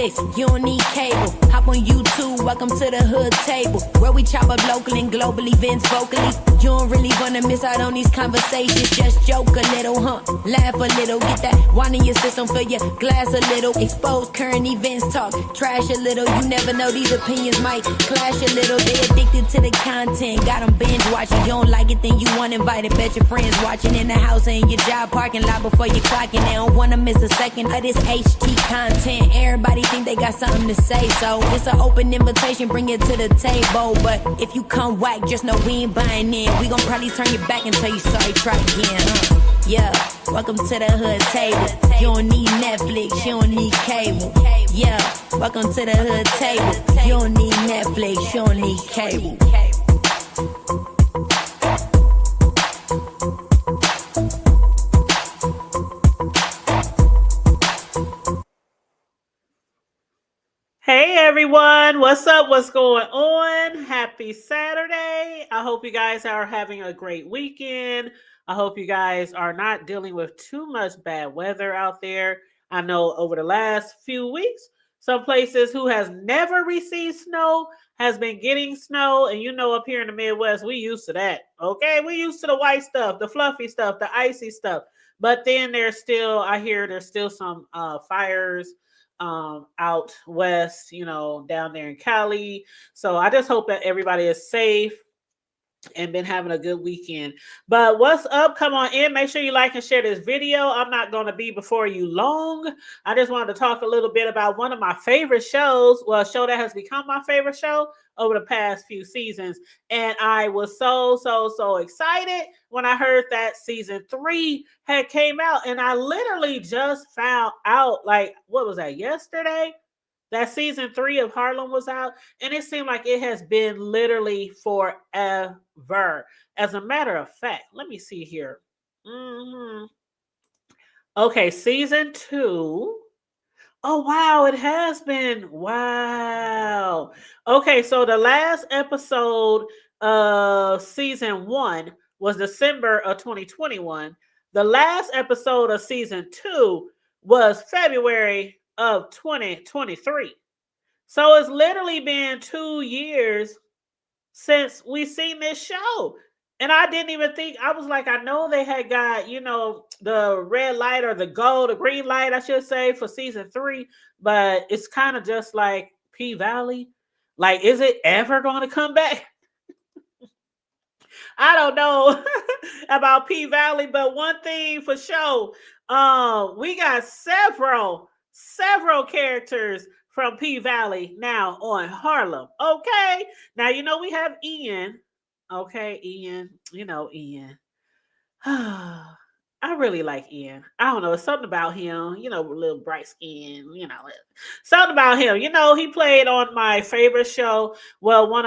Netflix, you don't need cable. Hop on YouTube, welcome to the hood table, where we chop up local and global events vocally. You don't really wanna miss out on these conversations. Just joke a little, laugh a little, get that wine in your system, fill your glass a little. Expose current events, talk trash a little. You never know, these opinions might clash a little. They addicted to the content, got them binge watching. You don't like it, then you want invited. Bet your friends watching in the house and your job parking lot before you clocking. They don't wanna miss a second of this HT content. Everybody think they got something to say, so it's an open invitation, bring it to the table. But if you come whack, just know we ain't buying in. We gon' probably turn you back and tell you sorry, try again, Yeah, welcome to the hood table. You don't need Netflix, you don't need cable. Yeah, welcome to the hood table. You don't need Netflix, you don't need cable. Hey everyone, what's up? What's going on? Happy Saturday. I hope you guys are having a great weekend. I hope you guys are not dealing with too much bad weather out there. I know over the last few weeks, some places who has never received snow has been getting snow. And you know, up here in the Midwest, we used to that. Okay, we used to the white stuff, the fluffy stuff, the icy stuff. But then there's still, I hear there's still some fires out west, you know, down there in Cali. So I just hope that everybody is safe and been having a good weekend. But what's up? Come on in. Make sure you like and share this video. I'm not going to be before you long. I just wanted to talk a little bit about one of my favorite shows. Well, a show that has become my favorite show over the past few seasons. And I was so excited when I heard that season 3 had came out. And I literally just found out, like, what was that, yesterday? That season 3 of Harlem was out, and it seemed like it has been literally forever. As a matter of fact, let me see here. Okay, season 2. Oh, wow, it has been. Wow. Okay, so the last episode of season 1 was December of 2021. The last episode of season 2 was February of 2023. So it's literally been 2 years since we seen this show. And I didn't even think, I was like, I know they had got, you know, the red light or the green light, I should say, for season 3, but it's kind of just like P-Valley. Like, is it ever going to come back? I don't know about P-Valley, but one thing for sure, we got several characters from P-Valley now on Harlem. Okay. Now, you know, we have Ian. Okay, Ian. You know, Ian. I really like Ian. I don't know. It's something about him, you know, little bright skin, you know, something about him. You know, he played on my favorite show. Well, one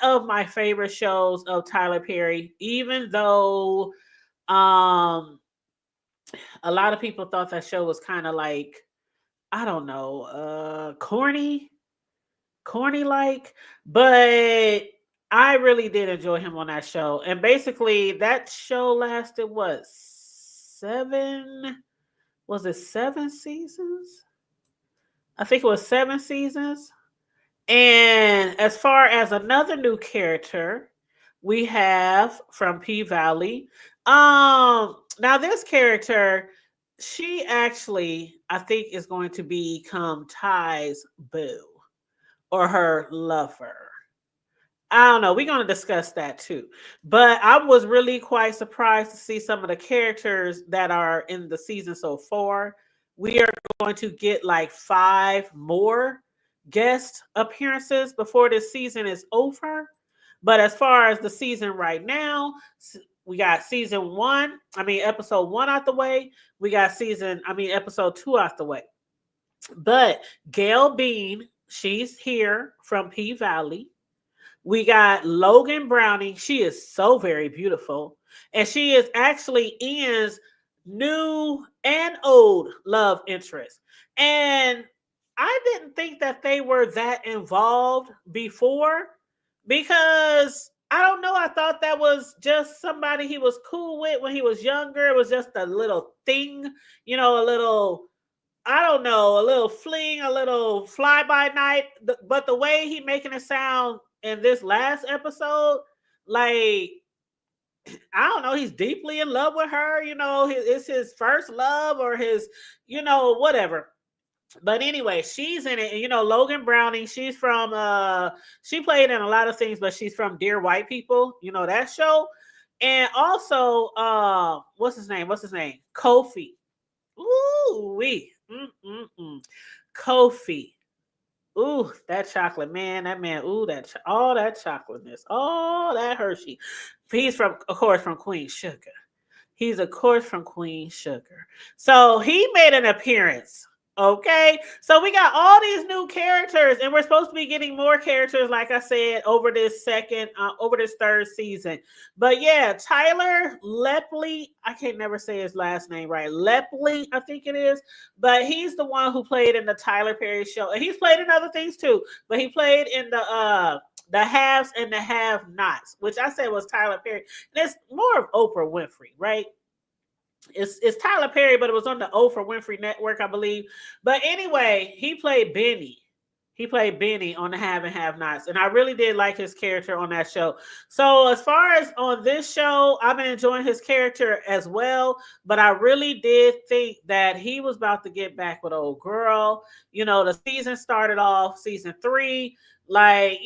of my favorite shows of Tyler Perry, even though a lot of people thought that show was kind of like, I don't know, corny like, but I really did enjoy him on that show. And basically that show lasted what, 7 seasons? I think it was 7 seasons. And as far as another new character, we have from P-Valley. Now this character, she actually, I think, is going to become Ty's boo or her lover. I don't know. We're going to discuss that too. But I was really quite surprised to see some of the characters that are in the season so far. We are going to get like 5 more guest appearances before this season is over. But as far as the season right now, we got episode 1 out the way. We got episode 2 out the way. But Gail Bean, she's here from P-Valley. We got Logan Browning. She is so very beautiful. And she is actually Ian's new and old love interest. And I didn't think that they were that involved before, because I don't know. I thought that was just somebody he was cool with when he was younger. It was just a little thing, you know, a little, I don't know, a little fling, a little fly by night. But the way he making it sound in this last episode, like I don't know, he's deeply in love with her. It's his first love or his, whatever. But anyway, she's in it. And Logan Browning, she's from she played in a lot of things, but she's from Dear White People, that show. And also what's his name? Kofi. Ooh wee. Kofi. Ooh, that chocolate, man. That man, ooh, all that chocolateness, all that Hershey. He's of course, from Queen Sugar. He's, of course, from Queen Sugar. So he made an appearance. Okay. So we got all these new characters, and we're supposed to be getting more characters, like I said, over this third season. But yeah, Tyler Lepley, I can't never say his last name right. Lepley, I think it is. But he's the one who played in the Tyler Perry show. And he's played in other things too. But he played in the Haves and the Have-Nots, which I said was Tyler Perry. And it's more of Oprah Winfrey, right? It's Tyler Perry, but it was on the Oprah Winfrey Network, I believe. But anyway, he played Benny. He played Benny on the Have and Have Nots. And I really did like his character on that show. So as far as on this show, I've been enjoying his character as well. But I really did think that he was about to get back with old girl. The season started off, season 3. Like,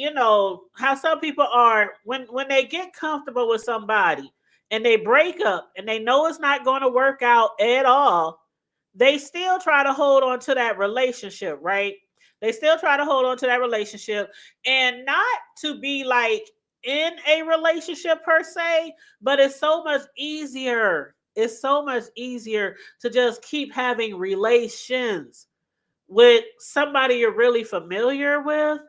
how some people are when they get comfortable with somebody and they break up and they know it's not going to work out at all, they still try to hold on to that relationship, right? They still try to hold on to that relationship, and not to be like in a relationship per se, but it's so much easier. It's so much easier to just keep having relations with somebody you're really familiar with.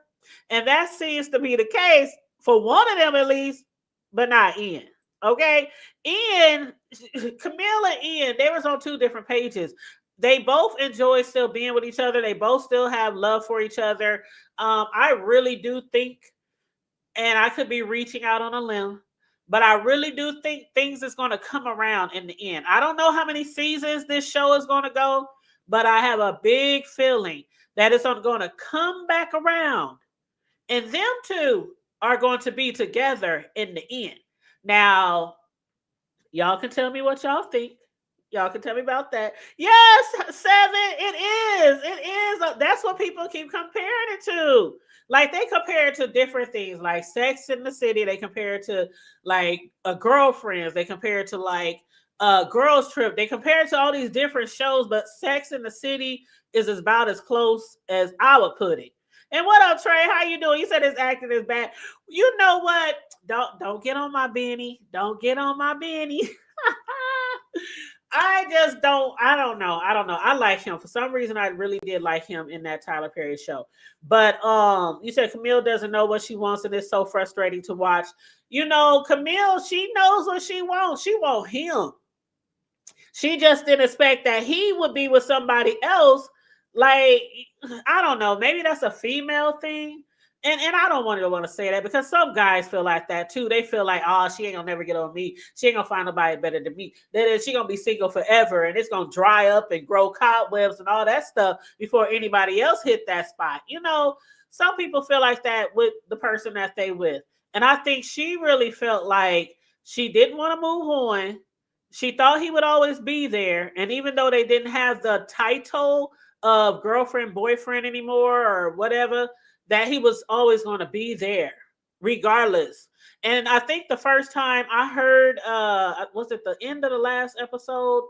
And that seems to be the case for one of them at least, but not Ian. Okay? Ian, Camille and Ian, they was on 2 different pages. They both enjoy still being with each other. They both still have love for each other. I really do think, and I could be reaching out on a limb, but I really do think things is going to come around in the end. I don't know how many seasons this show is going to go, but I have a big feeling that it's going to come back around. And them two are going to be together in the end. Now, y'all can tell me what y'all think. Y'all can tell me about that. Yes, 7. It is. It is. That's what people keep comparing it to. Like, they compare it to different things, like Sex in the City. They compare it to like Girlfriends. They compare it to like Girls Trip. They compare it to all these different shows, but Sex in the City is about as close as I would put it. And what up, Trey? How you doing? You said his acting is bad. You know what? Don't get on my Benny. Don't get on my Benny. I don't know. I like him. For some reason, I really did like him in that Tyler Perry show. But you said Camille doesn't know what she wants, and it's so frustrating to watch. Camille, she knows what she wants. She wants him. She just didn't expect that he would be with somebody else. Like, I don't know. Maybe that's a female thing. And I don't want to say that, because some guys feel like that too. They feel like, oh, she ain't gonna never get on me. She ain't gonna find nobody better than me. Then she gonna be single forever, and it's gonna dry up and grow cobwebs and all that stuff before anybody else hit that spot. Some people feel like that with the person that they with. And I think she really felt like she didn't want to move on. She thought he would always be there. And even though they didn't have the title of girlfriend, boyfriend anymore or whatever, that he was always going to be there regardless. And I think the first time I heard, was it the end of the last episode,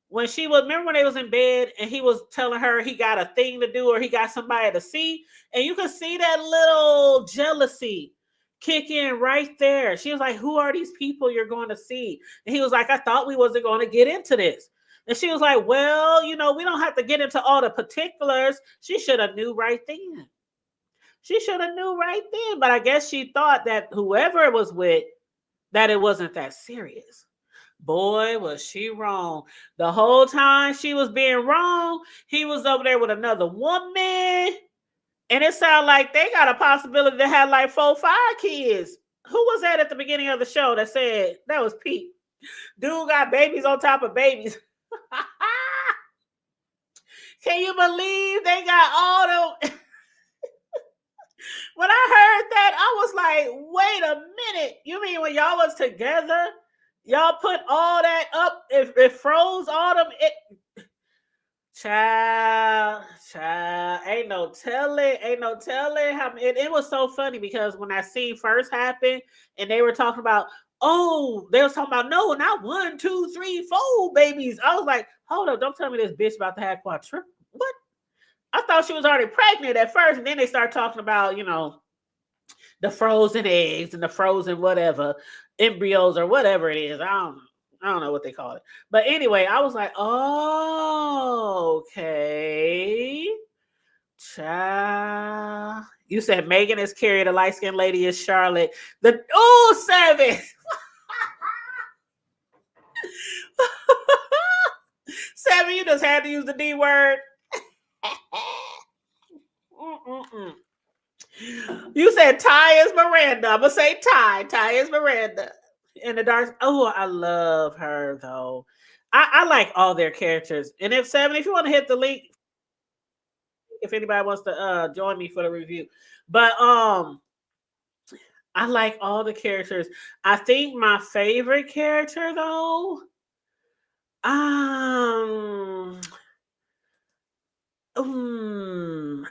when remember when they was in bed and he was telling her he got a thing to do or he got somebody to see, and you could see that little jealousy kick in right there. She was like, who are these people you're going to see? And he was like, I thought we wasn't going to get into this. And she was like, well, we don't have to get into all the particulars. She should have knew right then. She should have knew right then. But I guess she thought that whoever it was with, that it wasn't that serious. Boy, was she wrong. The whole time she was being wrong, he was over there with another woman. And it sounded like they got a possibility to have like 4, 5 kids. Who was that at the beginning of the show that said, that was Pete? Dude got babies on top of babies. Can you believe they got all the when I heard that, I was like, wait a minute. You mean when y'all was together, y'all put all that up? If it froze all them, child, ain't no telling how it was so funny because when that scene first happened and they were talking about, oh, they was talking about no, not 1, 2, 3, 4 babies. I was like, hold up, don't tell me this bitch about to have quadruple. What? I thought she was already pregnant at first, and then they start talking about, the frozen eggs and the frozen whatever embryos or whatever it is. I don't know what they call it. But anyway, I was like, oh, okay. Child. You said Megan is Carrie, the light-skinned lady is Charlotte. Seven. Seven, you just had to use the D word. You said Ty is Miranda. I'm gonna say Ty. Ty is Miranda. In the dark. Oh, I love her though. I like all their characters. And if you want to hit the link, if anybody wants to join me for the review. But I like all the characters. I think my favorite character though,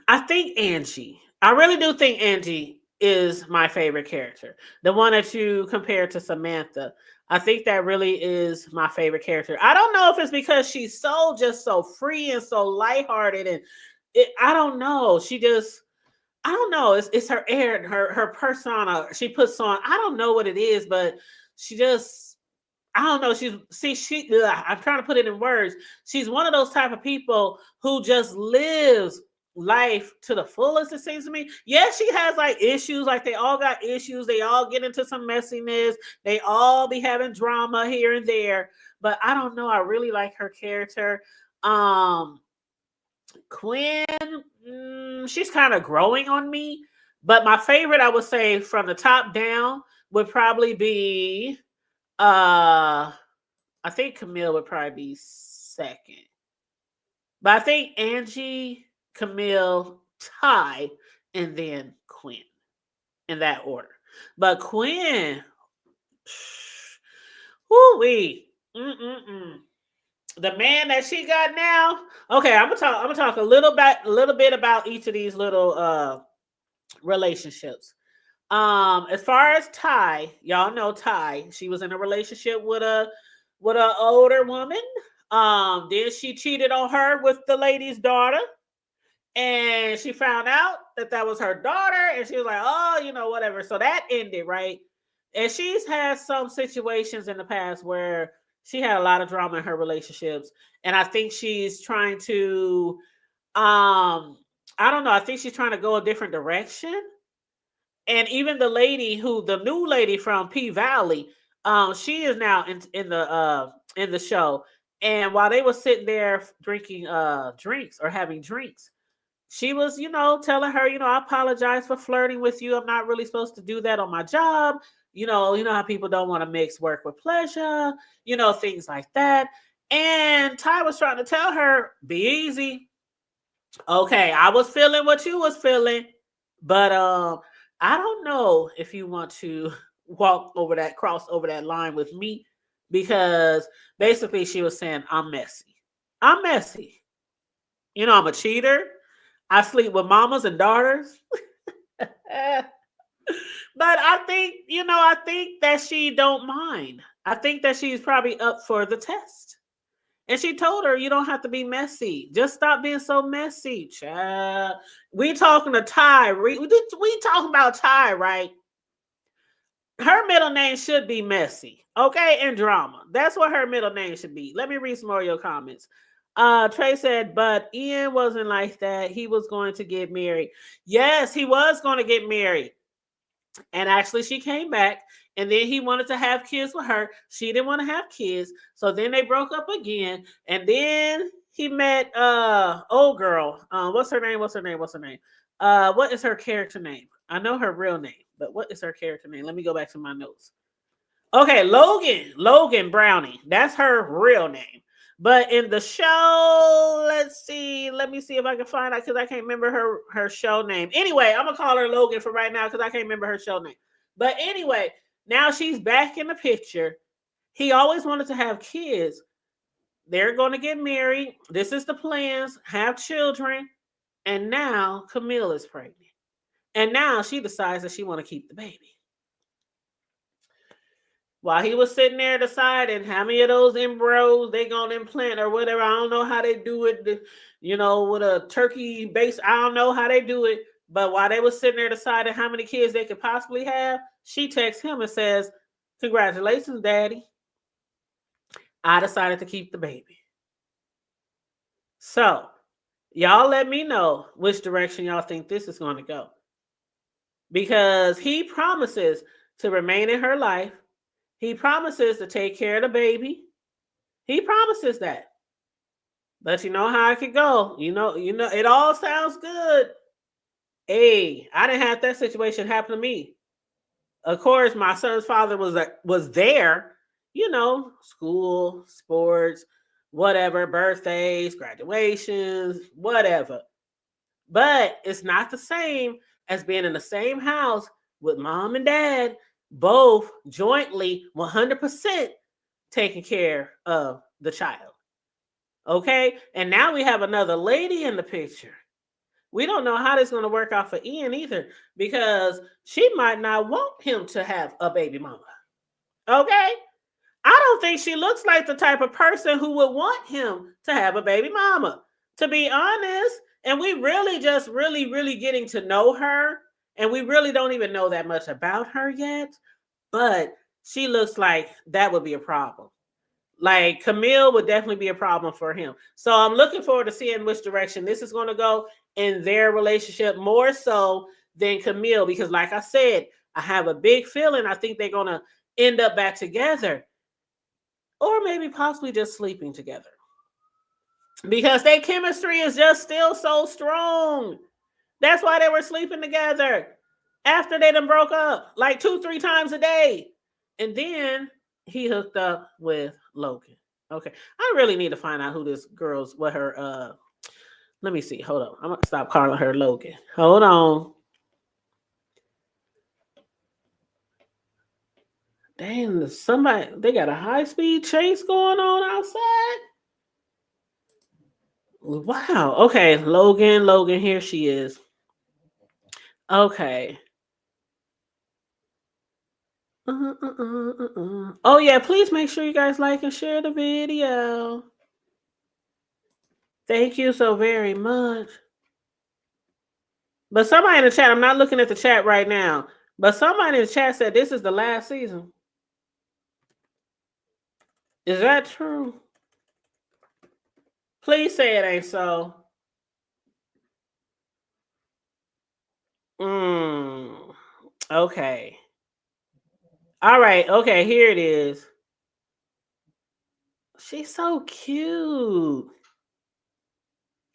I think Angie. I really do think Angie is my favorite character. The one that you compare to Samantha. I think that really is my favorite character. I don't know if it's because she's so free and so lighthearted and I don't know. I don't know. It's her air, her persona she puts on. I don't know what it is, but she just I don't know. I'm trying to put it in words. She's one of those type of people who just lives life to the fullest, it seems to me. Yes, she has like issues, like they all got issues. They all get into some messiness. They all be having drama here and there. But I don't know. I really like her character. Quinn, she's kind of growing on me. But my favorite, I would say, from the top down, would probably be I think Camille would probably be second. But I think Angie, Camille, Ty, and then Quinn in that order. But Quinn, whoo-wee. The man that she got now. Okay, I'm gonna talk a little bit about each of these little relationships. As far as Ty, y'all know Ty, she was in a relationship with a older woman. Then she cheated on her with the lady's daughter, and she found out that was her daughter, and she was like, oh, whatever. So that ended, right? And she's had some situations in the past where she had a lot of drama in her relationships, and I think she's trying to, I don't know, I think she's trying to go a different direction. And even the new lady from P Valley, she is now in the show. And while they were sitting there drinking drinks or having drinks, she was, telling her, I apologize for flirting with you. I'm not really supposed to do that on my job. You know how people don't want to mix work with pleasure, things like that. And Ty was trying to tell her, be easy. Okay, I was feeling what you was feeling, but I don't know if you want to cross over that line with me, because basically she was saying, I'm messy. I'm messy. I'm a cheater. I sleep with mamas and daughters. But I think that she don't mind. I think that she's probably up for the test. And she told her, you don't have to be messy. Just stop being so messy, child. We talking to Ty. We talking about Ty, right? Her middle name should be Messy, okay? And Drama. That's what her middle name should be. Let me read some more of your comments. Trey said, but Ian wasn't like that. He was going to get married. Yes, he was going to get married. And actually, she came back, and then he wanted to have kids with her. She didn't want to have kids. So then they broke up again. And then he met old girl. What's her name? What is her character name? I know her real name, but what is her character name? Let me go back to my notes. Okay, Logan Brownie. That's her real name. But in the show, let's see. Let me see if I can find out because I can't remember her show name. Anyway, I'm gonna call her Logan for right now because I can't remember her show name. But anyway, now she's back in the picture. He always wanted to have kids. They're going to get married. This is the plans. Have children. And now Camille is pregnant. And now she decides that she want to keep the baby. While he was sitting there deciding how many of those embryos they gonna implant or whatever. I don't know how they do it, with a turkey base. I don't know how they do it. But while they was sitting there deciding how many kids they could possibly have, she texts him and says, "Congratulations, Daddy. I decided to keep the baby." So, y'all let me know which direction y'all think this is going to go. Because he promises to remain in her life. He promises to take care of the baby. He promises that. But you know how it could go. It all sounds good. Hey, I didn't have that situation happen to me. Of course, my son's father was there, school, sports, whatever, birthdays, graduations, whatever. But it's not the same as being in the same house with mom and dad, both jointly 100% taking care of the child. Okay? And now we have another lady in the picture. We don't know how this is going to work out for Ian either because she might not want him to have a baby mama. Okay? I don't think she looks like the type of person who would want him to have a baby mama, to be honest. And we really just really getting to know her. And we really don't even know that much about her yet. But she looks like that would be a problem. Like Camille would definitely be a problem for him. So I'm looking forward to seeing which direction this is going to go in their relationship more so than Camille. Because like I said, I have a big feeling I think they're going to end up back together. Or maybe possibly just sleeping together. Because their chemistry is just still so strong. That's why they were sleeping together. After they done broke up. Like 2-3 times a day. And then he hooked up with Logan. Okay. I really need to find out who this girl's, what her, let me see. Hold on. I'm going to stop calling her Logan. Hold on. Dang, they got a high-speed chase going on outside. Wow. Okay. Logan, here she is. Okay. Oh, yeah. Please make sure you guys like and share the video. Thank you so very much. But somebody in the chat, I'm not looking at the chat right now, but somebody in the chat said this is the last season. Is that true? Please say it ain't so. Okay. All right. Okay, here it is. She's so cute.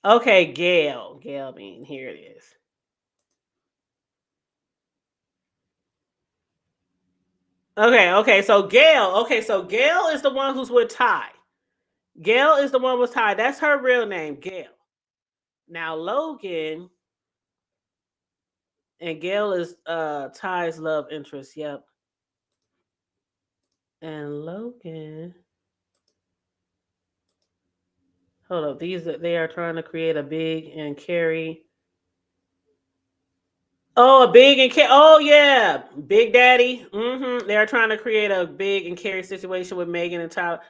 Okay, Gail. Here it is. Okay, so Gail is the one who's with Ty. Gail is the one with Ty. That's her real name, Gail. Now Logan and Gail is Ty's love interest. Yep. And Logan. Hold up. They are trying to create a big and carry. Oh, a big and carry. Oh yeah, Big Daddy. They are trying to create a big and carry situation with Megan and Tyler.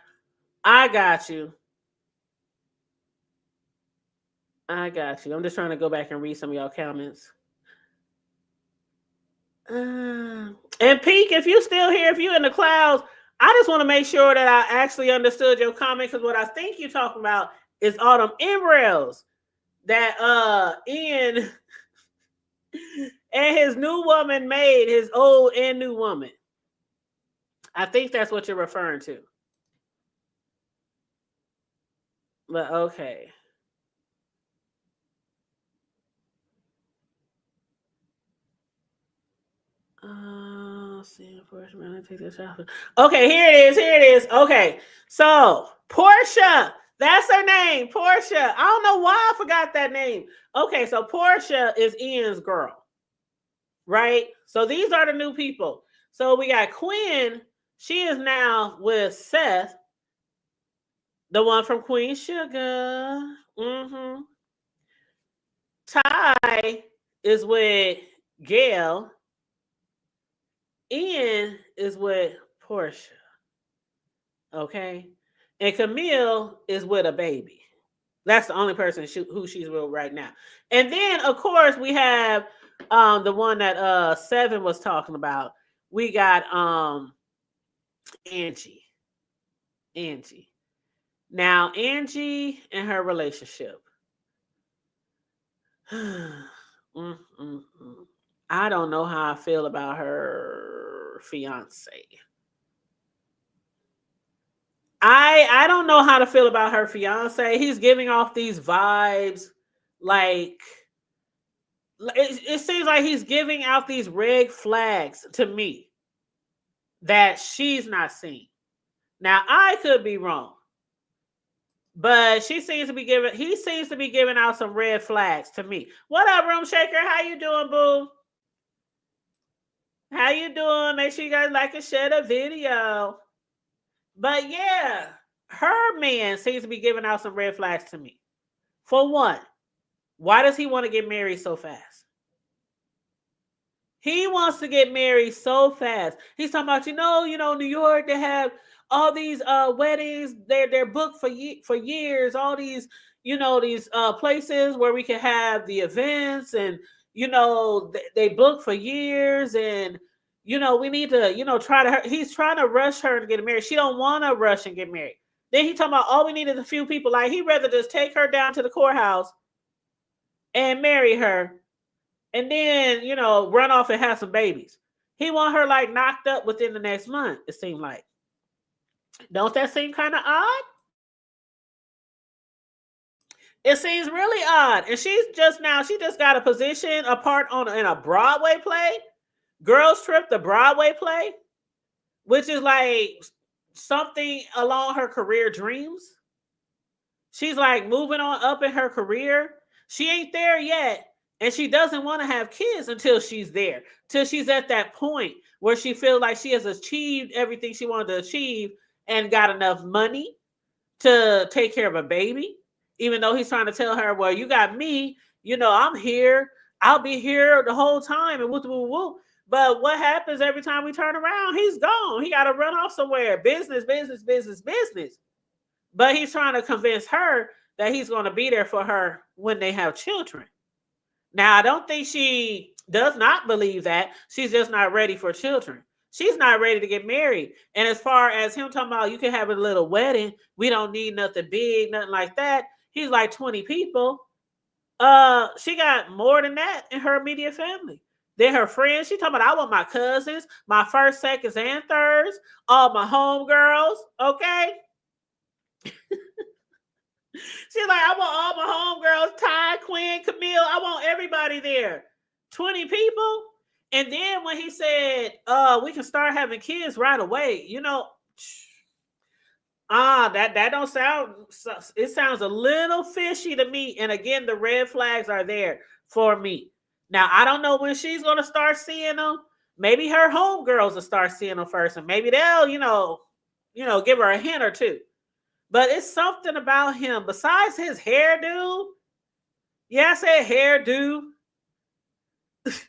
I got you. I'm just trying to go back and read some of y'all comments. And Peak, if you still here, if you in the clouds, I just want to make sure that I actually understood your comment because what I think you're talking about is all them embryos that Ian and his new woman made, his old and new woman. I think that's what you're referring to. But okay. Okay, here it is. Okay, so Portia That's her name, Portia. I don't know why I forgot that name. Okay, so Portia is Ian's girl, right? So these are the new people. So we got Quinn. She is now with Seth, the one from Queen Sugar. Mm-hmm. Ty is with Gail. Ian is with Portia. Okay. And Camille is with a baby. That's the only person who she's with right now. And then, of course, we have the one that Seven was talking about. We got Angie. Angie. Now, Angie and her relationship. I don't know how I feel about her fiance. I don't know how to feel about her fiance. He's giving off these vibes like it seems like he's giving out these red flags to me that she's not seeing. Now I could be wrong, but he seems to be giving out some red flags to me. What up, Room Shaker? How you doing, boo? How you doing? Make sure you guys like and share the video. But yeah, her man seems to be giving out some red flags to me. For one, why does he want to get married so fast? He wants to get married so fast. He's talking about, New York, they have all these weddings. They're booked for years. All these, these places where we can have the events, and they book for years, and we need to try to. He's trying to rush her to get married. She don't want to rush and get married. Then he talking about all we need is a few people. Like he'd rather just take her down to the courthouse and marry her, and then run off and have some babies. He want her like knocked up within the next month. It seemed like. Don't that seem kind of odd? It seems really odd. And she just got a position, a part in a Broadway play, Girls Trip, the Broadway play, which is like something along her career dreams. She's like moving on up in her career. She ain't there yet. And she doesn't want to have kids until she's there, till she's at that point where she feels like she has achieved everything she wanted to achieve and got enough money to take care of a baby. Even though he's trying to tell her, well, you got me, I'm here. I'll be here the whole time and woo. But what happens every time we turn around? He's gone. He got to run off somewhere. Business. But he's trying to convince her that he's going to be there for her when they have children. Now, I don't think she does not believe that. She's just not ready for children. She's not ready to get married. And as far as him talking about you can have a little wedding, we don't need nothing big, nothing like that. He's like 20 people. She got more than that in her immediate family. Then her friends, she talking about, I want my cousins, my first, seconds, and thirds, all my homegirls, okay? She's like, I want all my homegirls, Ty, Quinn, Camille. I want everybody there. 20 people. And then when he said, we can start having kids right away, that don't sound, it sounds a little fishy to me. And again, the red flags are there for me. Now, I don't know when she's going to start seeing them. Maybe her homegirls will start seeing them first. And maybe they'll, give her a hint or two. But it's something about him besides his hairdo. Yeah, I said hairdo. Because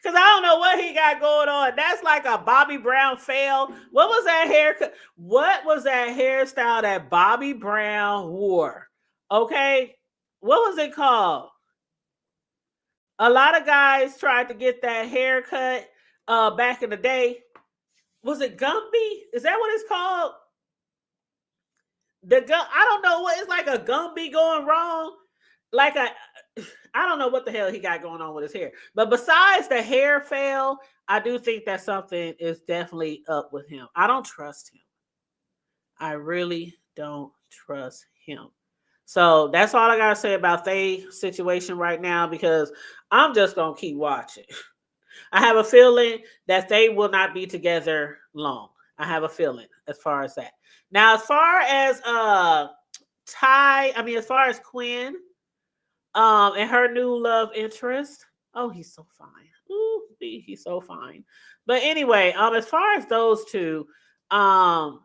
I don't know what he got going on. That's like a Bobby Brown fail. What was that haircut? What was that hairstyle that Bobby Brown wore? Okay. What was it called? A lot of guys tried to get that haircut back in the day. Was it Gumby? Is that what it's called? I don't know what it's like, a Gumby going wrong. I don't know what the hell he got going on with his hair. But besides the hair fail, I do think that something is definitely up with him. I don't trust him. I really don't trust him. So that's all I got to say about their situation right now, because I'm just going to keep watching. I have a feeling that they will not be together long. I have a feeling as far as that. Now, as far as as far as Quinn, and her new love interest. Oh, he's so fine. Ooh, he's so fine. But anyway, as far as those two, um,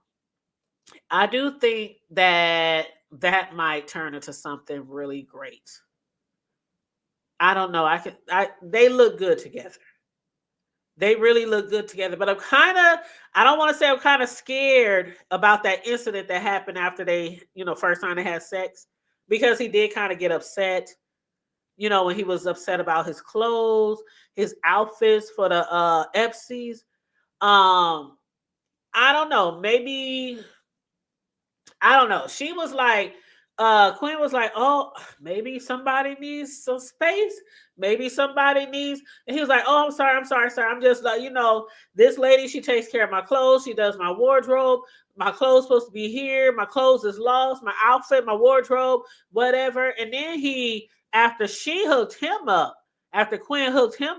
I do think that that might turn into something really great. I don't know. They look good together. They really look good together. But I don't want to say I'm kind of scared about that incident that happened after they, first time they had sex, because he did kind of get upset, when he was upset about his clothes, his outfits for the Epsies. Um, I don't know. Maybe I don't know. She was like, Quinn was like, oh, maybe somebody needs some space. Maybe somebody needs, and he was like, oh, I'm sorry, sir. I'm just like, this lady, she takes care of my clothes. She does my wardrobe. My clothes supposed to be here. My clothes is lost. My outfit, my wardrobe, whatever. And then after Quinn hooked him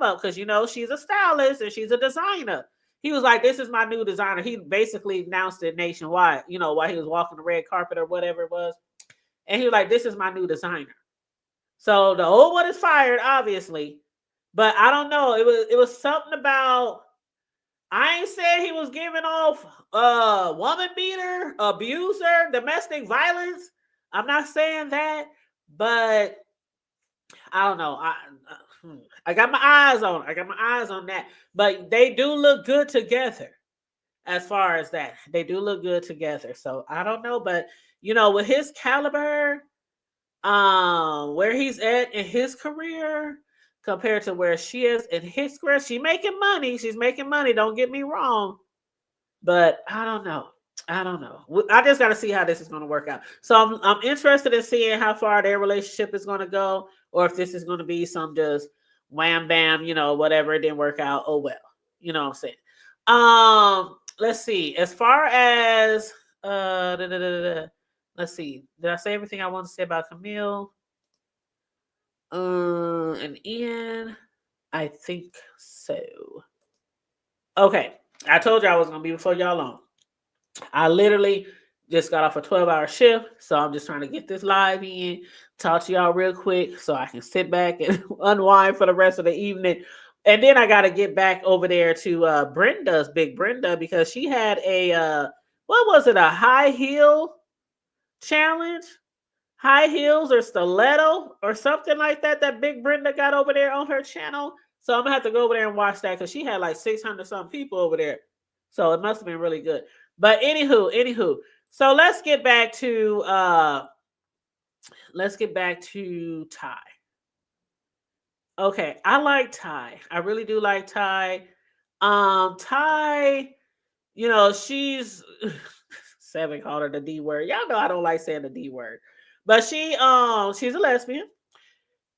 up, because, she's a stylist and she's a designer. He was like, this is my new designer. He basically announced it nationwide, while he was walking the red carpet or whatever it was. And he was like, this is my new designer. So the old one is fired, obviously. But I don't know. It was something about, I ain't said he was giving off woman beater, abuser, domestic violence. I'm not saying that, but I don't know. I got my eyes on. I got my eyes on that. But they do look good together. As far as that, they do look good together. So I don't know, but with his caliber, where he's at in his career compared to where she is in his career, she's making money. She's making money. Don't get me wrong, but I don't know. I don't know. I just got to see how this is going to work out. So I'm interested in seeing how far their relationship is going to go, or if this is going to be some just wham bam, whatever, it didn't work out. Oh well, you know what I'm saying. Let's see. As far as let's see. Did I say everything I want to say about Camille? And Ian, I think so. Okay, I told you I was gonna be before y'all long. I literally just got off a 12-hour shift, so I'm just trying to get this live in, talk to y'all real quick so I can sit back and unwind for the rest of the evening. And then I got to get back over there to Big Brenda, because she had what was it, a high heel challenge? High heels or stiletto or something like that Big Brenda got over there on her channel. So I'm going to have to go over there and watch that, because she had like 600 some people over there. So it must have been really good. But anywho. So let's get back to Ty. Okay, I like Ty. I really do like Ty. Ty, she's Seven called her the D word. Y'all know I don't like saying the D word. But she's a lesbian.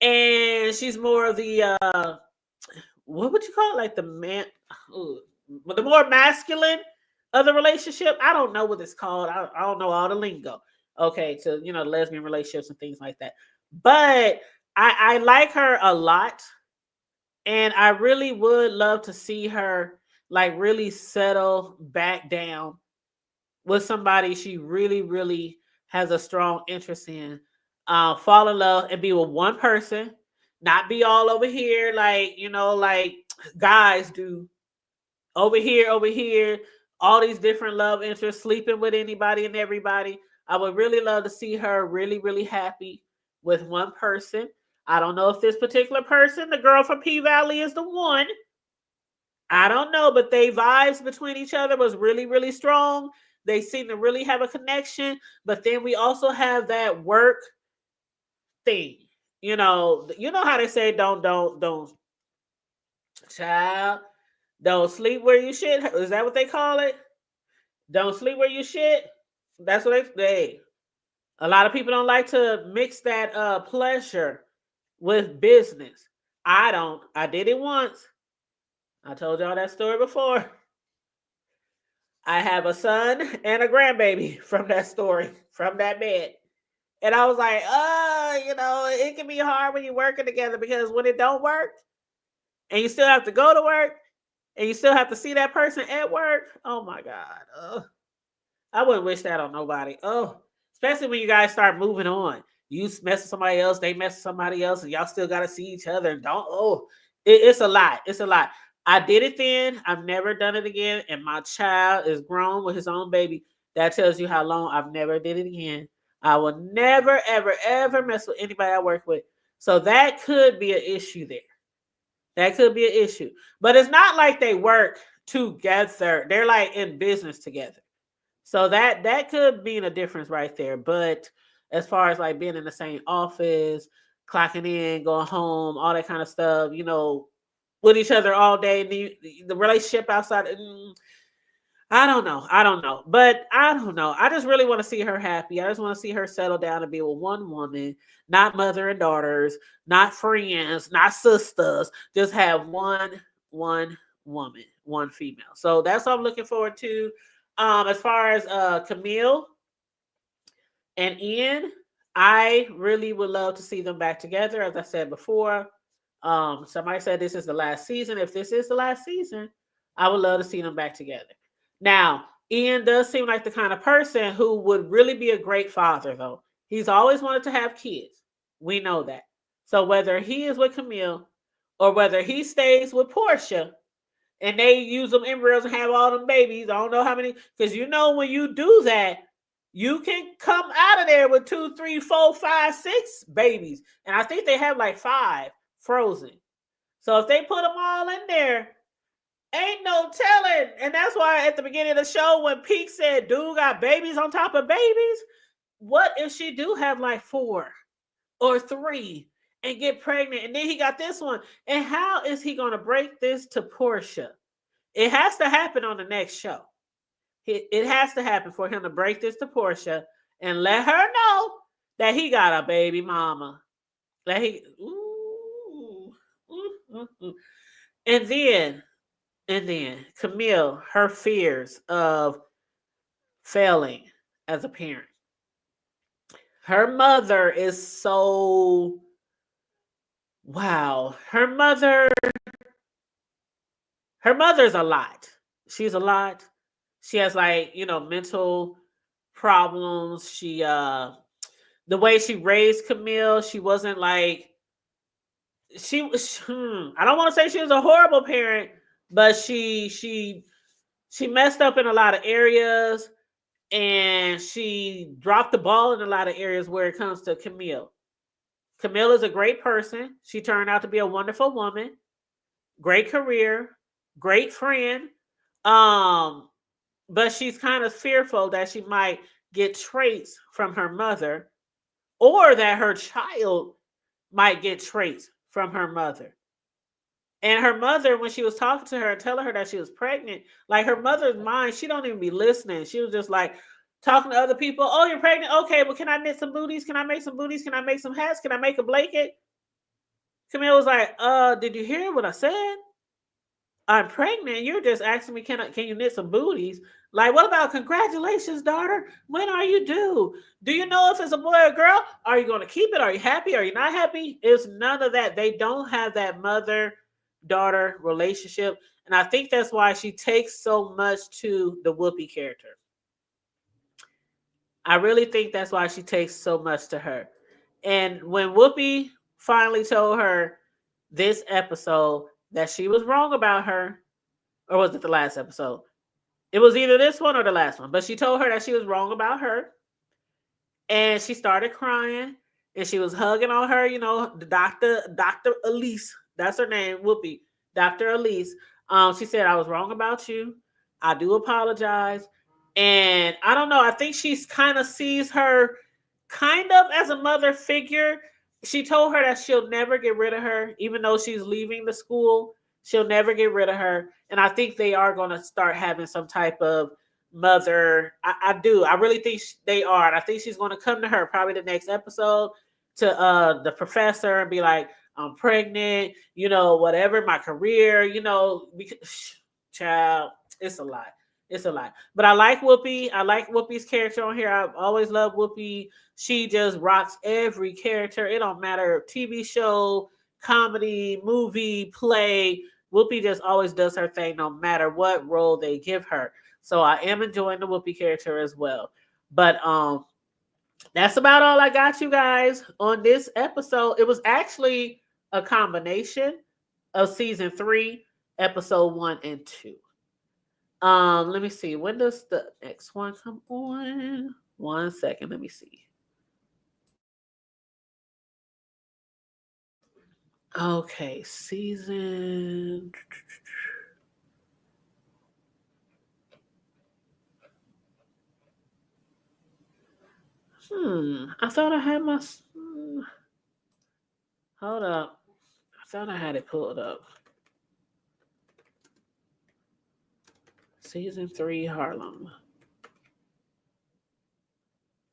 And she's more of the what would you call it? Like the man, the more masculine of the relationship. I don't know what it's called. I don't know all the lingo. Okay, to lesbian relationships and things like that. But I like her a lot, and I really would love to see her like really settle back down with somebody she really, really has a strong interest in. Fall in love and be with one person, not be all over here like like guys do, over here, all these different love interests, sleeping with anybody and everybody. I would really love to see her really, really happy with one person. I don't know if this particular person, the girl from P Valley, is the one. I don't know, but they vibes between each other was really, really strong. They seem to really have a connection. But then we also have that work thing. How they say don't child, don't sleep where you shit. Is that what they call it? Don't sleep where you shit. That's what they. A lot of people don't like to mix that pleasure with business. I don't. I did it once. I told y'all that story before. I have a son and a grandbaby from that story, from that bed. And I was like, it can be hard when you're working together, because when it don't work and you still have to go to work and you still have to see that person at work, oh my God. I wouldn't wish that on nobody. Oh, especially when you guys start moving on. You mess with somebody else, they mess with somebody else, and y'all still got to see each other. And don't, it's a lot. It's a lot. I did it then. I've never done it again. And my child is grown with his own baby. That tells you how long I've never did it again. I will never, ever, ever mess with anybody I work with. So that could be an issue there. That could be an issue. But it's not like they work together. They're like in business together. So that could mean a difference right there. But as far as like being in the same office, clocking in, going home, all that kind of stuff, with each other all day, the relationship outside. I don't know. I don't know. But I don't know. I just really want to see her happy. I just want to see her settle down and be with one woman, not mother and daughters, not friends, not sisters. Just have one woman, one female. So that's what I'm looking forward to. As far as Camille and Ian, I really would love to see them back together. As I said before, somebody said this is the last season. If this is the last season, I would love to see them back together. Now, Ian does seem like the kind of person who would really be a great father, though. He's always wanted to have kids. We know that. So whether he is with Camille or whether he stays with Portia and they use them embryos and have all them babies, I don't know how many, because when you do that, you can come out of there with 2, 3, 4, 5, 6 babies. And I think they have like 5 frozen. So if they put them all in there, ain't no telling. And that's why at the beginning of the show, when Peak said, dude got babies on top of babies, what if she do have like 4 or 3 and get pregnant? And then he got this one. And how is he going to break this to Portia? It has to happen on the next show. It has to happen for him to break this to Portia and let her know that he got a baby mama. That he, And then Camille, her fears of failing as a parent. Her mother is so, wow. Her mother's a lot. She's a lot. She has like, mental problems. She the way she raised Camille, she wasn't like I don't want to say she was a horrible parent, but she messed up in a lot of areas and she dropped the ball in a lot of areas where it comes to Camille. Camille is a great person. She turned out to be a wonderful woman, great career, great friend. But she's kind of fearful that she might get traits from her mother or that her child might get traits from her mother. And her mother, when she was talking to her and telling her that she was pregnant, like her mother's mind, she don't even be listening. She was just like talking to other people. Oh, you're pregnant? Okay, well, can I knit some booties? Can I make some booties? Can I make some hats? Can I make a blanket? Camille was like, did you hear what I said? I'm pregnant. You're just asking me, can you knit some booties? Like, what about congratulations, daughter? When are you due? Do you know if it's a boy or girl? Are you going to keep it? Are you happy? Are you not happy? It's none of that. They don't have that mother-daughter relationship. And I think that's why she takes so much to the Whoopi character. I really think that's why she takes so much to her. And when Whoopi finally told her this episode that she was wrong about her, or was it the last episode? It was either this one or the last one, but she told her that she was wrong about her. And she started crying and she was hugging on her, the Dr. Elise, that's her name, Whoopi, Dr. Elise. She said, I was wrong about you. I do apologize. And I don't know, I think she's kind of sees her kind of as a mother figure. She told her that she'll never get rid of her, even though she's leaving the school. She'll never get rid of her. And I think they are going to start having some type of mother. I do. I really think they are. And I think she's going to come to her probably the next episode to the professor and be like, I'm pregnant, whatever, my career, because, child, it's a lot. It's a lot. But I like Whoopi. I like Whoopi's character on here. I've always loved Whoopi. She just rocks every character. It don't matter. TV show, comedy, movie, play. Whoopi just always does her thing no matter what role they give her. So I am enjoying the Whoopi character as well. But That's about all I got, you guys, on this episode. It was actually a combination of season 3, episode 1 and 2. Let me see. When does the next one come on? 1 second. Let me see. Okay, season. I thought I had my. Hold up. I thought I had it pulled up. Season 3, Harlem.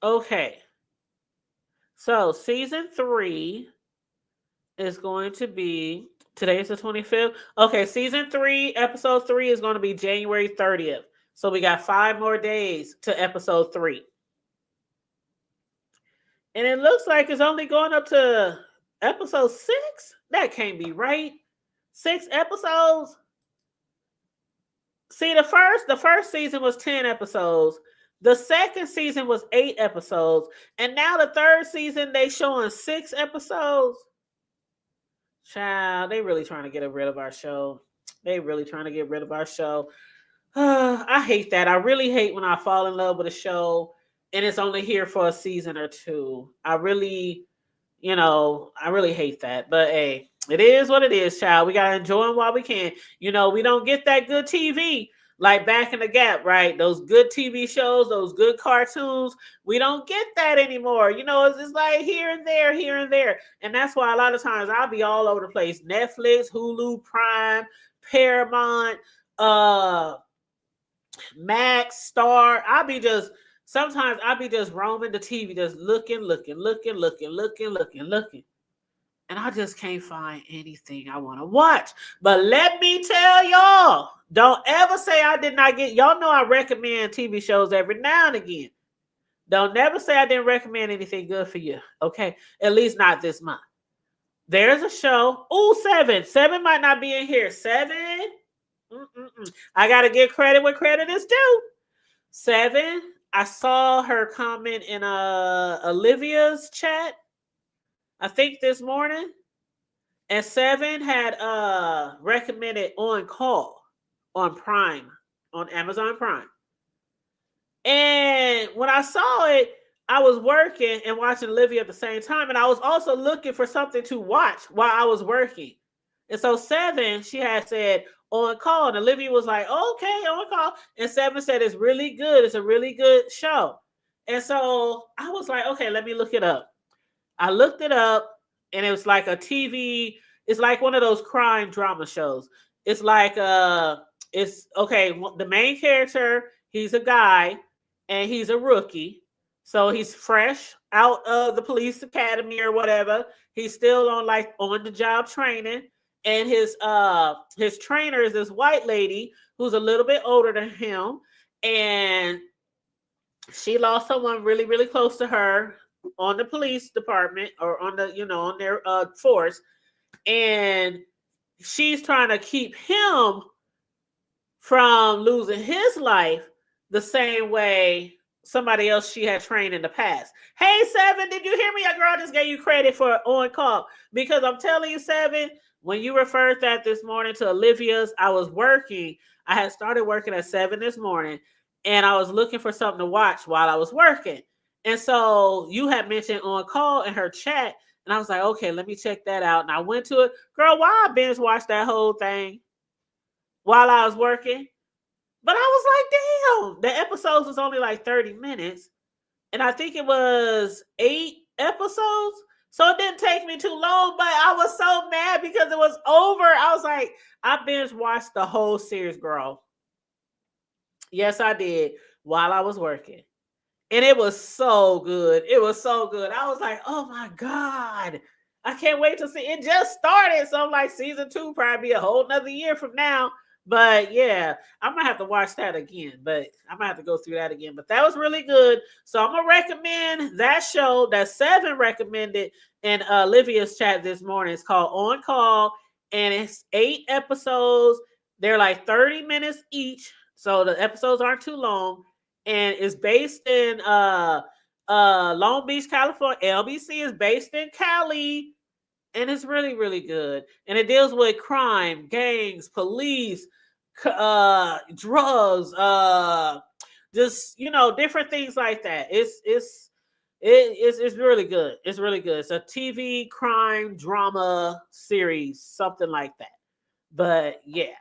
Okay. So, season 3 is going to be. Today is the 25th. Okay, season 3, episode 3 is going to be January 30th. So, we got 5 more days to episode 3. And it looks like it's only going up to episode 6. That can't be right. 6 episodes. See, the first season was 10 episodes. The second season was 8 episodes. And now the third season, they showing 6 episodes. Child, they really trying to get rid of our show. They really trying to get rid of our show. I hate that. I really hate when I fall in love with a show and it's only here for a season or 2. I really hate that. But hey, it is what it is, child. We gotta enjoy them while we can. We don't get that good TV like back in the gap, right? Those good TV shows, those good cartoons. We don't get that anymore. It's like here and there, here and there. And that's why a lot of times I'll be all over the place. Netflix, Hulu, Prime, Paramount, Max, Star. Sometimes I'll be just roaming the TV, just looking. And I just can't find anything I want to watch. But let me tell y'all, don't ever say I did not get. Y'all know I recommend TV shows every now and again. Don't never say I didn't recommend anything good for you. Okay, at least not this month. There's a show. Ooh, 7. 7 might not be in here. 7. I gotta give credit where credit is due. 7. I saw her comment in Olivia's chat, I think this morning. And 7 had recommended On Call on Prime, on Amazon Prime. And when I saw it, I was working and watching Olivia at the same time. And I was also looking for something to watch while I was working. And so 7, she had said On Call. And Olivia was like, okay, On Call. And 7 said, it's really good. It's a really good show. And so I was like, okay, let me look it up. I looked it up and it was like a TV. It's like one of those crime drama shows. It's like, it's okay. The main character, he's a guy and he's a rookie. So he's fresh out of the police academy or whatever. He's still on the job training. And his trainer is this white lady who's a little bit older than him. And she lost someone really, really close to her on the police department or on the, on their force. And she's trying to keep him from losing his life the same way somebody else she had trained in the past. Hey, 7, did you hear me? Girl, I just gave you credit for On Call. Because I'm telling you, 7, when you referred that this morning to Olivia's, I was working. I had started working at 7 this morning. And I was looking for something to watch while I was working. And so you had mentioned On Call in her chat. And I was like, okay, let me check that out. And I went to it. Girl, why I binge watched that whole thing while I was working? But I was like, damn, the episodes was only like 30 minutes. And I think it was 8 episodes. So it didn't take me too long, but I was so mad because it was over. I was like, I binge watched the whole series, girl. Yes, I did while I was working. And it was so good. It was so good. I was like, oh my God. I can't wait to see. It just started. So I'm like, season 2 probably be a whole nother year from now. But yeah, I'm going to have to watch that again. But I'm going to have to go through that again. But that was really good. So I'm going to recommend that show that 7 recommended in Olivia's chat this morning. It's called On Call. And it's 8 episodes. They're like 30 minutes each. So the episodes aren't too long. And it's based in Long Beach, California. LBC is based in Cali, and it's really really good. And it deals with crime, gangs, police, drugs, just different things like that. It's really good. It's really good. It's a TV crime drama series, something like that. But yeah,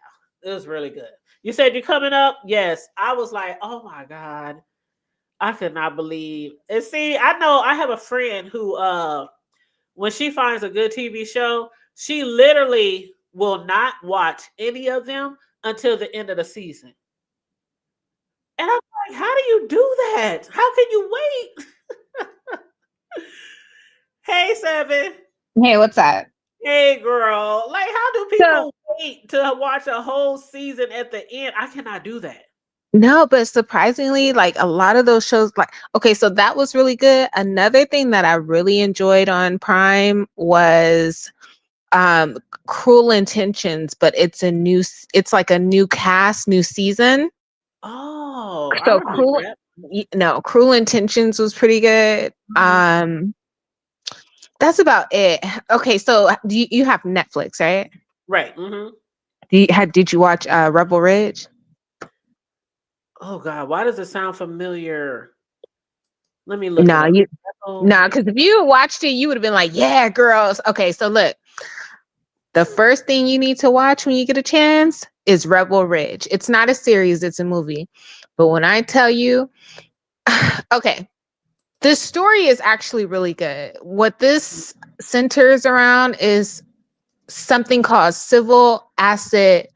it was really good. You said you're coming up? Yes. I was like, oh my God. I could not believe. And see, I know I have a friend who when she finds a good TV show, she literally will not watch any of them until the end of the season. And I'm like, how do you do that? How can you wait? Hey, Seven. Hey, what's up? Hey, girl. Like, how do So people wait to watch a whole season at the end? I cannot do that. no, but surprisingly, like a lot of those shows, like okay, so that was really good. Another thing that I really enjoyed on Prime was um Cruel Intentions, but it's like a new cast, new season. Oh, I So remember that. no, Cruel Intentions was pretty good. Mhm. That's about it. Okay, so you have Netflix, right? Right. Hmm. Did you watch Rebel Ridge? Oh, God. Why does it sound familiar? Let me look it No, up. you Oh, no, because if you watched it, you would have been like, yeah, girls. Okay, so look, the first thing you need to watch when you get a chance is Rebel Ridge. It's not a series, it's a movie. But when I tell you, okay, this story is actually really good. What this centers around is something called civil asset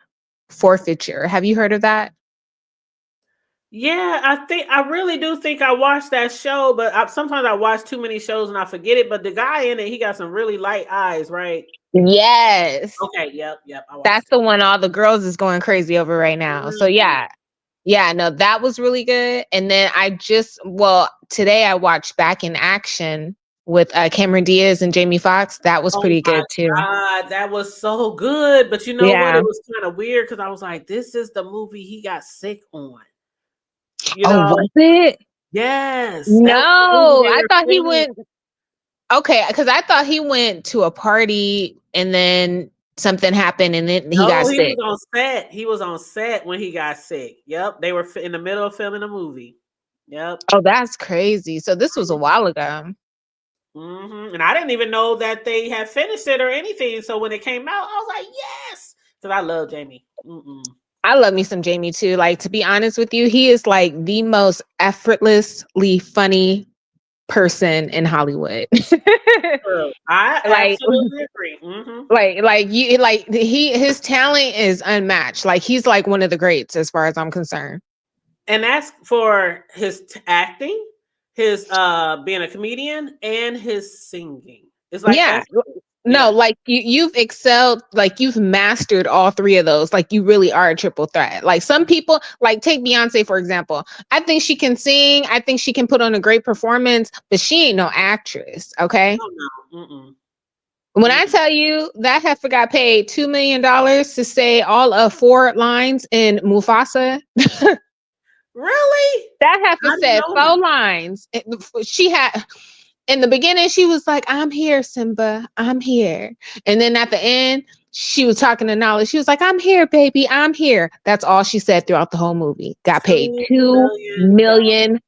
forfeiture. Have you heard of that? yeah. I really do think I watched that show, but sometimes I watch too many shows and I forget it. But the guy in it, he got some really light eyes, right? Yes. Okay. Yep. Yep. I That's watched the it. one all the girls is going crazy over right now. So Mm. yeah. Yeah, no, that was really good. And then today I watched Back in Action with Cameron Diaz and Jamie Foxx. That was Oh pretty my good too. God, that was so good. But you know what? Yeah. It was kind of weird because I was like, this is the movie he got sick on. You Oh, know? was it? Yes, that was the movie No, they I were thought he filming. went okay, because I thought he went to a party and then something happened and then he got No, he was sick. on set. He was on set when he got sick. Yep, they were in the middle of filming a movie. Yep. Oh, that's crazy. So this was a while ago. And I didn't even know that they had finished it or anything. So when it came out, I was like, yes, because I love Jamie. Mm-mm. I love me some Jamie too. Like to be honest with you, he is like the most effortlessly funny person in Hollywood. True. I like absolutely agree. Hmm. his talent is unmatched. Like he's like one of the greats as far as I'm concerned. And that's for his acting, his being a comedian, and his singing. It's like Yeah. everything. No, Yeah. like you've excelled, like you've mastered all three of those. Like you really are a triple threat. Like some people, like take Beyonce for example. I think she can sing. I think she can put on a great performance, but she ain't no actress. Okay. Oh no. Mm-mm. When I Mm-mm. tell you that heifer got paid $2 million to say all of four lines in Mufasa, Really? that heifer I didn't said know four that. lines. She had in the beginning, she was like, I'm here, Simba. I'm here. And then at the end, she was talking to Nala. She was like, I'm here, baby. I'm here. That's all she said throughout the whole movie. Got paid $2 $2 million. million.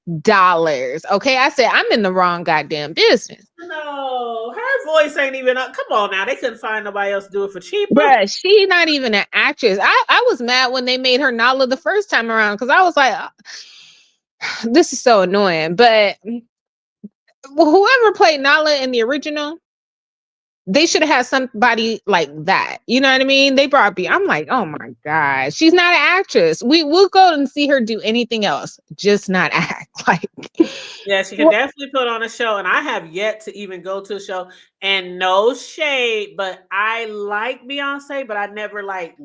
Okay. I said, I'm in the wrong goddamn business. No, her voice ain't even up. Come on now, they couldn't find nobody else to do it for cheaper. Bruh, she not even an actress. I was mad when they made her Nala the first time around because I was like, this is so annoying. But whoever played Nala in the original, they should have had somebody like that. You know what I mean? They brought B. I'm like, oh my God, she's not an actress. We'll go and see her do anything else, just not act. Like, Yeah, she can definitely put on a show, and I have yet to even go to a show. And no shade, but I like Beyonce, but I never like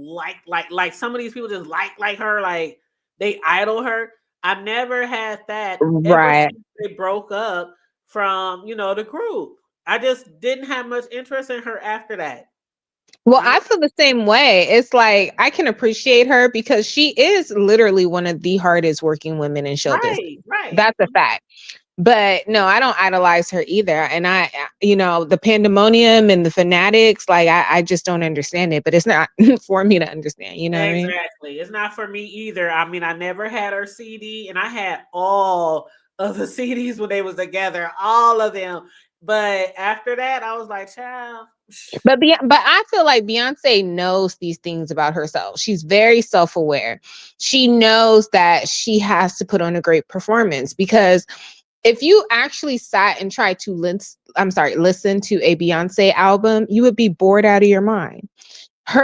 some of these people just like her, like they idol her. I've never had that ever right. since they broke up from the group. I just didn't have much interest in her after that. Well, I I feel the same way. It's like I can appreciate her because she is literally one of the hardest working women in show business. right, right. That's a fact. But no, I don't idolize her either. And the pandemonium and the fanatics, like I just don't understand it. But it's not for me to understand. You know what I mean? Exactly. It's not for me either. I mean, I never had her CD, and I had all of the CDs when they was together, all of them. But after that, I was like, child. But I feel like Beyonce knows these things about herself. She's very self-aware. She knows that she has to put on a great performance, because if you actually sat and tried to listen to a Beyonce album, you would be bored out of your mind.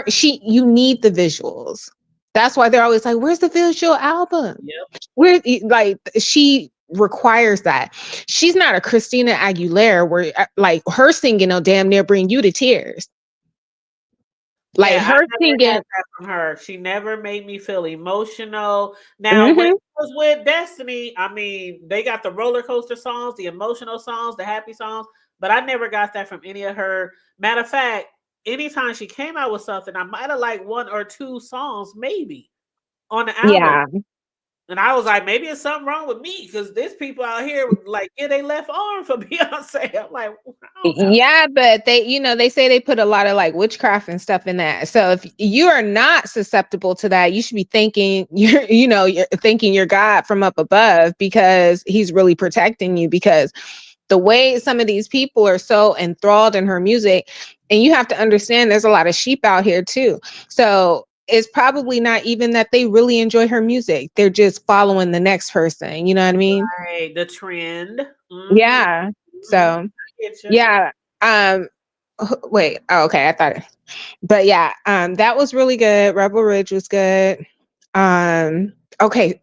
You need the visuals. That's why they're always like, where's the visual album? Yep. She requires that. She's not a Christina Aguilera where like her singing will damn near bring you to tears. Like Yeah, her I never singing had that from her. She never made me feel emotional. Now, when it was with Destiny, I mean, they got the roller coaster songs, the emotional songs, the happy songs, but I never got that from any of her. Matter of fact, anytime she came out with something, I might have liked one or two songs, maybe, on the album. Yeah. And I was like, maybe it's something wrong with me, because there's people out here like, yeah, they left arm for Beyonce. I'm like, yeah, but they say they put a lot of like witchcraft and stuff in that. So if you are not susceptible to that, you should be thanking you're thanking your God from up above, because he's really protecting you. Because the way some of these people are so enthralled in her music, and you have to understand there's a lot of sheep out here too. So it's probably not even that they really enjoy her music. They're just following the next person. You know what I mean? right, the trend. Mm-hmm. Yeah. So yeah. Wait. Oh, okay. I thought but yeah, that was really good. Rebel Ridge was good. Okay.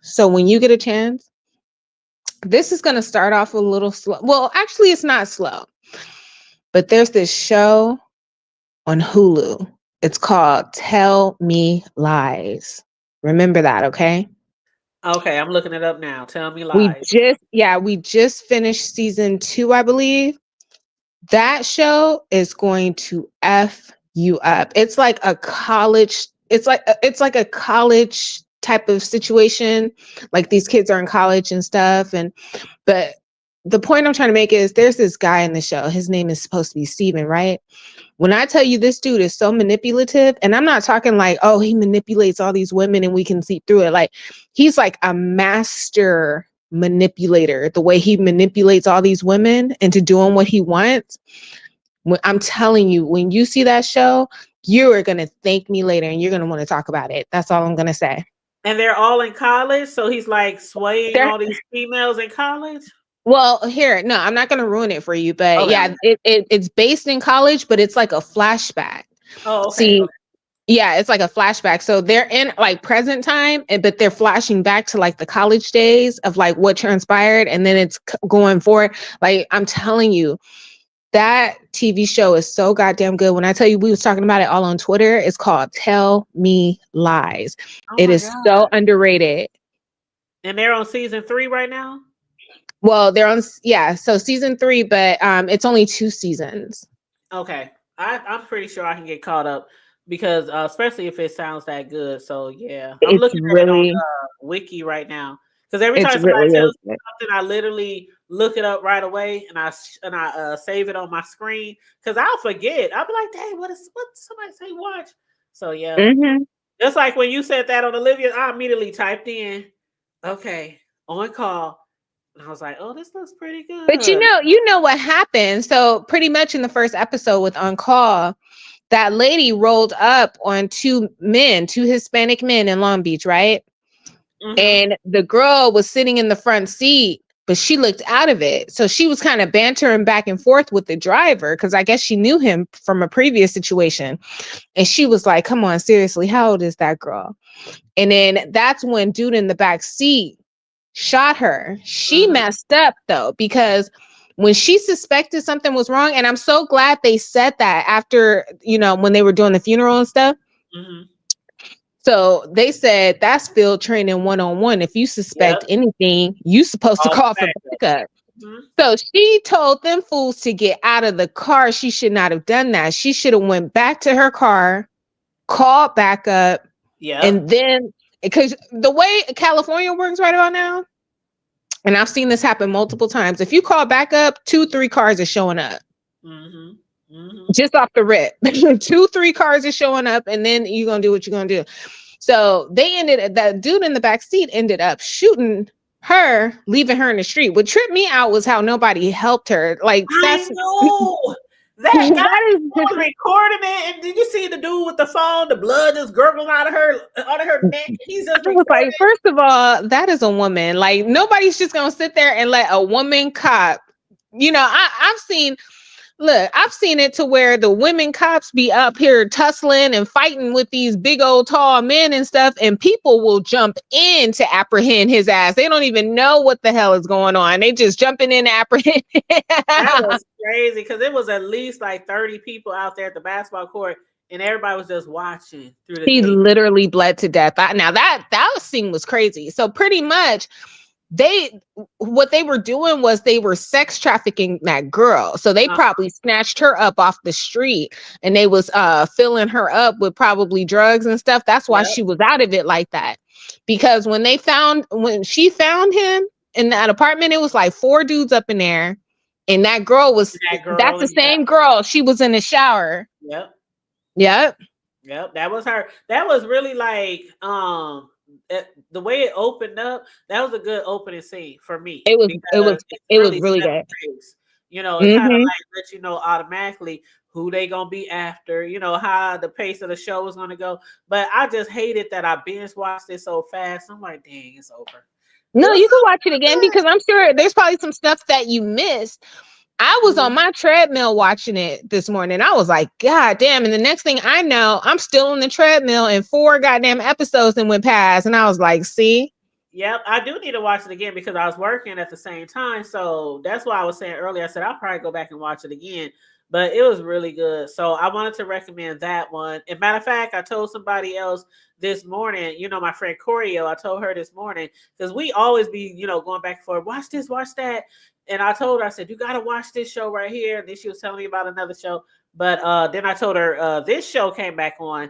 So when you get a chance, this is gonna start off a little slow. Well, actually, it's not slow. But there's this show on Hulu. It's called Tell Me Lies. Remember that, okay? Okay, I'm looking it up now. Tell Me Lies. We just finished season 2, I believe. That show is going to F you up. It's like a college type of situation. Like these kids are in college and stuff. But the point I'm trying to make is there's this guy in the show. His name is supposed to be Steven, right? When I tell you this dude is so manipulative, and I'm not talking like, oh, he manipulates all these women and we can see through it. Like, he's like a master manipulator, the way he manipulates all these women into doing what he wants. I'm telling you, when you see that show, you are going to thank me later and you're going to want to talk about it. That's all I'm going to say. And they're all in college, so he's like swaying all these females in college? Well, here, no, I'm not going to ruin it for you, but okay. Yeah, it's based in college, but it's like a flashback. Oh, okay. See, yeah, it's like a flashback. So they're in like present time, but they're flashing back to like the college days of like what transpired, and then it's going forward. Like, I'm telling you, that TV show is so goddamn good. When I tell you, we was talking about it all on Twitter. It's called Tell Me Lies. It is so underrated. And they're on season 3 right now? Well, they're on, so season 3, but it's only 2 seasons. Okay. I'm pretty sure I can get caught up, because especially if it sounds that good. So yeah, I'm looking at it on Wiki right now, because every time somebody tells me something, I literally look it up right away, and I save it on my screen, because I'll forget. I'll be like, dang, what somebody say watch? So yeah, just like when you said that on Olivia, I immediately typed in, okay, on call. And I was like, oh, this looks pretty good. But you know what happened. So pretty much in the first episode with On Call, that lady rolled up on 2 Hispanic men in Long Beach, right? And the girl was sitting in the front seat, but she looked out of it. So she was kind of bantering back and forth with the driver, because I guess she knew him from a previous situation. And she was like, come on, seriously, how old is that girl? And then that's when dude in the back seat shot her. She messed up though, because when she suspected something was wrong, and I'm so glad they said that after, when they were doing the funeral and stuff. So they said that's field training 101. If you suspect anything, you supposed to call for backup. So she told them fools to get out of the car. She should not have done that. She should have went back to her car, called backup, and then, because the way California works right about now, And I've seen this happen multiple times. If you call back up, 2-3 cars are showing up. Just off the rip. 2-3 cars are showing up, and then you're gonna do what you're gonna do. So that dude in the back seat ended up shooting her, leaving her in the street. What tripped me out was how nobody helped her. Like, I know that guy that is was recording it, and did you see the dude with the phone? The blood just gurgling out of her neck. He's just I was recording. like, first of all, that is a woman. Like, nobody's just gonna sit there and let a woman cop. I've seen it to where the women cops be up here tussling and fighting with these big old tall men and stuff, and people will jump in to apprehend his ass. They don't even know what the hell is going on. They just jumping in to apprehend. That was crazy because it was at least like 30 people out there at the basketball court, and everybody was just watching through the He tape. literally bled to death. Now that scene was crazy. So pretty much what they were doing was they were sex trafficking that girl. So they probably snatched her up off the street, and they was filling her up with probably drugs and stuff. That's why she was out of it like that. Because when she found him in that apartment, it was like 4 dudes up in there, and that's the same girl. She was in the shower. Yep. That was her. That was really like the way it opened up. That was a good opening scene for me. It was really good. You know, it kind of like let you know automatically who they gonna be after. You know how the pace of the show is gonna go. But I just hated that I binge watched it so fast. I'm like, dang, it's over. No, you can watch it again because I'm sure there's probably some stuff that you missed. I was on my treadmill watching it this morning. I was like, God damn. And the next thing I know, I'm still on the treadmill and 4 goddamn episodes and went past. And I was like, see? Yep, I do need to watch it again because I was working at the same time. So that's why I was saying earlier, I said, I'll probably go back and watch it again. But it was really good. So I wanted to recommend that one. And matter of fact, I told somebody else this morning, you know, my friend Corio, I told her this morning, because we always be, you know, going back and forth, watch this, watch that. And I told her, I said, you got to watch this show right here. And then she was telling me about another show. But then I told her this show came back on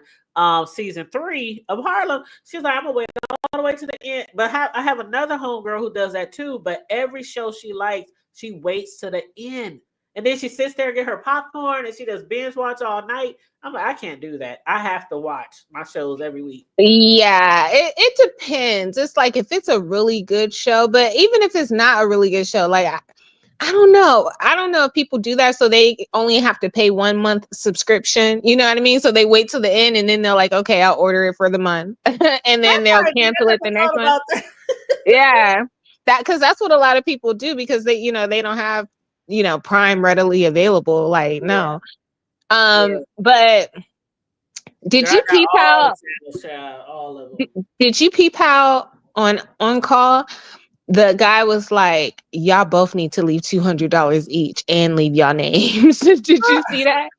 season 3 of Harlem. She's like, I'm going to wait all the way to the end. But I have another homegirl who does that too. But every show she likes, she waits to the end. And then she sits there and get her popcorn and she does binge watch all night. I'm like, I can't do that. I have to watch my shows every week. Yeah, it depends. It's like if it's a really good show, but even if it's not a really good show, like I don't know. I don't know if people do that so they only have to pay 1 month subscription. You know what I mean? So they wait till the end and then they're like, okay, I'll order it for the month. And then they'll cancel it the next month. Yeah. Because that's what a lot of people do because they, you know, they don't have, you know, Prime readily available. Like, no. But did you peep out? Did you peep out on call? The guy was like, y'all both need to leave $200 each and leave y'all names. Did you see that?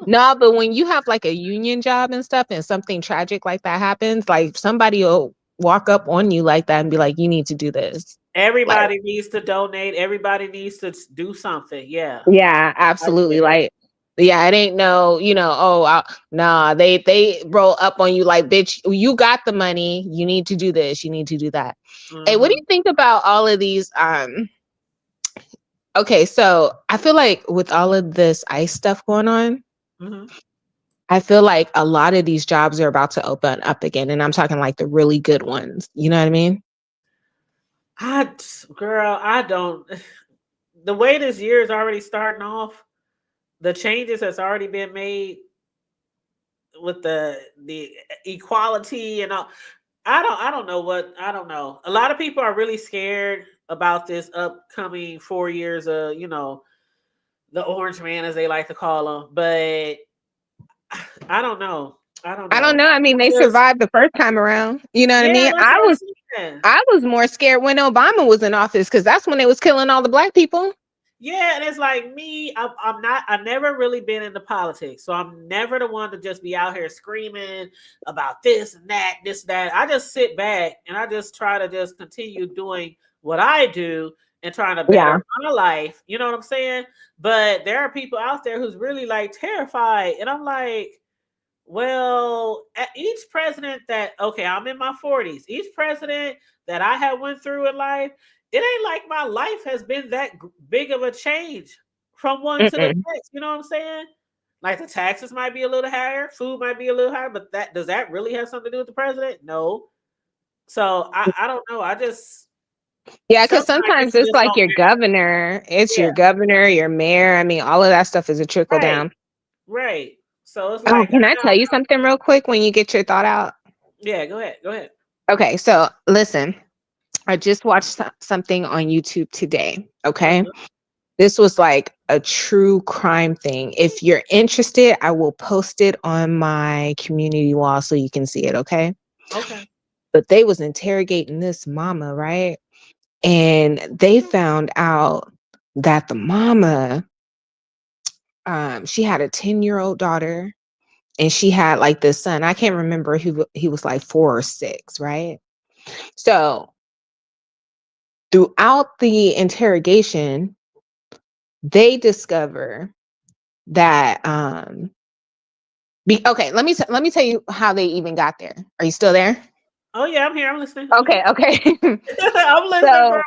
No, but when you have like a union job and stuff and something tragic like that happens, like somebody will walk up on you like that and be like, you need to do this. Everybody needs to donate. Everybody needs to do something. Yeah. Yeah, absolutely. Like, yeah, it ain't no, you know, nah, they roll up on you like, bitch, you got the money. You need to do this. You need to do that. Hey, what do you think about all of these? Okay, so I feel like with all of this ICE stuff going on, I feel like a lot of these jobs are about to open up again. And I'm talking like the really good ones. You know what I mean? I don't. The way this year is already starting off, the changes that's already been made with the equality and all. I don't know. A lot of people are really scared about this upcoming 4 years of, you know, the orange man, as they like to call him. But I don't know. I mean, they survived the first time around. You know what I mean? I was more scared when Obama was in office because that's when they was killing all the black people. Yeah, and it's like me, I've never really been into politics. So I'm never the one to just be out here screaming about this and that, this, that. I just sit back and I just try to just continue doing what I do and trying to better my life. You know what I'm saying? But there are people out there who's really like terrified. And I'm like, Well, each president that okay, I'm in my 40s. Each president that I have went through in life, it ain't like my life has been that big of a change from one to the Mm-mm. next. You know what I'm saying? Like the taxes might be a little higher, food might be a little higher, but that does that really have something to do with the president? No. So I don't know. I just Yeah, because sometimes sometimes people it's just like don't your care. governor, it's Yeah, your governor, your mayor. I mean, all of that stuff is a trickle right, down. right. So it's Oh, like can I I tell don't you something real quick when you get your thought out? yeah, go ahead, go ahead. Okay, so listen, I just watched something on YouTube today. Okay. Uh-huh. This was like a true crime thing. If you're interested, I will post it on my community wall so you can see it. Okay. Okay. But they was interrogating this mama, right? And they found out that the mama, she had a 10-year-old daughter and she had like this son. I can't remember who he was, like 4 or 6, right? So throughout the interrogation, they discover that okay, let me tell you how they even got there. Are you still there? Oh yeah, I'm here. I'm listening. Okay, okay. I'm listening, So girl.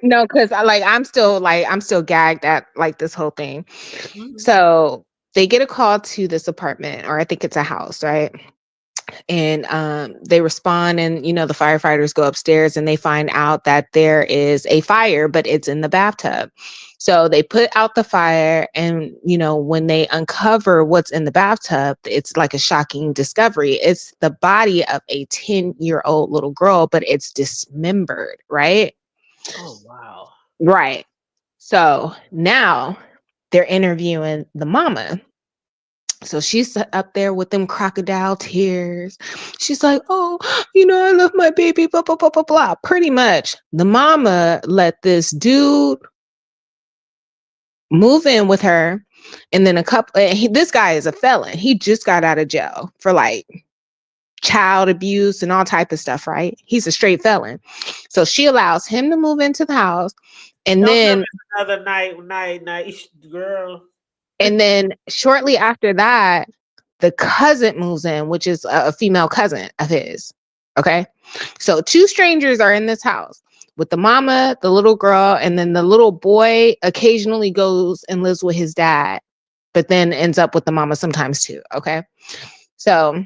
no, because I'm still gagged at like this whole thing. Mhm. So they get a call to this apartment, or I think it's a house, right? And they respond, and the firefighters go upstairs and they find out that there is a fire, but it's in the bathtub. So they put out the fire, and when they uncover what's in the bathtub, it's like a shocking discovery. It's the body of a 10-year-old little girl, but it's dismembered, right? Oh wow. Right. So now they're interviewing the mama. So she's up there with them crocodile tears. She's like, oh, I love my baby, blah, blah, blah, blah, blah. Pretty much the mama let this dude move in with her. And then this guy is a felon. He just got out of jail for like child abuse and all type of stuff, right? He's a straight felon. So she allows him to move into the house. And Don't tell me then it's another night, girl. shortly after that, the cousin moves in, which is a female cousin of his. Okay. So 2 strangers are in this house with the mama, the little girl, and then the little boy occasionally goes and lives with his dad, but then ends up with the mama sometimes too. Okay. So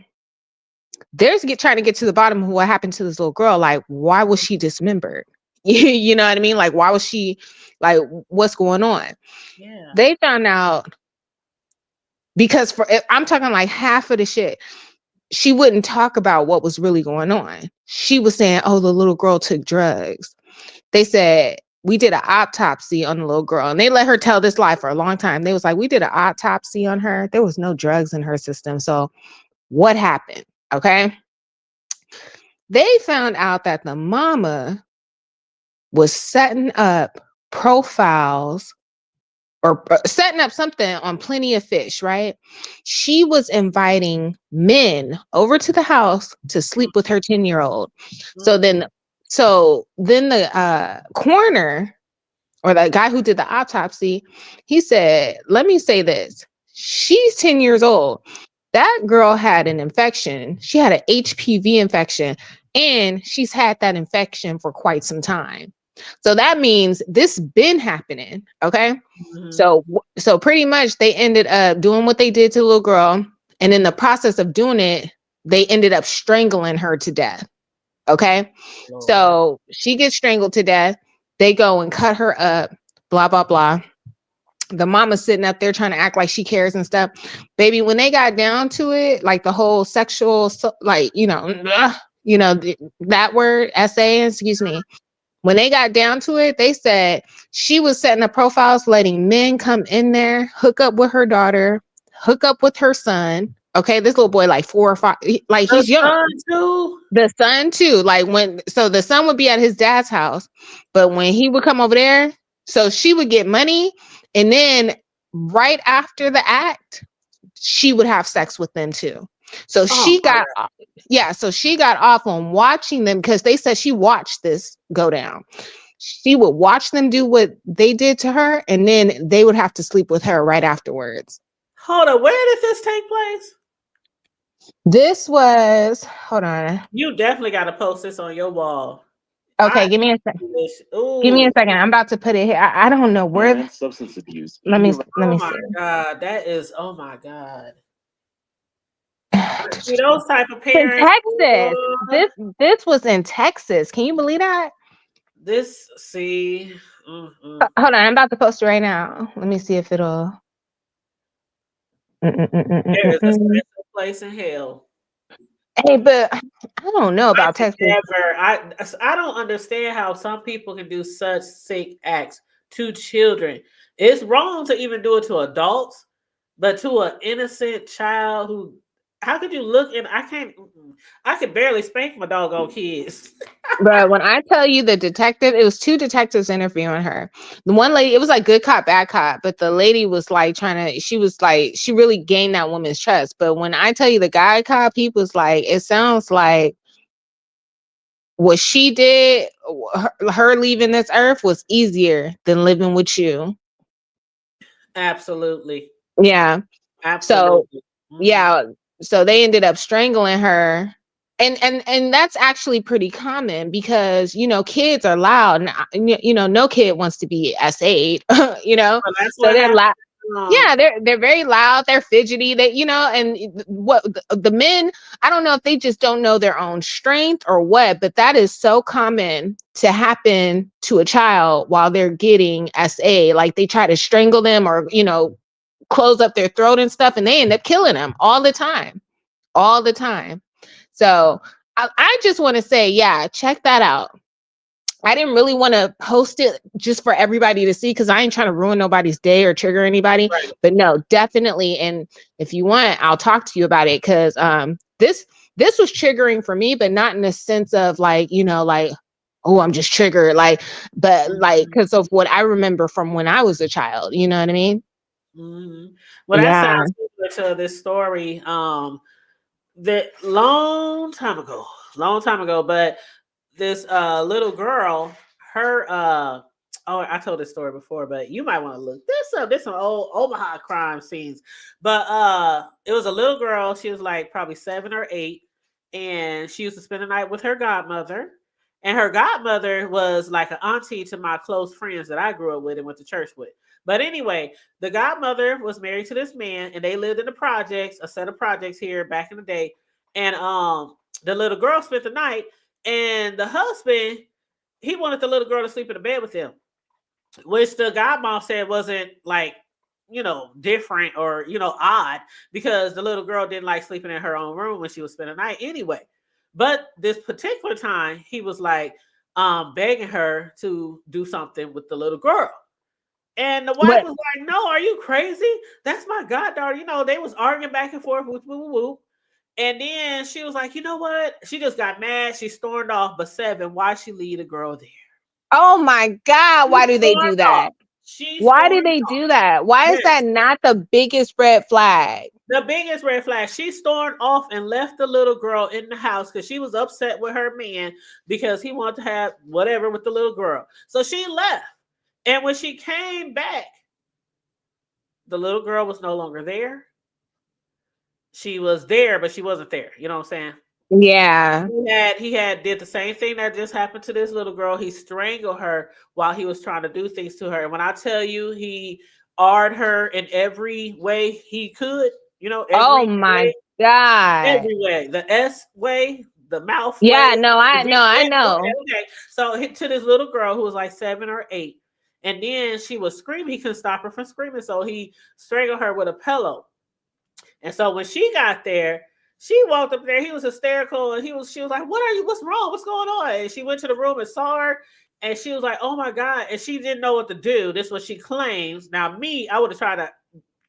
trying to get to the bottom of what happened to this little girl. Like, why was she dismembered? You know what I mean? Like, why was she, like, what's going on? Yeah. They found out because I'm talking like half of the shit, she wouldn't talk about what was really going on. She was saying, oh, the little girl took drugs. They said, we did an autopsy on the little girl, and they let her tell this lie for a long time. They was like, we did an autopsy on her. There was no drugs in her system. So what happened? Okay. They found out that the mama was setting up profiles or setting up something on Plenty of Fish, right? She was inviting men over to the house to sleep with her 10-year-old. So Mm. then, the coroner, or the guy who did the autopsy, he said, let me say this. She's 10 years old. That girl had an infection. She had an HPV infection, and she's had that infection for quite some time. So that means this been happening. Okay. Mhm. So pretty much they ended up doing what they did to the little girl. And in the process of doing it, they ended up strangling her to death. Okay. Lord. So she gets strangled to death. They go and cut her up, blah, blah, blah. The mama's sitting up there trying to act like she cares and stuff. Baby, when they got down to it, like the whole sexual, like, that word, essay, excuse me. When they got down to it, they said she was setting up profiles, letting men come in there, hook up with her daughter, hook up with her son. Okay, this little boy, like 4 or 5, like The he's young. son too. The son too, like so the son would be at his dad's house, but when he would come over there, so she would get money, and then right after the act, she would have sex with them too. So Oh she my got, so she got off on watching them because they said she watched this go down. She would watch them do what they did to her, and then they would have to sleep with her right afterwards. Hold on, where did this take place? This was, hold on. You definitely got to post this on your wall. Okay, give me a second. Give me a second. I'm about to put it here. I don't know where. Substance abuse. Let me Oh my see. God, that is, oh my God. See those type of In parents. Texas. This was in Texas. Can you believe that? This, see. Hold on, I'm about to post it right now. Let me see if it'll. There is a special place in hell. Hey, but I don't know about I could Texas. I don't understand how some people can do such sick acts to children. It's wrong to even do it to adults, but to an innocent child who, how could you look and I could barely spank my doggone kids. But when I tell you the detective, it was two detectives interviewing her. The one lady, it was like good cop, bad cop, but the lady was like she really gained that woman's trust. But when I tell you the guy cop, he was like, it sounds like what she did, her leaving this earth was easier than living with you. Absolutely. Yeah. Absolutely. So, yeah. So they ended up strangling her. And that's actually pretty common because, you know, kids are loud and, you know, no kid wants to be S8, you know, Well, that's so what they're happened. loud. Yeah, they're very loud. They're fidgety. They, you know, and what the men, I don't know if they just don't know their own strength or what, but that is so common to happen to a child while they're getting SA. Like they try to strangle them or, you know, close up their throat and stuff, and they end up killing them all the time. So I just want to say, yeah, check that out. I didn't really want to post it just for everybody to see because I ain't trying to ruin nobody's day or trigger anybody. Right. But no, definitely. And if you want, I'll talk to you about it because this was triggering for me, but not in the sense of like, you know, like, oh, I'm just triggered, but because of what I remember from when I was a child. You know what I mean? Mm-hmm. Well, that sounds similar to this story. That long time ago, but this little girl, her oh, I told this story before, but you might want to look this up. This some old Omaha crime scenes. But it was a little girl, she was like probably 7 or 8, and she used to spend the night with her godmother. And her godmother was like an auntie to my close friends that I grew up with and went to church with. But anyway, the godmother was married to this man, and they lived in the projects, a set of projects here back in the day. And the little girl spent the night, and the husband, he wanted the little girl to sleep in the bed with him, which the godmom said wasn't like, you know, different or, you know, odd, because the little girl didn't like sleeping in her own room when she was spending the night anyway. But this particular time, he was like begging her to do something with the little girl. And the wife was like, no, are you crazy? That's my goddaughter. You know, they was arguing back and forth. Whoop, whoop, whoop. And then she was like, you know what? She just got mad. She stormed off. But 7, why she leave the girl there? Oh my God. Why do they do that? Why do they do that? Why is that not the biggest red flag? The biggest red flag. She stormed off and left the little girl in the house because she was upset with her man because he wanted to have whatever with the little girl. So she left. And when she came back, the little girl was no longer there. She was there, but she wasn't there. You know what I'm saying? Yeah. He had did the same thing that just happened to this little girl. He strangled her while he was trying to do things to her. And when I tell you, he arred her in every way he could. You know, Oh my God. every way. The S way, the mouth yeah, way. No, I know. Okay. So to this little girl who was like 7 or 8. And then she was screaming. He couldn't stop her from screaming. So he strangled her with a pillow. And so when she got there, she walked up there. He was hysterical. And she was like, what's wrong? What's going on? And she went to the room and saw her. And she was like, oh my God. And she didn't know what to do. This is what she claims. Now, me, I would have tried to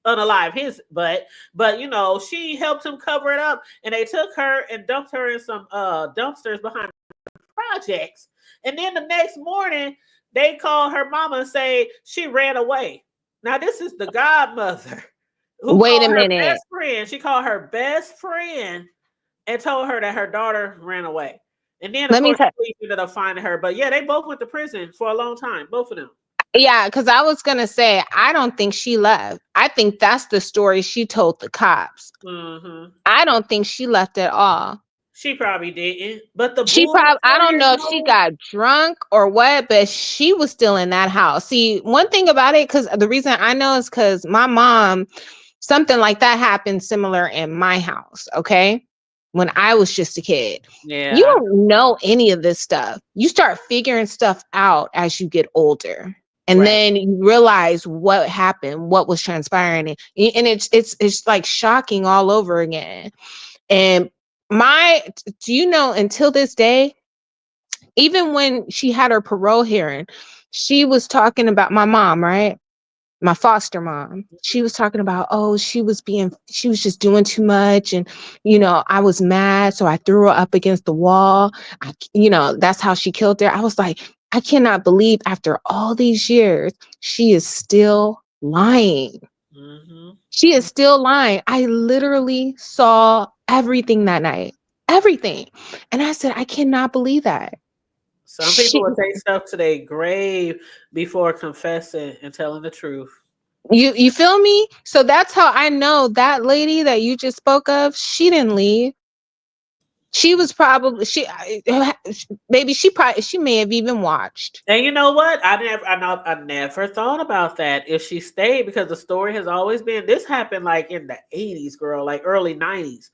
unalive his butt, but you know, she helped him cover it up, and they took her and dumped her in some dumpsters behind the projects. And then the next morning they called her mama and say she ran away. Now this is the godmother who Wait a called her minute. best friend. She called her best friend and told her that her daughter ran away. And then of course police ended up finding her. But yeah, they both went to prison for a long time, both of them. Yeah, because I was gonna say I don't think she left. I think that's the story she told the cops. Hmm. I don't think she left at all. She probably didn't. But the She boy, the probably, I don't 4 years know if she old. got drunk or what, but she was still in that house. See, one thing about it, because the reason I know is because my mom, something like that happened similar in my house. Okay. When I was just a kid, you Yeah, don't know any of this stuff. You start figuring stuff out as you get older. And right. then you realize what happened, what was transpiring. And it's like shocking all over again. And do you know, until this day, even when she had her parole hearing, she was talking about my mom, right? My foster mom. She was talking about, oh, she was just doing too much. And, I was mad. So I threw her up against the wall. That's how she killed her. I was like, I cannot believe after all these years, she is still lying. Hmm. She is still lying. I literally saw everything that night. Everything. And I said, I cannot believe that. Some people She will take stuff to their grave before confessing and telling the truth. you feel me? So that's how I know that lady that you just spoke of, she didn't leave. She was probably maybe she may have even watched. And you know what? I never thought about that if she stayed because the story has always been this happened like in the 80s, girl, like early 90s.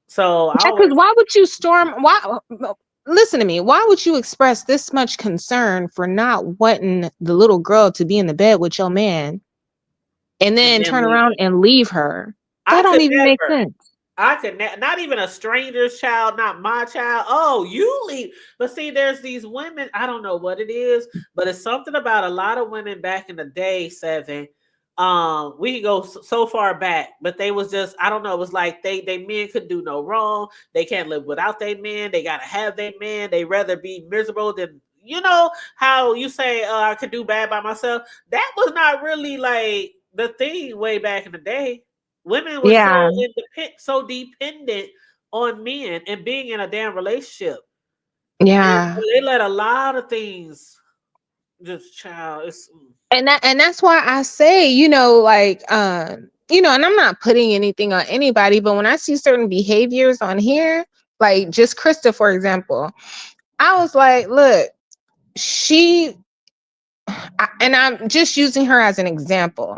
So I Because always why would you storm? Why? Listen to me. Why would you express this much concern for not wanting the little girl to be in the bed with your man, and and then then turn leave around it. and leave her? That I don't could even make never. sense. Not even a stranger's child, not my child. Oh, you leave. But see, there's these women, I don't know what it is, but it's something about a lot of women back in the day, Seven. We could go so far back, but they was just, I don't know, it was like they men could do no wrong. They can't live without their men. They gotta have their men. They rather be miserable than how you say I could do bad by myself. That was not really like the thing way back in the day. Women were Yeah, so independent, so dependent on men and being in a damn relationship, and yeah. they let a lot of things just child. And that's why I say, like, and I'm not putting anything on anybody, but when I see certain behaviors on here, like just Krista, for example, I was like, look, and I'm just using her as an example.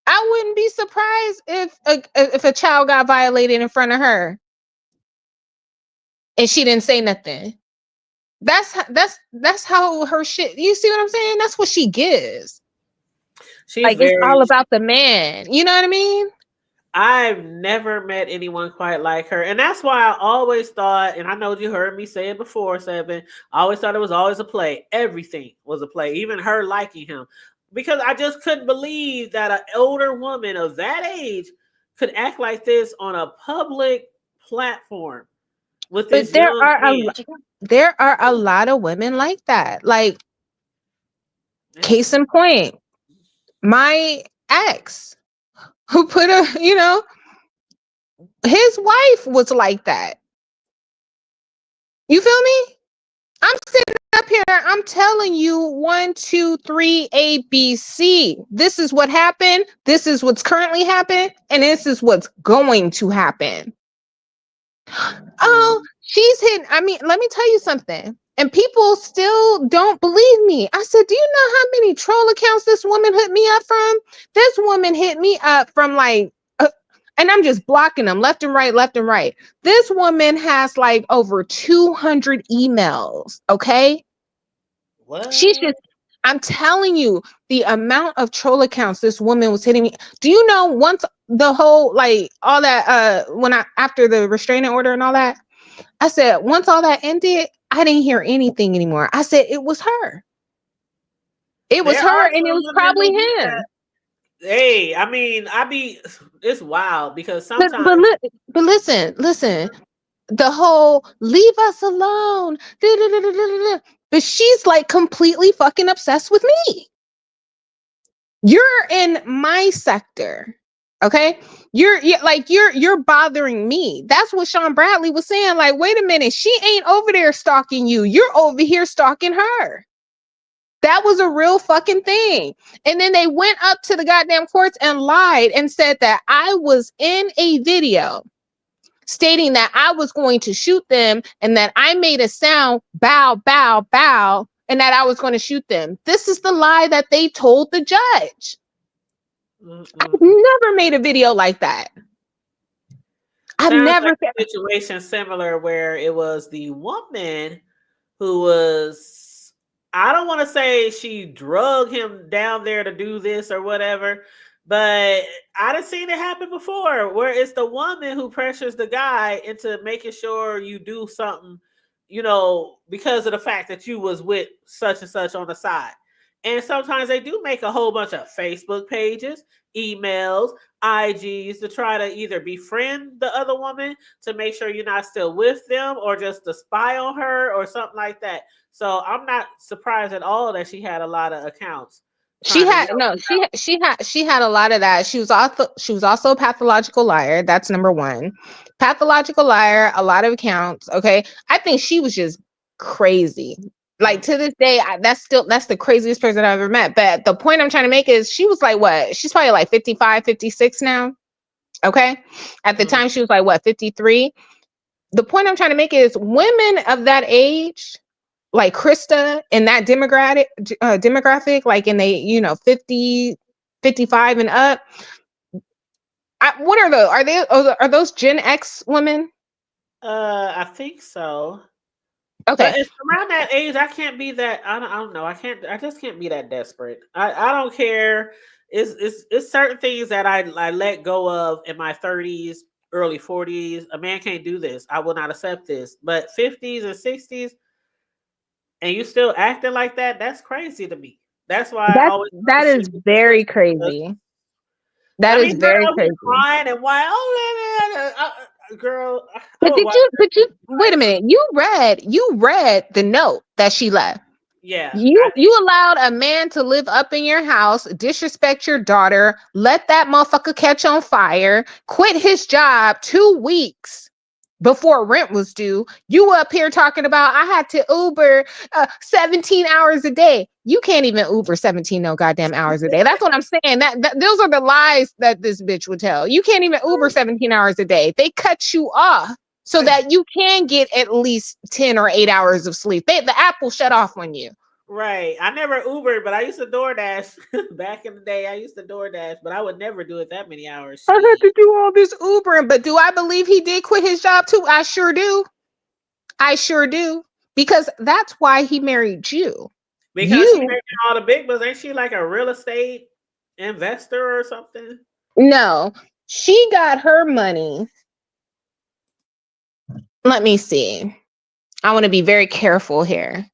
I wouldn't be surprised if a child got violated in front of her and she didn't say nothing. That's how her shit. You see what I'm saying? That's what she gives. She's Like it's very. all about the man. You know what I mean? I've never met anyone quite like her, and that's why I always thought, and I know you heard me say it before, Seven. I always thought it was always a play. Everything was a play, even her liking him, because I just couldn't believe that an older woman of that age could act like this on a public platform with But this young man. there are a lot of women like that. Like It's, case in point, my ex who put his wife was like that. You feel me? I'm sitting up here, I'm telling you 1, 2, 3, ABC. This is what happened. This is what's currently happened. And this is what's going to happen. Oh, she's hitting. I mean, let me tell you something. And people still don't believe me. I said, do you know how many troll accounts this woman hit me up from? This woman hit me up from like, and I'm just blocking them left and right, left and right. This woman has like over 200 emails. Okay. She's what? just, I'm telling you, the amount of troll accounts this woman was hitting me. Do you know once the whole, like all that, after the restraining order and all that, I said, once all that ended, I didn't hear anything anymore. I said, it was her. It was There her, are and it some was women probably who do him. that. Hey, I mean, it's wild because But sometimes but, but listen. The whole leave us alone. But she's like completely fucking obsessed with me. You're in my sector. Okay. You're bothering me. That's what Sean Bradley was saying. Like, wait a minute, she ain't over there stalking you. You're over here stalking her. That was a real fucking thing. And then they went up to the goddamn courts and lied and said that I was in a video stating that I was going to shoot them and that I made a sound, bow, bow, bow, and that I was going to shoot them. This is the lie that they told the judge. I've never made a video like that. I've never like a situation similar where it was the woman who was, I don't want to say she drugged him down there to do this or whatever, but I done seen it happen before where it's the woman who pressures the guy into making sure you do something, you know, because of the fact that you was with such and such on the side. And sometimes they do make a whole bunch of Facebook pages, emails, IGs to try to either befriend the other woman to make sure you're not still with them or just to spy on her or something like that. So I'm not surprised at all that she had a lot of accounts. She had a lot of that. She was also a pathological liar. That's number one. Pathological liar, a lot of accounts. Okay. I think she was just crazy. Like to this day, that's the craziest person I've ever met. But the point I'm trying to make is she was like, what? She's probably like 55, 56 now. Okay. At the time, she was like, what, 53? The point I'm trying to make is women of that age, like Krista in that demographic, like in the, 50, 55 and up. What are those? Are those Gen X women? I think so. Okay. But it's around that age. I can't be that. I don't know. I just can't be that desperate. I don't care. It's certain things that I let go of in my 30s, early 40s. A man can't do this. I will not accept this. But 50s and 60s, and you still acting like that, that's crazy to me. That's why that is very crazy. That is very crazy. Crying and why? Oh, girl. But did you wait a minute? You read the note that she left. Yeah. You allowed a man to live up in your house, disrespect your daughter, let that motherfucker catch on fire, quit his job 2 weeks before rent was due. You up here talking about I had to Uber 17 hours a day. You can't even Uber 17 no goddamn hours a day. That's what I'm saying. That those are the lies that this bitch would tell. You can't even Uber 17 hours a day. They cut you off so that you can get at least 10 or 8 hours of sleep. The app will shut off on you. Right. I never Ubered, but I used to DoorDash. Back in the day, I used to DoorDash, but I would never do it that many hours. I had to do all this Ubering, but do I believe he did quit his job too? I sure do. Because that's why he married you. Because she making all the big bucks. Ain't she like a real estate investor or something? No, she got her money. Let me see. I want to be very careful here.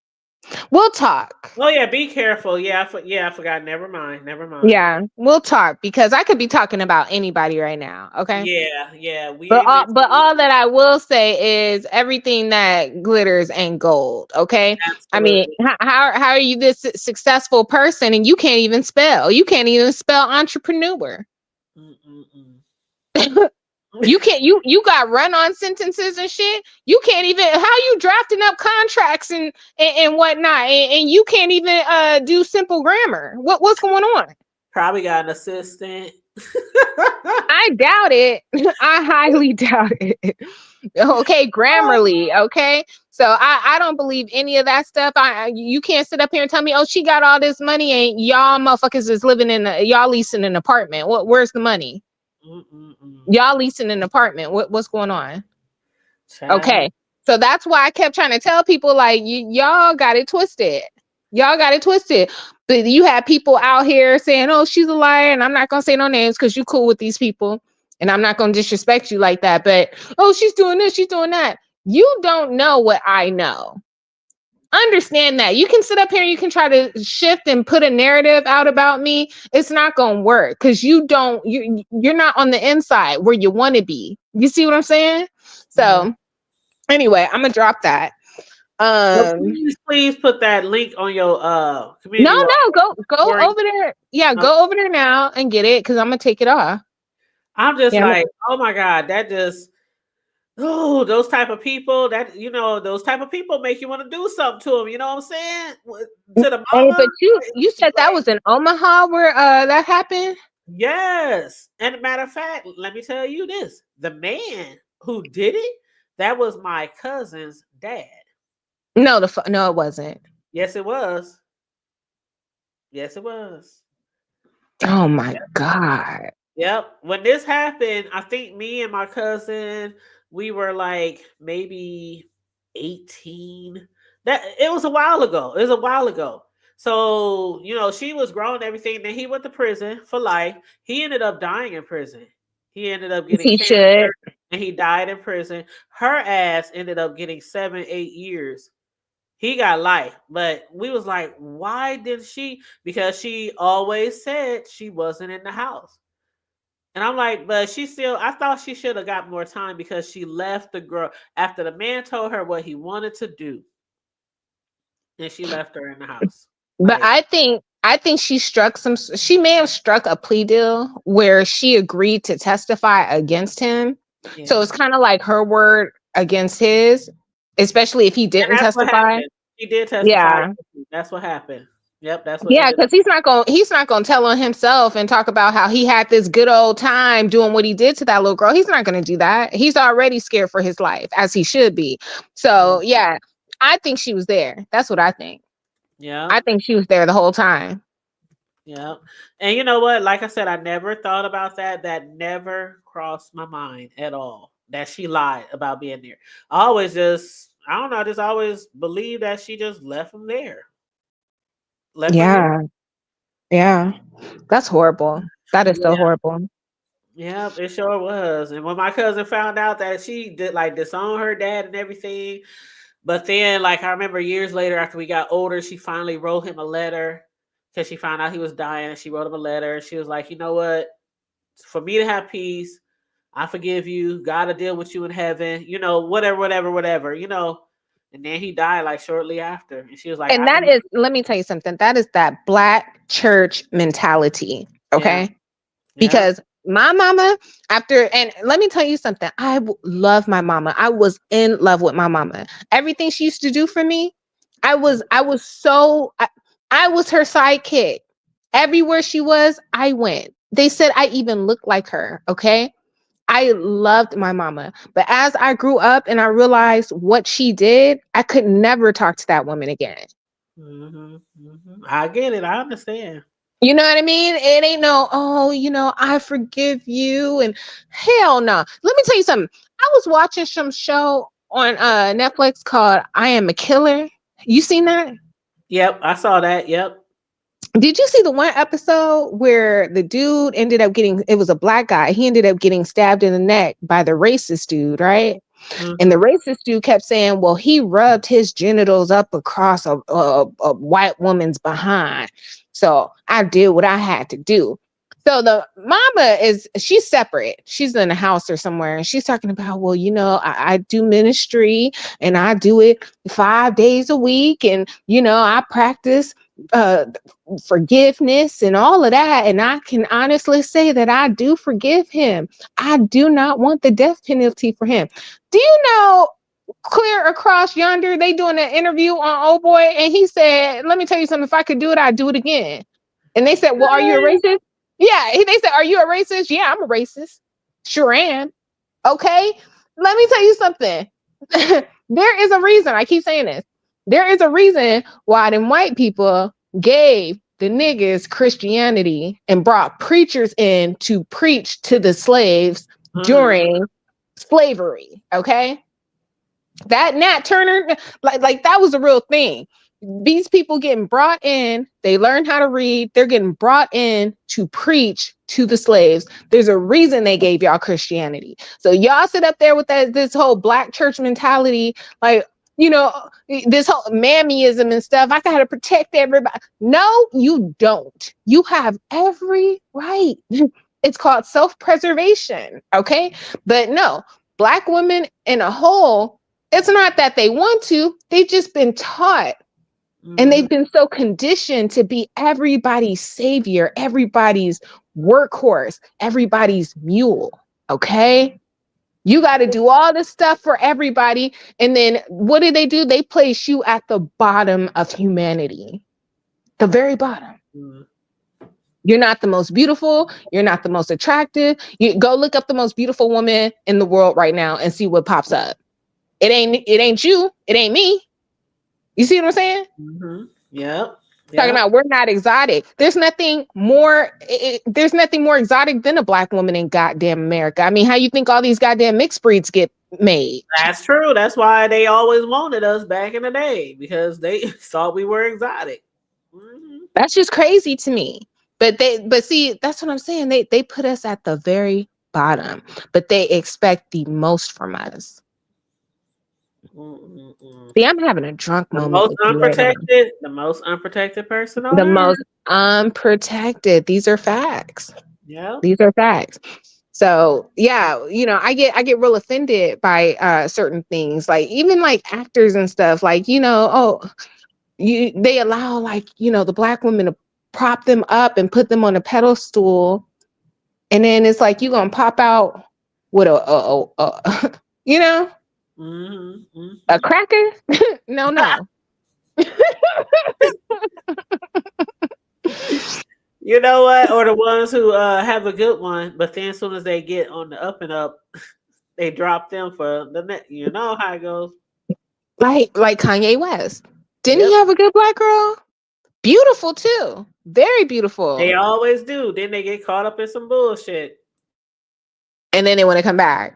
We'll talk. Oh yeah, be careful. Yeah, I forgot. Never mind. Yeah, we'll talk because I could be talking about anybody right now. Okay. Yeah. But all that I will say is everything that glitters ain't gold. Okay. Absolutely. I mean, how are you this successful person and you can't even spell? You can't even spell entrepreneur. You can't. You got run-on sentences and shit. You can't even. How you drafting up contracts and whatnot, and you can't even do simple grammar. What's going on? Probably got an assistant. I doubt it. I highly doubt it. Okay, Grammarly. Okay, so I don't believe any of that stuff. You can't sit up here and tell me, oh, she got all this money and y'all motherfuckers is living y'all leasing an apartment. Where's the money? Y'all leasing an apartment. What's going on? Child. Okay, so that's why I kept trying to tell people like y'all got it twisted. But you have people out here saying, "Oh, she's a liar," and I'm not gonna say no names because you cool with these people, and I'm not gonna disrespect you like that. But oh, she's doing this, she's doing that. You don't know what I know. Understand that. You can sit up here and you can try to shift and put a narrative out about me. It's not going to work because you're not on the inside where you want to be. You see what I'm saying? So anyway, I'm going to drop that. Please put that link on your community. No, go over there. Yeah, go over there now and get it because I'm going to take it off. I'm just like, oh my God, that just Oh, those type of people that those type of people make you want to do something to them. You know what I'm saying? To the Hey, mama, but you it's said that like was in Omaha where that happened? yes. And a matter of fact, let me tell you this: the man who did it, that was my cousin's dad. No, no, it wasn't. Yes, it was. Yes, it was. Oh my God. Yep. When this happened, I think me and my cousin, we were like maybe 18. That it was a while ago. It was a while ago. So, she was grown and everything. Then he went to prison for life. He ended up dying in prison. He ended up getting He should. cancer and he died in prison. Her ass ended up getting 7, 8 years. He got life. But we was like, why did she? Because she always said she wasn't in the house. And I'm like, but I thought she should have got more time because she left the girl after the man told her what he wanted to do. And she left her in the house. But Like, I think she may have struck a plea deal where she agreed to testify against him. So yeah. it's kind of like her word against his, especially if he And didn't that's what testify. happened. She did testify. Yeah. That's what happened. Yep, that's what Yeah, ended because up. he's not gonna tell on himself and talk about how he had this good old time doing what he did to that little girl. He's not gonna do that. He's already scared for his life, as he should be. Yeah. So yeah, I think she was there. That's what I think. Yeah. I think she was there the whole time. Yeah. And you know what? Like I said, I never thought about that. That never crossed my mind at all. That she lied about being there. I don't know, I just always believed that she just left him there. Left him there. Yeah, yeah. That's horrible. That is so Yeah. horrible. Yeah, it sure was. And when my cousin found out that she did like disown her dad and everything, but then like I remember years later after we got older, she finally wrote him a letter because she found out he was dying and she wrote him a letter. She was like, you know what? For me to have peace, I forgive you. God will deal with you in heaven, whatever, whatever, whatever, And then he died like shortly after. And she was like, And I that forgive is, you. let me tell you something. That is that black church mentality. Yeah. Okay. Yeah. Because my mama, and let me tell you something, love my mama. I was in love with my mama. Everything she used to do for me, I was her sidekick. Everywhere she was, I went. They said I even looked like her. Okay. I loved my mama. But as I grew up and I realized what she did, I could never talk to that woman again. I get it. I understand. You know what I mean? It ain't no, oh, I forgive you. And hell no. Let me tell you something. I was watching some show on Netflix called I Am a Killer. You seen that? Yep. I saw that. Yep. Did you see the one episode where the dude ended up it was a black guy. He ended up getting stabbed in the neck by the racist dude, right? And the Hmm. racist dude kept saying, well, he rubbed his genitals up across a white woman's behind. So I did what I had to do. So the mama she's separate. She's in a house or somewhere. And she's talking about, well, I do ministry and I do it 5 days a week. And, I practice uh, forgiveness and all of that. And I can honestly say that I do forgive him. I do not want the death penalty for him. Do you know clear across yonder, they doing an interview on Old Boy, and he said, let me tell you something, if I could do it, I'd do it again. And they said, well, are you a racist? Yeah. They said, are you a racist? Yeah, I'm a racist. Sure am. Okay. Let me tell you something. There is a reason. I keep saying this. There is a reason why them white people gave the niggas Christianity and brought preachers in to preach to the slaves Hmm. during slavery. Okay. That Nat Turner, like that was a real thing. These people getting brought in, they learn how to read, they're getting brought in to preach to the slaves. There's a reason they gave y'all Christianity. So y'all sit up there with this whole black church mentality, like, this whole mammyism and stuff. I gotta protect everybody. No, you don't. You have every right. It's called self-preservation. Okay. But no, black women in a whole, it's not that they want to, they've just been taught and Hmm. they've been so conditioned to be everybody's savior, everybody's workhorse, everybody's mule. Okay. You got to do all this stuff for everybody. And then what do? They place you at the bottom of humanity, the very bottom. Mm. You're not the most beautiful. You're not the most attractive. You go look up the most beautiful woman in the world right now and see what pops up. It ain't you. It ain't me. You see what I'm saying? Mm-hmm. Yep. Talking about we're not exotic. There's nothing more exotic than a black woman in goddamn America. I mean, how you think all these goddamn mixed breeds get made? That's true. That's why they always wanted us back in the day, because they thought we were exotic. Mm-hmm. That's just crazy to me. But see, that's what I'm saying. They put us at the very bottom, but they expect the most from us. Mm-mm-mm. See, I'm having a drunk The moment most with you right now. the most unprotected person on The earth. most unprotected. These are facts. Yeah. These are facts. So yeah, I get real offended by certain things, like even like actors and stuff, like, they allow, like, the black women to prop them up and put them on a pedestal, and then it's like you gonna pop out with Mm-hmm. a cracker. No. You know what? Or the ones who have a good one, but then as soon as they get on the up and up, they drop them for the next. You know how it goes. like Kanye West. Didn't Yep. he have a good black girl? Beautiful too. Very beautiful. They always do. Then they get caught up in some bullshit. And then they want to come back.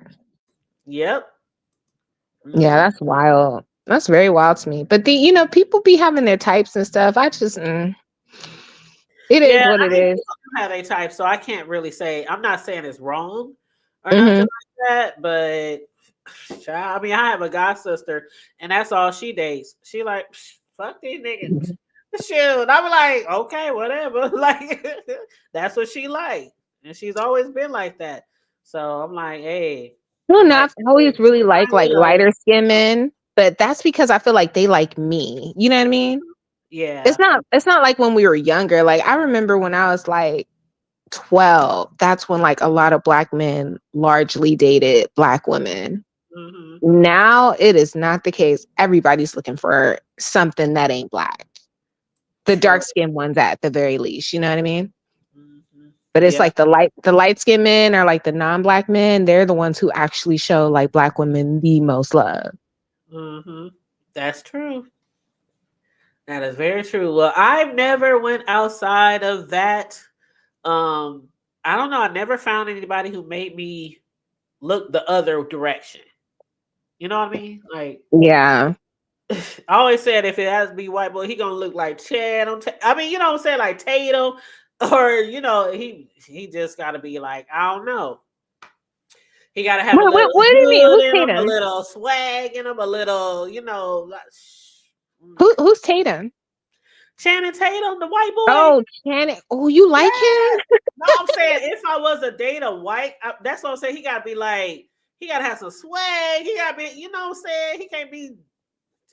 Yep. Mm-hmm. Yeah, that's wild. That's very wild to me. But people be having their types and stuff. I just, it is what it is. People do have a type, so I can't really say. I'm not saying it's wrong or Mm-hmm. nothing like that, but I mean, I have a god sister, and that's all she dates. She like, fuck these niggas. Shoot, I'm like, okay, whatever. Like, that's what she like, and she's always been like that. So I'm like, hey. No, Like, I've always really like lighter skin men, but that's because I feel like they like me. You know what I mean? Yeah. It's not like when we were younger. Like, I remember when I was like 12, that's when like a lot of black men largely dated black women. Mm-hmm. Now it is not the case. Everybody's looking for something that ain't black. The dark skinned ones at the very least, you know what I mean? Mm-hmm. But it's like the light skinned men, or like the non-black men, they're the ones who actually show like black women the most love. Mm-hmm. That's true. That is very true. Well, I've never went outside of that. I don't know. I never found anybody who made me look the other direction. You know what I mean? Like, Yeah. I always said if it has to be white boy, he gonna look like Chad. I mean, you know what I'm saying, like Tatum, or he just got to be like, I don't know. He got to have a little what do you mean? Who's in him, a Tatum? little swag in him, a little, like, Who's Tatum? Channing Tatum, the white boy. Oh, Channing. Oh, you like him? No, I'm saying if I was a date a white, that's what I'm saying. He got to be like, he got to have some swag. He got to be, you know what I'm saying? He can't be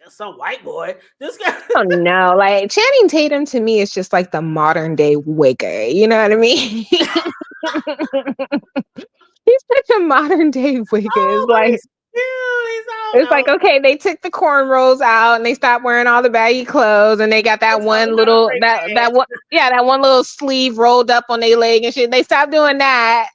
just some white boy. This guy. Oh no, like Channing Tatum to me is just like the modern day Wigger. You know what I mean? He's such a modern day Wigger. Oh, It's like, he's cute. it's like, okay, they took the cornrows out and they stopped wearing all the baggy clothes, and they got that one little that one little sleeve rolled up on their leg and shit. They stopped doing that.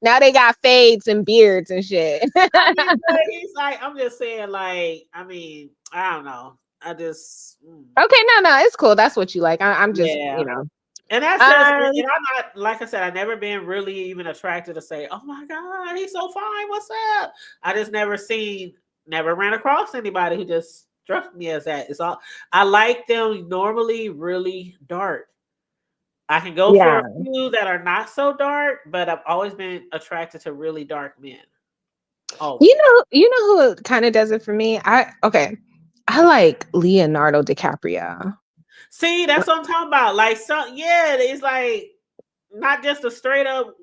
Now they got fades and beards and shit. I mean, he's like, I'm just saying, like, I mean, I don't know. I just Okay, no, it's cool. That's what you like. I'm just, And that's just, and I'm not, like I said, I've never been really even attracted to say, oh my God, he's so fine. What's up? I just never ran across anybody who just struck me as that. It's all, I like them normally really dark. I can go for a few that are not so dark, but I've always been attracted to really dark men. Oh, you know who kind of does it for me? I like Leonardo DiCaprio. See, that's what I'm talking about. Like, it's like not just a straight up.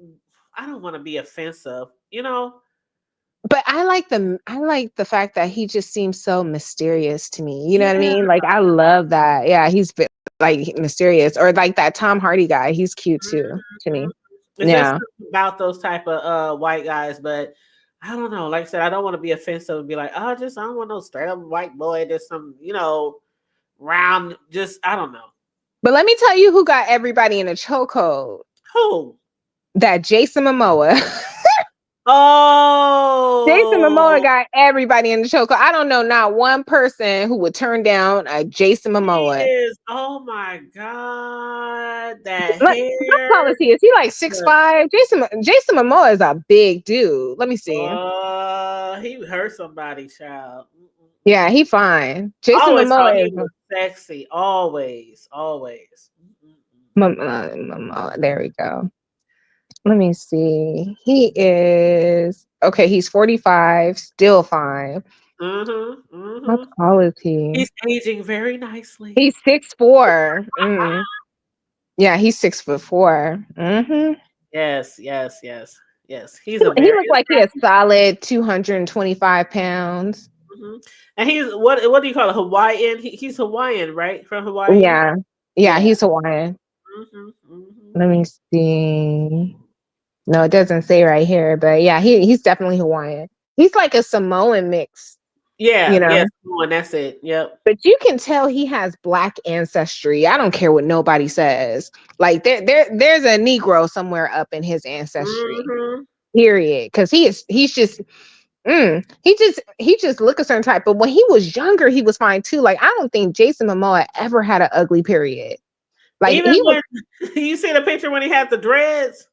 I don't want to be offensive, But I like the fact that he just seems so mysterious to me. You know what I mean? Like, I love that. Yeah, he's like mysterious. Or like that Tom Hardy guy. He's cute too to me. It's just Yeah. something about those type of white guys, but I don't know. Like I said, I don't want to be offensive and be like, oh, just I don't want no straight up white boy. There's some, round. Just I don't know But let me tell you who got everybody in a chokehold. who. That Jason Momoa. Jason Momoa Oh, got everybody in the chokehold. I don't know not one person who would turn down a Jason he Momoa. is. Oh my god, that Like, how tall is hair. he? Is he like 6'5"? Jason Momoa is a big dude. Let me see. He hurt somebody, child. Mm-mm. Yeah, he fine. I Jason always thought Momoa he is was sexy. Always, always. Mm-mm. Momoa. There we go. Let me see. He is okay. He's 45, still fine. Mm-hmm. How Mm-hmm. tall is he? He's aging very nicely. He's 6'4". Yeah, he's 6'4". Yes, yes, yes, yes. He looks like he is solid 225 pounds. Mhm. And he's what do you call it? Hawaiian. He's Hawaiian, right? From Hawaii. Yeah. Yeah, Yeah. he's Hawaiian. Hmm. Hmm. Let me see. No, it doesn't say right here, but yeah, he's definitely Hawaiian. He's like a Samoan mix, you Yeah. know. Yes. And that's it. Yep. But you can tell he has black ancestry. I don't care what nobody says. Like there's a Negro somewhere up in his ancestry. Hmm. Period. Because he just look a certain type. But when he was younger, he was fine too. Like I don't think Jason Momoa ever had an ugly period. Like Even he was. when you see the picture when he had the dreads,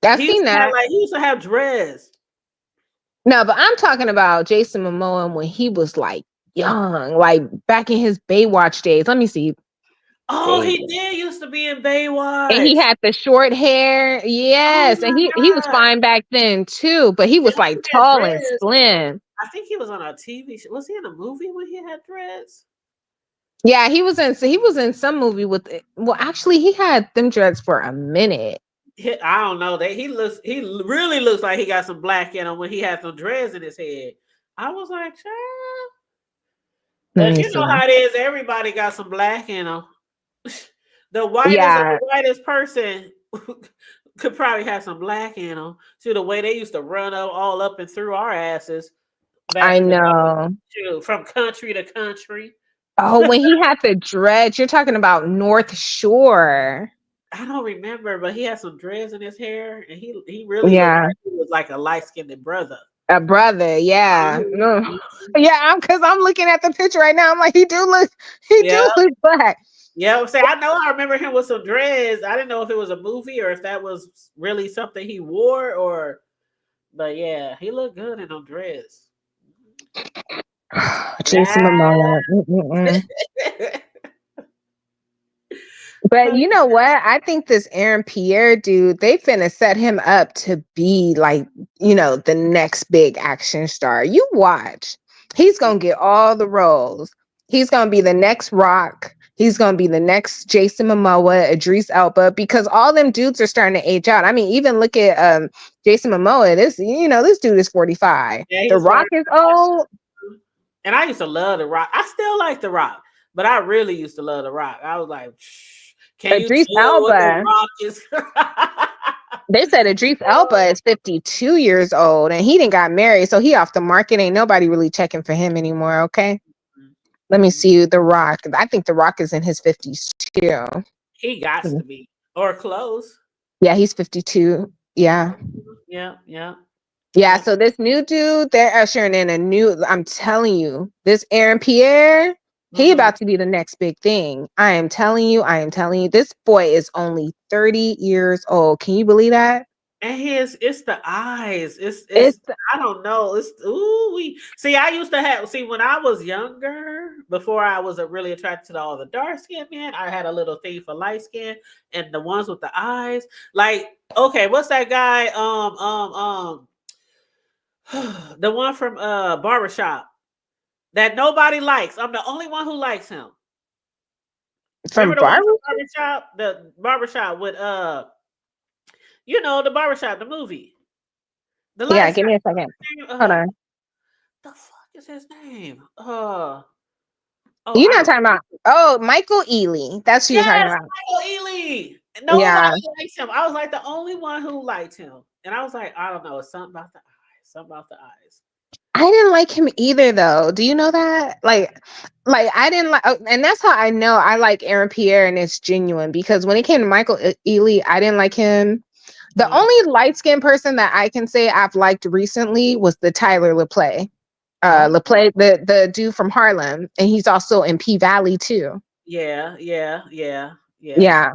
I've seen that. he used to have dreads. No, but I'm talking about Jason Momoa when he was like young, like back in his Baywatch days. Let me see. Oh, Baywatch. he did used to be in And he Baywatch. had the short hair. Oh Yes. And my he was god. fine back then too, but he was Yeah, like he had tall and dreads. slim. I think he was on a TV show. Was he in a movie when he had dreads? Yeah, he was in some movie with it. Well, actually he had them dreads for a minute. I don't know. He really looks like he got some black in him when he had some dreads in his head. I was like, child. Let But me you see. know how it is. Everybody got some black in them. The whitest of Yeah, the whitest person could probably have some black in them. See the way they used to run up all up and through our asses back I in the day. know. Shoot, from country to country. Oh, when he had the dreads, you're talking about North Shore. I don't remember, but he had some dreads in his hair, and he really looked Yeah. like he was like a light skinned brother. A brother, yeah. No. Mhm. Yeah, I'm looking at the picture right now. I'm like, he Yeah, do look black. yeah. Say, I remember him with some dreads. I didn't know if it was a movie or if that was really something he wore, but yeah, he looked good in them dreads. Jason Momoa. But you know what? I think this Aaron Pierre dude, they finna set him up to be like, the next big action star. You watch. He's gonna get all the roles. He's gonna be the next Rock. He's gonna be the next Jason Momoa, Idris Elba, because all them dudes are starting to age out. I mean, even look at Jason Momoa. This dude is 45. Yeah, The he's Rock 40. is old. And I used to love The Rock. I still like The Rock, but I really used to love The Rock. I was like, can you Idris tell what The Elba. Rock is? They said Idris Elba is 52 years old and he didn't got married, so he off the market. Ain't nobody really checking for him anymore. Okay, let me see The Rock. I think The Rock is in his 50s too. He got to be or close. Yeah, he's 52. Yeah. Yeah, yeah, Yeah, yeah. so this new dude, they're ushering in a new, I'm telling you, this Aaron Pierre, he Mhm. about to be the next big thing. I am telling you, this boy is only 30 years old. Can you believe that? And it's the eyes. It's It's I don't know. It's ooh we see. I used to have when I was younger, before I was really attracted to all the dark skinned men. I had a little thing for light skin and the ones with the eyes. Like, okay, what's that guy? The one from Barbershop that nobody likes. I'm the only one who likes him. from Remember the one Barbara? from Barbershop? The Barbershop with the Barbershop, the movie. The Yeah, lights give guy. me a second. What's his Hold name? on. The fuck is his name? Oh, You're I not don't. talking about, oh, Michael Ealy. That's who you're talking Yes, about. Michael Ealy. Nobody Yeah. likes him. I was like the only one who liked him, and I was like, I don't know, it's something about the eyes. Something about the eyes. I didn't like him either, though. Do you know that? Like I didn't like, and that's how I know I like Aaron Pierre, and it's genuine because when it came to Michael Ealy, I didn't like him. The Mm, only light skinned person that I can say I've liked recently was the Tyler LaPlay. oh, LaPlay, the dude from Harlem, and he's also in P Valley too. yeah, yeah, yeah, yeah, Yeah,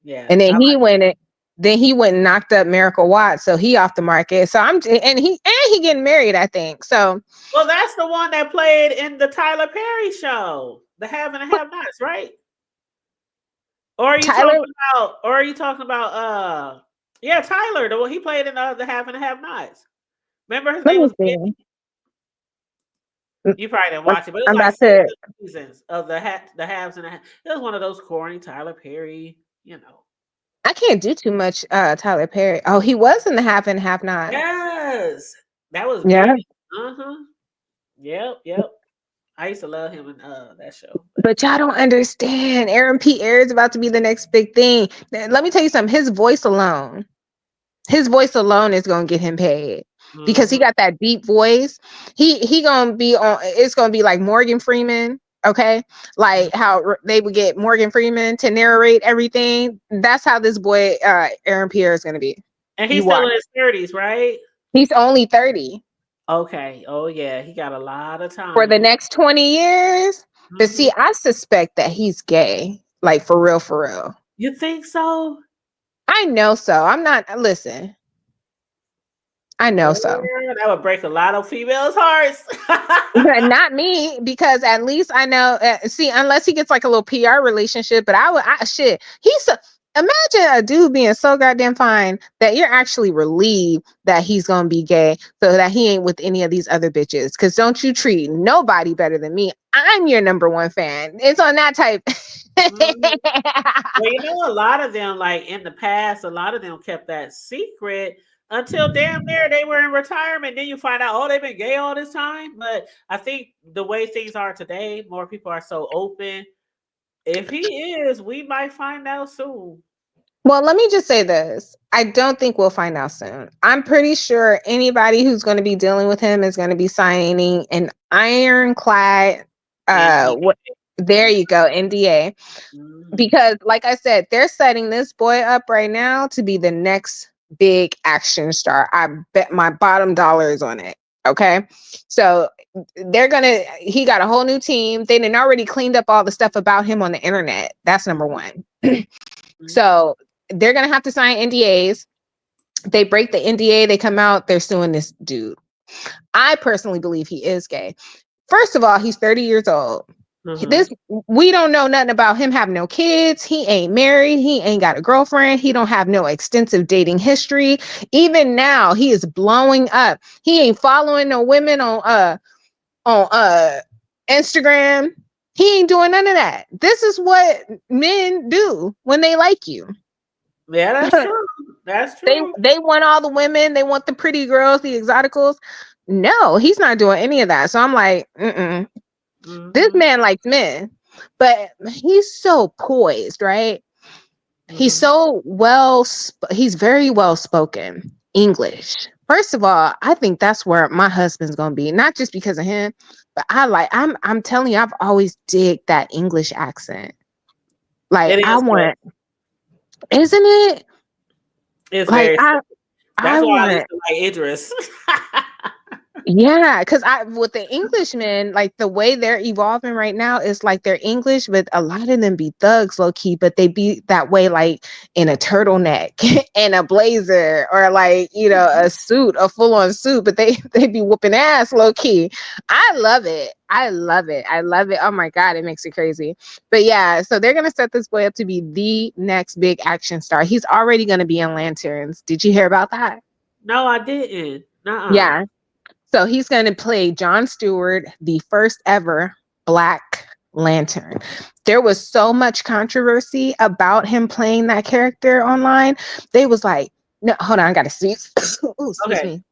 yeah. and I like. then he went and knocked up Miracle Watts, so he off the market. So he getting married, I think. So Well, that's the one that played in the Tyler Perry show, The Have and the Have Nots, right? Or are you Tyler, talking about? Or are you talking about? Yeah, Tyler, the one he played in the Have and the Have Nots. Remember his let name me was see. Benny. You probably didn't watch it, but it was I'm like about to. 6 seasons of the haves and the have. It was one of those corny Tyler Perry, you know. I can't do too much. Tyler Perry. Oh, he was in the Half and Half Nots. Yes, that was Yeah, Benny. Uh-huh. Yep, yep. I used to love him in that show. But but y'all don't understand. Aaron P. Air is about to be the next big thing. Let me tell you something. His voice alone is gonna get him paid because he mhm. got that deep voice. He gonna be on. It's gonna be like Morgan Freeman. Okay, like how they would get Morgan Freeman to narrate everything. That's how this boy Aaron Pierre is gonna be. And You he's still watch. in his 30s, right? He's only 30 Okay. Oh yeah, he got a lot of for the time. next 20 years. But Mhm. see, I suspect that he's gay. Like for real, for real. You think so? I know so. I'm not. Listen, I know so. Girl, that would break a lot of females' hearts. Not me, because at least I know. See, unless he gets like a little PR relationship, but shit. Imagine a dude being so goddamn fine that you're actually relieved that he's gonna be gay, so that he ain't with any of these other bitches. Because don't you treat nobody better than me. I'm your number one fan. It's on that type. Mhm. Well, a lot of them, like in the past, a lot of them kept that secret until damn near they were in retirement. Then you find out, oh, they've been gay all this time. But I think the way things are today, more people are so open. If he is, we might find out soon. Well, let me just say this. I don't think we'll find out soon. I'm pretty sure anybody who's going to be dealing with him is going to be signing an ironclad what NDA. there you go, NDA. Mhm. Because like I said, they're setting this boy up right now to be the next big action star. I bet my bottom dollar is on it. Okay. So he got a whole new team. They done already cleaned up all the stuff about him on the internet. That's number one. Mhm. So they're gonna have to sign NDAs. They break the NDA, they come out, they're suing this dude. I personally believe he is gay. First of all, he's 30 years old. Mhm. This We don't know nothing about him having no kids. He ain't married. He ain't got a girlfriend. He don't have no extensive dating history. Even now, he is blowing up. He ain't following no women on Instagram. He ain't doing none of that. This is what men do when they like you. Yeah, that's true. That's true. They want all the women. They want the pretty girls, the exoticals. No, he's not doing any of that. So I'm like, this Mhm. man likes men, but he's so poised, right? He's Mhm. so he's very well spoken English. First of all, I think that's where my husband's gonna be, not just because of him, but I'm telling you, I've always digged that English accent. Like It I is good. want, isn't it? It's Like very sexy. That's I why I used want. to like Idris. Yeah, because I with the Englishmen, like the way they're evolving right now is like they're English, but a lot of them be thugs low key, but they be that way like in a turtleneck and a blazer or like, a suit, a full-on suit, but they be whooping ass low key. I love it. I love it. I love it. Oh my God, it makes it crazy. But yeah, so they're gonna set this boy up to be the next big action star. He's already gonna be in Lanterns. Did you hear about that? No, I didn't. Nuh-uh. Yeah. So he's going to play John Stewart, the first ever Black Lantern. There was so much controversy about him playing that character online. They was like, no, hold on, I got to sneeze. Ooh, excuse Okay. me.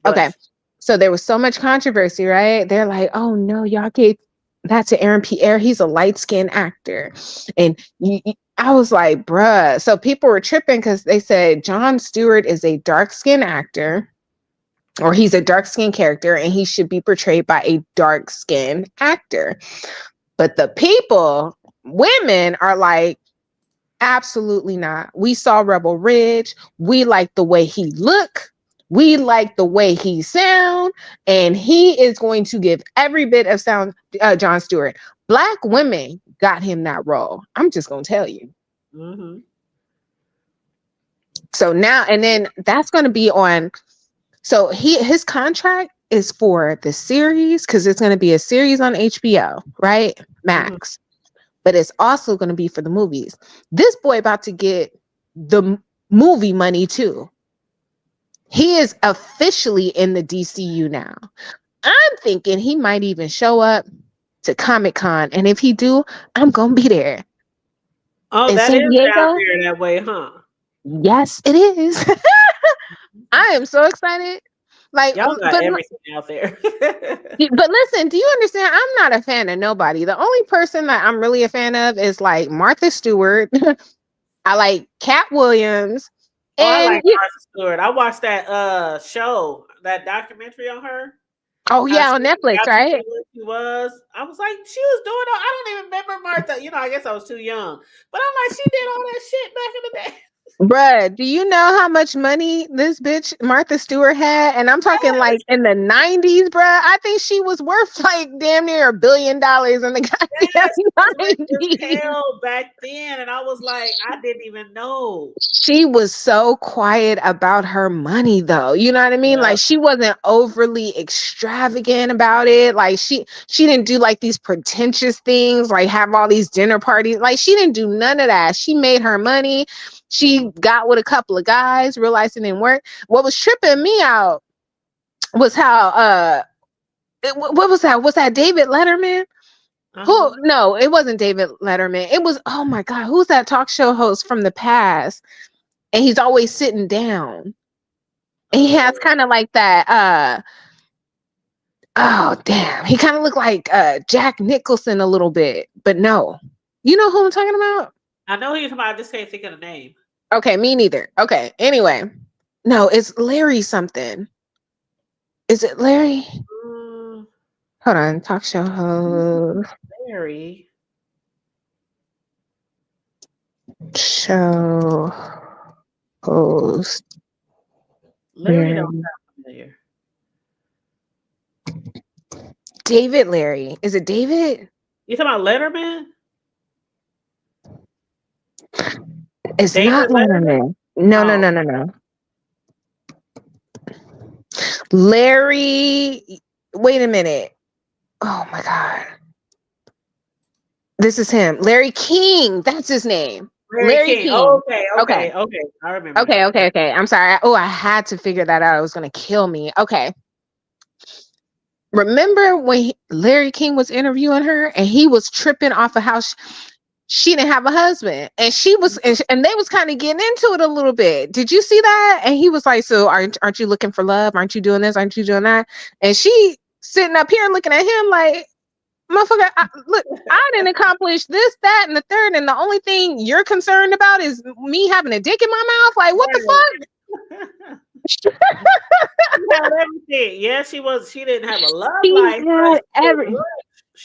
Okay. Bless So there was so much controversy, right? They're like, oh no, y'all gave that to Aaron Pierre. He's a light skinned actor. And I was like, bruh. So people were tripping because they said Jon Stewart is a dark-skinned actor, or he's a dark-skinned character, and he should be portrayed by a dark-skinned actor. But the people, women, are like, absolutely not. We saw Rebel Ridge. We like the way he look. We like the way he sound, and he is going to give every bit of sound. Jon Stewart. Black women got him that role. I'm just gonna tell you. Mm-hmm. So now, and then that's going to be on. So his contract is for the series, because it's going to be a series on HBO, right? Max. Mm-hmm. But it's also going to be for the movies. This boy about to get the movie money too. He is officially in the DCU now. I'm thinking he might even show up to Comic-Con, and if he do, I'm gonna be there. Oh, that is down there that way, huh? Yes, it is. I am so excited. Like, y'all got everything out there. But listen, do you understand? I'm not a fan of nobody. The only person that I'm really a fan of is like Martha Stewart. I like Cat Williams. I like Martha Stewart. I watched that show, that documentary on her. Oh yeah, on Netflix, right? She was. I was like, she was doing. I don't even remember Martha. You know, I guess I was too young. But I'm like, she did all that shit back in the day. Bruh, do you know how much money this bitch Martha Stewart had? And I'm talking like in the 90s, bruh. I think she was worth like damn near $1 billion in the goddamn 90s. Hell back then, and I was like, I didn't even know. She was so quiet about her money, though. You know what I mean? Yeah. Like, she wasn't overly extravagant about it. Like, she didn't do like these pretentious things, like have all these dinner parties. Like, she didn't do none of that. She made her money. She got with a couple of guys, realized it didn't work. What was tripping me out was how what was that? Was that David Letterman? Who? No, it wasn't David Letterman. It was, oh my God, who's that talk show host from the past? And he's always sitting down. And he has kind of like that oh damn. He kind of looked like Jack Nicholson a little bit, but no. You know who I'm talking about? I know who you're talking about. I just can't think of the name. Okay, me neither. Okay, anyway. No, it's Larry something. Is it Larry? Hold on, talk show host. Larry. Show host. Larry don't sound familiar. David Larry. Is it David? You talking about Letterman? It's David not Letterman. No. Larry. Wait a minute. Oh my God. This is him. Larry King. That's his name. Larry King. Oh, okay. I remember. Okay. I'm sorry. I had to figure that out. It was going to kill me. Okay. Remember when Larry King was interviewing her and he was tripping off of how she didn't have a husband, and she was, and they was kind of getting into it a little bit. Did you see that? And he was like, so aren't you looking for love? Aren't you doing this? Aren't you doing that? And she sitting up here looking at him like, motherfucker, I didn't accomplish this, that, and the third, and the only thing you're concerned about is me having a dick in my mouth? Like, what the fuck? Everything. Yeah, she didn't have a love life.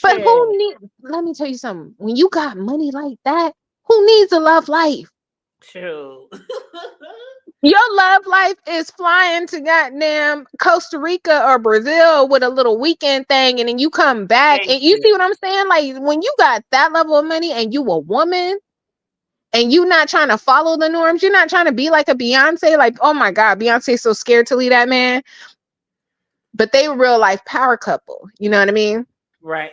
But who need? Let me tell you something. When you got money like that, who needs a love life? True. Your love life is flying to goddamn Costa Rica or Brazil with a little weekend thing, and then you come back. And you see what I'm saying? Like, when you got that level of money and you a woman and you not trying to follow the norms, you're not trying to be like a Beyonce, like, oh my God, Beyonce's so scared to leave that man. But they a real life power couple. You know what I mean? Right.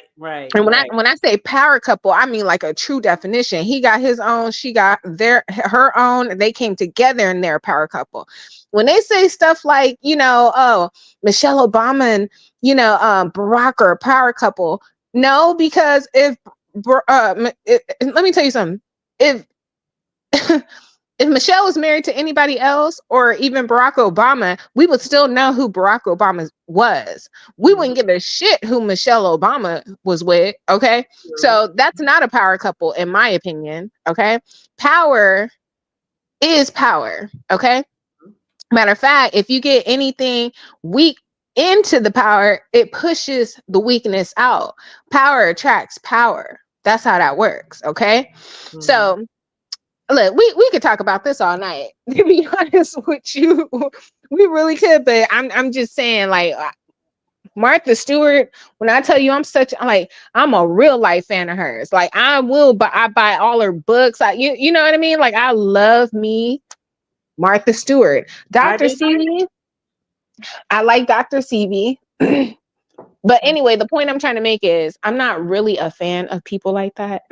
And when I say power couple, I mean like a true definition. He got his own, she got her own, and they came together in their power couple. When they say stuff like, oh, Michelle Obama and, Barack are a power couple. No, because let me tell you something. If if Michelle was married to anybody else or even Barack Obama, we would still know who Barack Obama was. We wouldn't give a shit who Michelle Obama was with. Okay. True. So that's not a power couple, in my opinion. Okay. Power is power. Okay. Matter of fact, if you get anything weak into the power, it pushes the weakness out. Power attracts power. That's how that works. Okay. So look, we could talk about this all night. To be honest with you, we really could. But I'm just saying, like, Martha Stewart. When I tell you, I'm a real life fan of hers. Like, I buy all her books. You know what I mean? Like, I love me Martha Stewart. I Dr. do. Seeley, I like Dr. Seeley. But anyway, the point I'm trying to make is I'm not really a fan of people like that.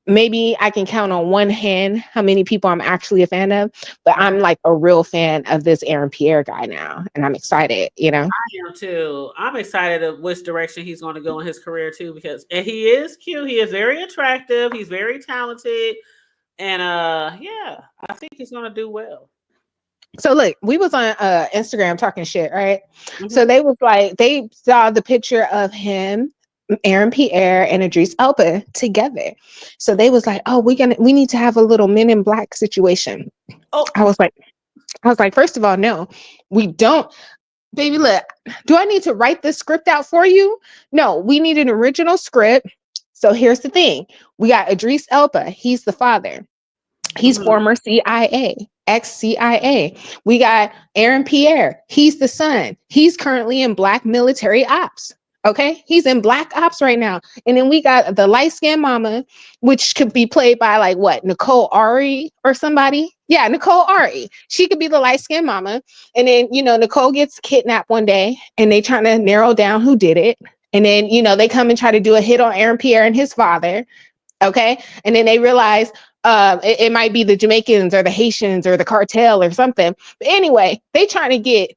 Maybe I can count on one hand how many people I'm actually a fan of, but I'm like a real fan of this Aaron Pierre guy now, and I'm excited, you know? I am too. I'm excited of which direction he's going to go in his career too, because and he is cute. He is very attractive. He's very talented, and yeah, I think he's going to do well. So look, we was on Instagram talking shit, right? So Mhm. they was like, they saw the picture of him, Aaron Pierre, and Idris Elba together. So they was like, oh, we need to have a little Men in Black situation. Oh, I was like, first of all, no, we don't. Baby, look, do I need to write this script out for you? No, we need an original script. So here's the thing. We got Idris Elba. He's the father. He's mhm. former CIA, ex-CIA. We got Aaron Pierre. He's the son. He's currently in Black military ops. Okay, he's in Black ops right now. And then we got the light skinned mama, which could be played by like what, Nicole Ari or somebody. Yeah, Nicole Ari. She could be the light skinned mama. And then, Nicole gets kidnapped one day and they trying to narrow down who did it. And then, they come and try to do a hit on Aaron Pierre and his father. Okay. And then they realize it might be the Jamaicans or the Haitians or the cartel or something. But anyway, they trying to get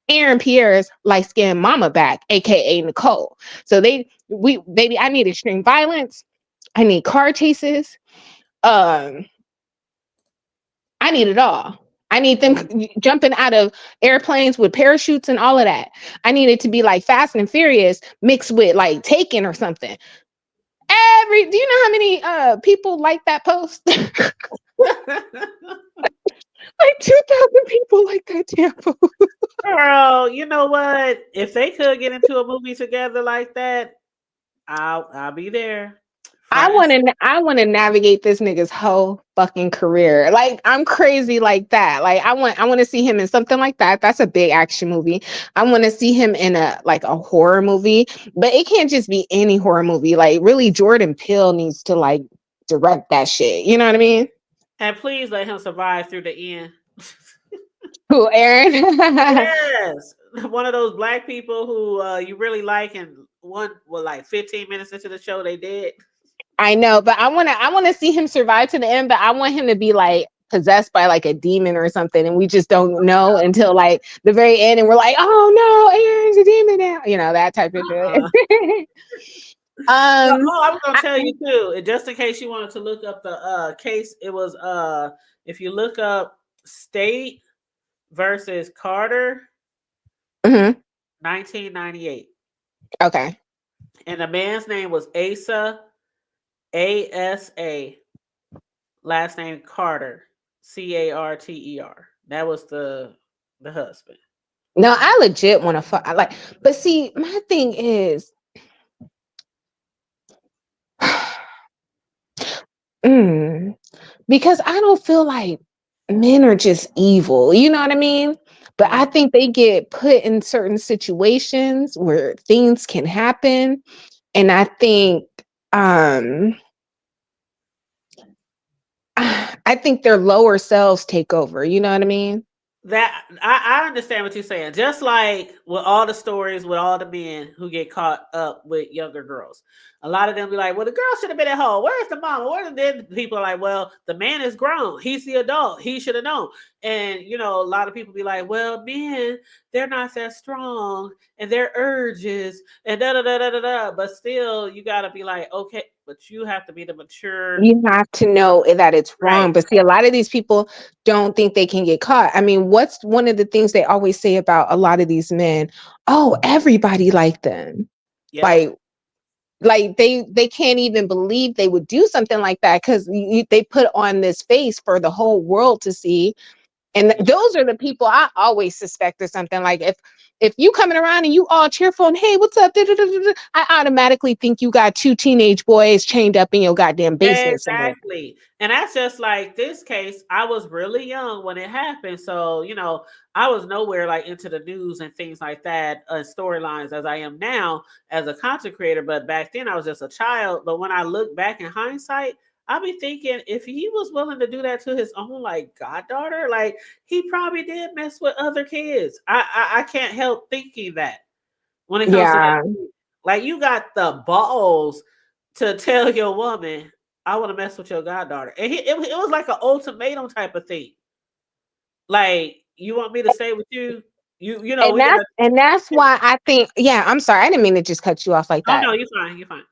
Aaron Pierre's light skinned mama back, aka Nicole. So baby, I need extreme violence. I need car chases. I need it all. I need them jumping out of airplanes with parachutes and all of that. I need it to be like Fast and Furious mixed with like Taken or something. Do you know how many people like that post? Like 2,000 people like that damn post. Girl, you know what? If they could get into a movie together like that, I'll be there. I Front and want to navigate this nigga's whole fucking career. Like, I'm crazy like that. Like, I want to see him in something like that. That's a big action movie. I want to see him in a horror movie, but it can't just be any horror movie. Like, really, Jordan Peele needs to like direct that shit. You know what I mean? and please let him survive through the end. Who, Aaron? Yes, one of those black people who you really like, and like 15 minutes into the show they did. I know, but I want to see him survive to the end, but I want him to be like possessed by like a demon or something, and we just don't know until like the very end, and we're like, oh no, Aaron's a demon now, that type of shit. No, oh, I was gonna tell you too, just in case you wanted to look up the case. It was if you look up State versus Carter, Mhm. 1998, Okay. and the man's name was Asa, ASA, last name Carter, CARTER. That was the husband. No, I legit want to fuck. But see, my thing is, because I don't feel like men are just evil. You know what I mean? But I think they get put in certain situations where things can happen, and I think I think their lower selves take over. You know what I mean? That I understand what you're saying. Just like with all the stories with all the men who get caught up with younger girls, a lot of them be like, "Well, the girl should have been at home. Where's the mama? Where the people are like, well, the man is grown. He's the adult. He should have known." And a lot of people be like, "Well, men, they're not that strong, and their urges, and da da da da da da." But still, you gotta be like, okay. but you have to be the mature. You have to know that it's Right. wrong. But see, a lot of these people don't think they can get caught. I mean, what's one of the things they always say about a lot of these men? Oh, everybody liked them. Yep. Like they can't even believe they would do something like that because they put on this face for the whole world to see. And those are the people I always suspect or something. Like if you coming around and you all cheerful and hey, what's up? I automatically think you got two teenage boys chained up in your goddamn basement somewhere. Exactly. And that's just like this case. I was really young when it happened. So, I was nowhere like into the news and things like that, storylines as I am now as a content creator. But back then I was just a child. But when I look back in hindsight, I'll be thinking if he was willing to do that to his own like goddaughter, like he probably did mess with other kids. I can't help thinking that when it comes to Yeah. that. Like you got the balls to tell your woman, I want to mess with your goddaughter. And it was like an ultimatum type of thing. Like, you want me to stay with you? And We gotta. that's why I think, yeah, I'm sorry. I didn't mean to just cut you off like Oh that. no, you're fine. You're fine.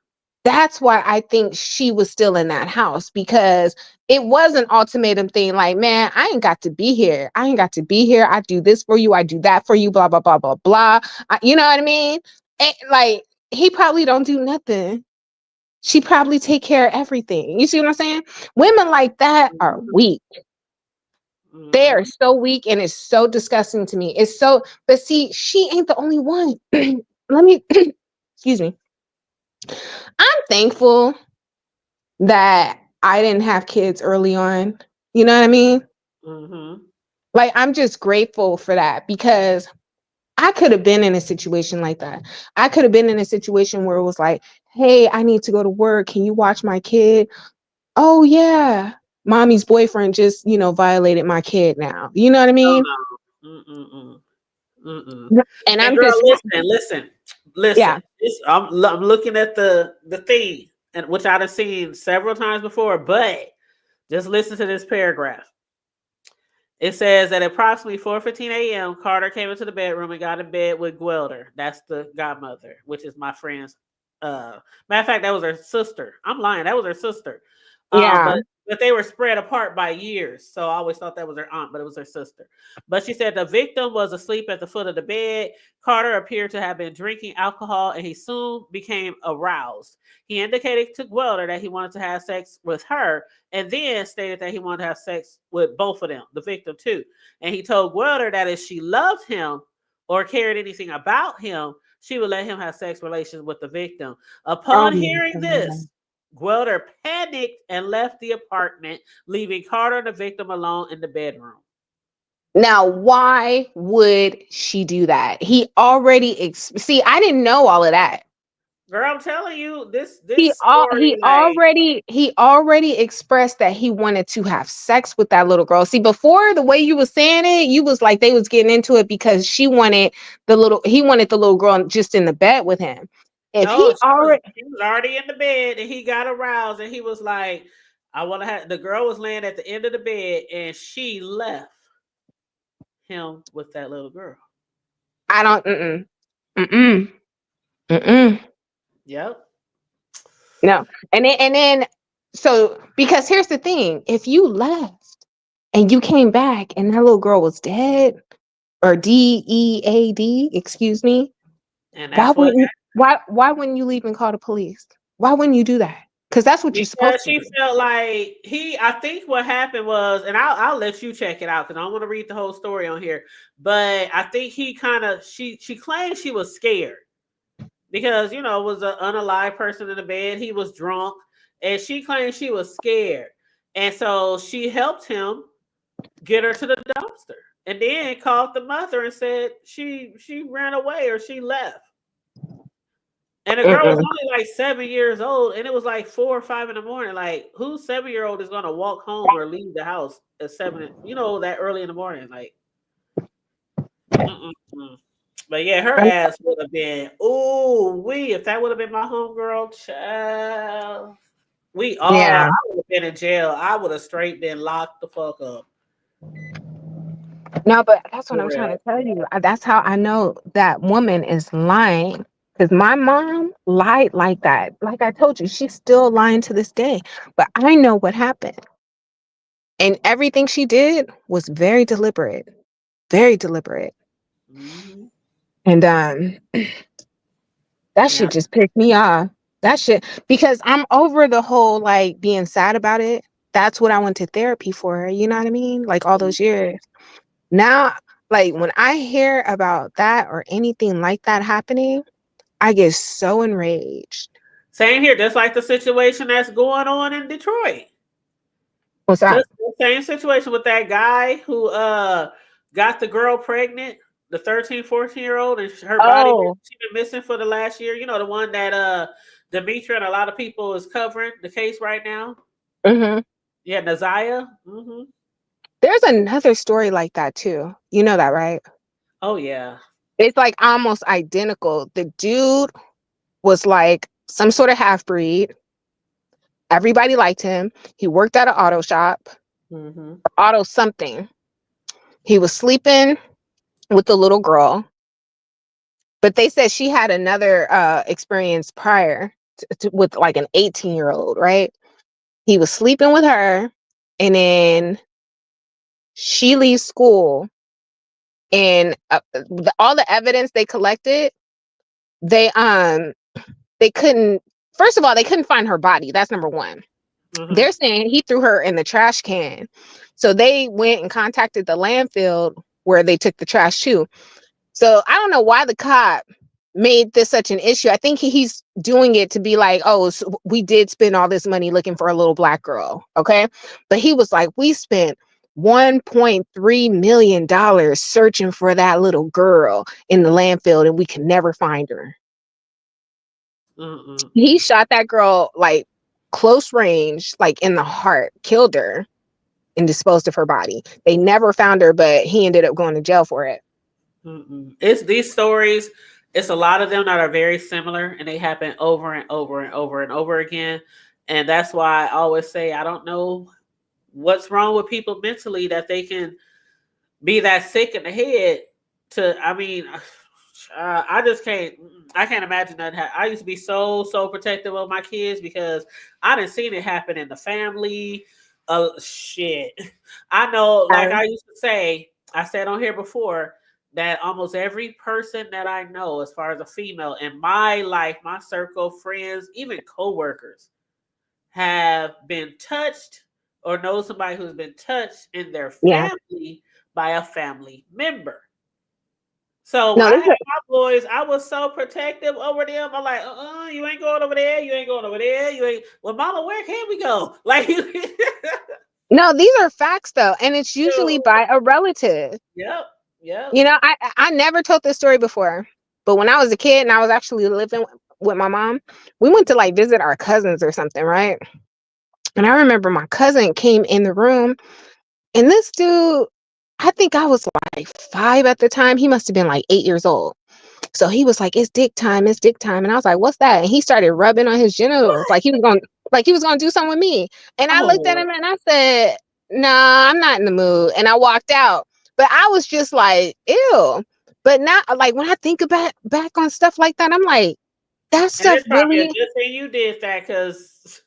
That's why I think she was still in that house because it was an ultimatum thing. Like, man, I ain't got to be here. I ain't got to be here. I do this for you. I do that for you. Blah blah blah blah blah. You know what I mean? And, like he probably don't do nothing. She probably take care of everything. You see what I'm saying? Women like that are weak. They are Mm-hmm. so weak, and it's so disgusting to me. It's so. But see, she ain't the only one. Let me. Excuse me. I'm thankful that I didn't have kids early on. You know what I mean? Mm-hmm. Like, I'm just grateful for that because I could have been in a situation like that. I could have been in a situation where it was like, hey, I need to go to work. Can you watch my kid? Oh, yeah. Mommy's boyfriend just, violated my kid now. You know what I Oh mean? no. Mm-mm. Mm-mm. And And I'm girl, just, listen. yeah, I'm looking at the thing, and which I've seen several times before, but just listen to this paragraph. It says that at approximately 4:15 a.m., Carter came into the bedroom and got in bed with Gwelder. That's the godmother, which is my friend's. Matter of fact, that was her sister. I'm lying. That was her sister. yeah. But they were spread apart by years, so I always thought that was her aunt, but it was her sister. But she said the victim was asleep at the foot of the bed. Carter appeared to have been drinking alcohol, and he soon became aroused. He indicated to Gwelder that he wanted to have sex with her, and then stated that he wanted to have sex with both of them, the victim too. And he told Gwelder that if she loved him or cared anything about him, she would let him have sex relations with the victim. Oh Upon my hearing God. this, Gwelder panicked and left the apartment, leaving Carter and the victim alone in the bedroom. Now, why would she do that? He already, see, I didn't know all of that. Girl, I'm telling you, he this all story, he like, already he already expressed that he wanted to have sex with that little girl. See, before the way you was saying it, you was like they was getting into it because he wanted the little girl just in the bed with him. If no, he already he was already in the bed and he got aroused and he was like, I want to have the girl was laying at the end of the bed and she left him with that little girl. I don't mm-mm, mm-mm, Yep. no. And then so because here's the thing, if you left and you came back and that little girl was dead or dead, excuse me. And Why that's what wouldn't why wouldn't you leave and call the police? Why wouldn't you do that? Because that's what you're supposed because to she do. felt like I think what happened was, and I'll let you check it out because I don't want to read the whole story on here. But I think he kind of she claimed she was scared because it was an unalive person in the bed. He was drunk, and she claimed she was scared, and so she helped him get her to the dumpster, and then called the mother and said she ran away or she left. And the girl was Mm-mm. only like 7 years old, and it was like 4 or 5 in the morning. Like, whose 7-year-old is gonna walk home or leave the house at seven? That early in the morning. Like, mm-mm-mm. But yeah, her ass would have been. Ooh, if that would have been my homegirl, child, I Yeah. would have been in jail. I would have straight been locked the fuck up. No, but that's what For I'm trying real. to tell you. That's how I know that woman is lying. Because my mom lied like that. Like I told you, she's still lying to this day. But I know what happened. And everything she did was very deliberate. Very deliberate. Mm-hmm. And that Yeah. shit just pissed me off. That shit, because I'm over the whole like being sad about it. That's what I went to therapy for. You know what I mean? Like all those years. Now, like when I hear about that or anything like that happening, I get so enraged. Same here, just like the situation that's going on in Detroit. What's that? Just the same situation with that guy who got the girl pregnant, the 13, 14-year old, and her body Oh, she been missing for the last year. You know, the one that Demetra and a lot of people is covering the case right now. hmm, Yeah, Naziah. Mm-hmm. there's another story like that too. You know that, right? Oh yeah. It's like almost identical. The dude was like some sort of half breed. Everybody liked him. He worked at an auto shop, Mm-hmm. auto something. He was sleeping with the little girl, but they said she had another experience prior with like an 18-year-old, right? He was sleeping with her, and then she leaves school, and all the evidence they collected, they they couldn't. First of all, they couldn't find her body. That's number one. Mm-hmm. They're saying he threw her in the trash can. So they went and contacted the landfill where they took the trash to. So I don't know why the cop made this such an issue. I think he's doing it to be like, oh, so we did spend all this money looking for a little black girl. Okay. But he was like, we spent $1.3 million searching for that little girl in the landfill and we can never find her. He Mm-mm-mm. shot that girl like close range, like in the heart, killed her, and disposed of her body. They never found her, but he ended up going to jail for it. Mm-mm. It's these stories. It's a lot of them that are very similar, and they happen over and over and over and over again. And that's why I always say I don't know what's wrong with people mentally that they can be that sick in the head. To I mean, I just can't. I can't imagine that. I used to be so protective of my kids because I didn't seen it happen in the family. Shit. I know. Like I used to say, I said on here before that almost every person that I know, as far as a female in my life, my circle, friends, even coworkers, have been touched or know somebody who's been touched in their Yeah. family by a family member. So when No, I this had my boys, I was so protective over them. I'm like, you ain't going over there. You ain't going over there. You ain't. Well, mama, where can we go? Like, no, these are facts though, and it's usually by a relative. yep, yep. You know, I never told this story before, but when I was a kid and I was actually living with my mom, we went to like visit our cousins or something, right? And I remember my cousin came in the room, and this dude, I think I was like 5 at the time. He must have been like 8 years old. So he was like, "It's dick time, it's dick time." And I was like, "What's that?" And he started rubbing on his genitals like he was gonna do something with me. And I looked at Oh, him and I said, "Nah, I'm not in the mood." And I walked out. But I was just like, ew. But now, like when I think about back on stuff like that, I'm like, that and stuff it's probably a really. good thing you did that because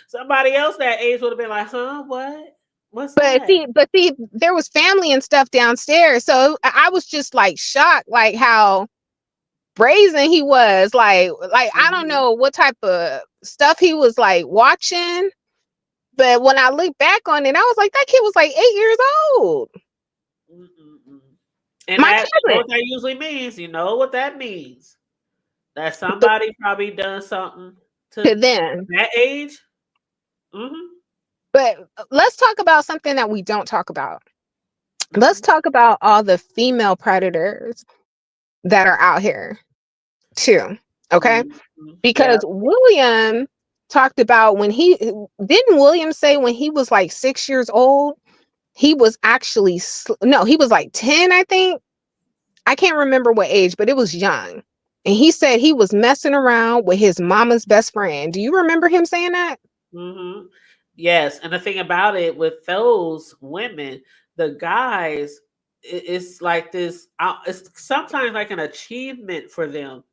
somebody else that age would have been like, huh, what? What's that? But see, there was family and stuff downstairs. So I was just like shocked, like how brazen he was. Like I don't Mhm. know what type of stuff he was like watching. But when I look back on it, I was like, that kid was like 8 years old. Mm-mm-mm. And My that, you know cousin. what that usually means? You know what that means? That somebody probably done something To to them. that age. Hmm. But let's talk about something that we don't talk about. Let's Hmm. talk about all the female predators that are out here too. Okay. Hmm. Yeah. Because William talked about when he didn't William say when he was like 6 years old, he was actually, no, he was like 10, I think. I can't remember what age, but it was young. And he said he was messing around with his mama's best friend. Do you remember him saying that? Hmm. Yes. And the thing about it with those women, the guys, it's like this. It's sometimes like an achievement for them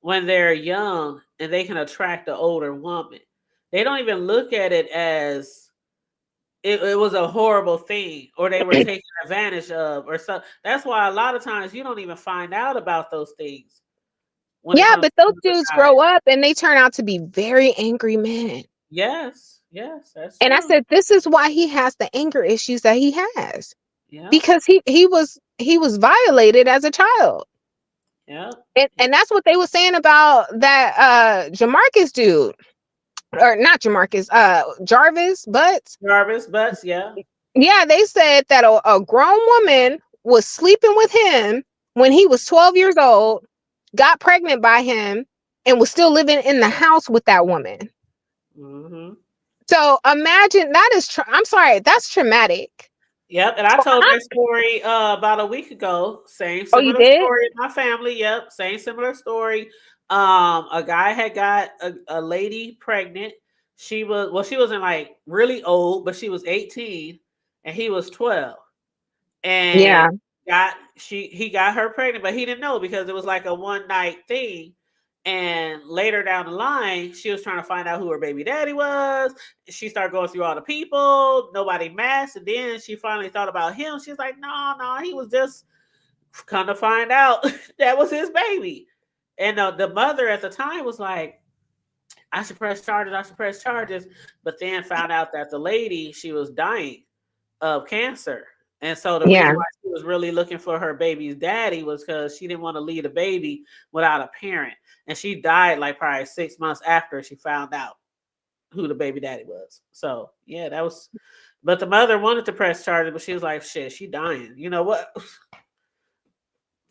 when they're young and they can attract an older woman. They don't even look at it as it was a horrible thing or they were taken advantage of or so. That's why a lot of times you don't even find out about those things when it Yeah, comes but those to the dudes guy. grow up and they turn out to be very angry men. Yes, yes, that's And I true. said, this is why he has the anger issues that he has. Yeah, Because he was violated as a child. yeah, And that's what they were saying about that Jamarcus dude. Or not Jamarcus, Jarvis Butts. Jarvis Butts. Yeah. Yeah, they said that a grown woman was sleeping with him when he was 12 years old, got pregnant by him, and was still living in the house with that woman. Hmm. So imagine that is, I'm sorry, that's traumatic. Yep, and I So told that story about a week ago. Same oh, you similar did? story in my family. Yep, same similar story. A guy had got a lady pregnant. She wasn't like really old, but she was 18 and he was 12. And Yeah, he got her pregnant, but he didn't know because it was like a one night thing. And later down the line, she was trying to find out who her baby daddy was. She started going through all the people, nobody matched, and then she finally thought about him. She's like, no, no, he was just come to find out that was his baby. And the mother at the time was like, I should press charges, I should press charges, but then found out that the lady, she was dying of cancer. And so the reason yeah, why she was really looking for her baby's daddy was because she didn't want to leave a baby without a parent. And she died like probably 6 months after she found out who the baby daddy was. So yeah, that was, but the mother wanted to press charges, but she was like, shit, she dying. You know what?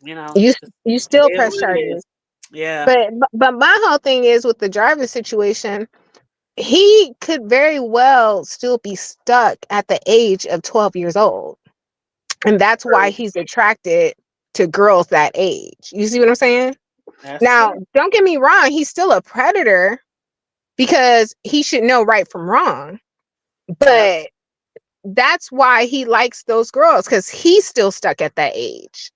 You know, you just, you it still is press what it charges. is. Yeah. But my whole thing is with the Jarvis situation, he could very well still be stuck at the age of 12 years old. And that's why True. he's attracted to girls that age. You see what I'm saying? That's Now, true. don't get me wrong, he's still a predator because he should know right from wrong. Yep. But that's why he likes those girls because he's still stuck at that age.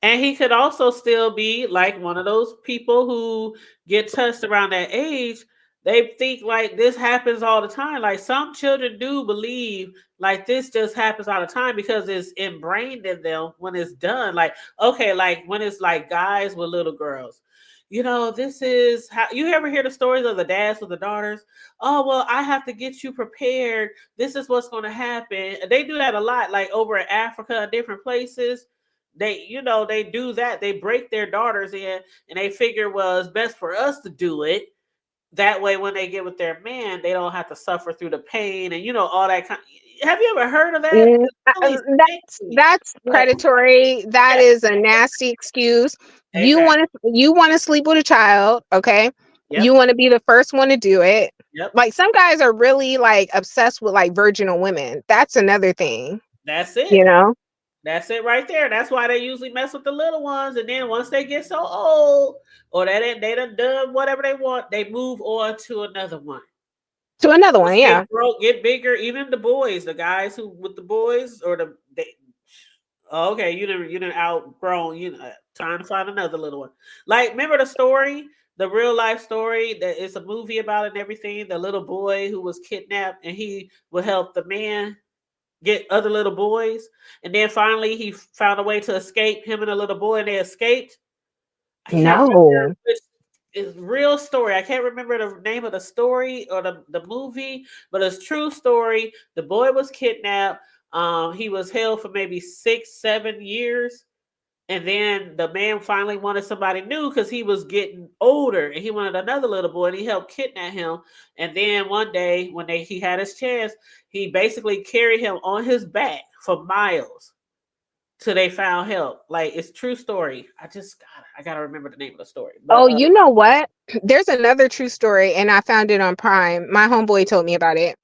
And he could also still be like one of those people who get touched around that age. They think like this happens all the time. Like some children do believe like this just happens all the time because it's ingrained in them when it's done. Like, okay, like when it's like guys with little girls. You know, this is how you ever hear the stories of the dads with the daughters? Oh, well, I have to get you prepared. This is what's going to happen. They do that a lot, like over in Africa and different places they do that. They break their daughters in and they figure, well, it's best for us to do it. That way when they get with their man, they don't have to suffer through the pain and all that kind. Have you ever heard of that? Mm, It's really that's sick. that's But predatory. That yeah, is a nasty excuse. exactly. You want to sleep with a child, okay? You Yep. want to be the first one to do it. Yep. Like some guys are really like obsessed with like virginal women. That's another thing, That's you it. know? That's it right there. That's why they usually mess with the little ones. And then once they get so old or they done whatever they want, they move on to another one. To another Once one, they yeah. grow, get bigger, even the boys, the guys who with the boys or oh, okay, you didn't outgrown, time to find another little one. Like, remember the story, the real life story that it's a movie about it and everything. The little boy who was kidnapped and he would help the man get other little boys, and then finally he found a way to escape him and a little boy, and they escaped. I can't remember No. which is real story. I can't remember the name of the story or the movie, but it's true story. The boy was kidnapped. He was held for maybe 6, 7 years. And then the man finally wanted somebody new because he was getting older and he wanted another little boy and he helped kidnap him. And then one day when he had his chance, he basically carried him on his back for miles till they found help. Like it's true story. I gotta remember the name of the story. But Oh, you know what? There's another true story, and I found it on Prime. My homeboy told me about it.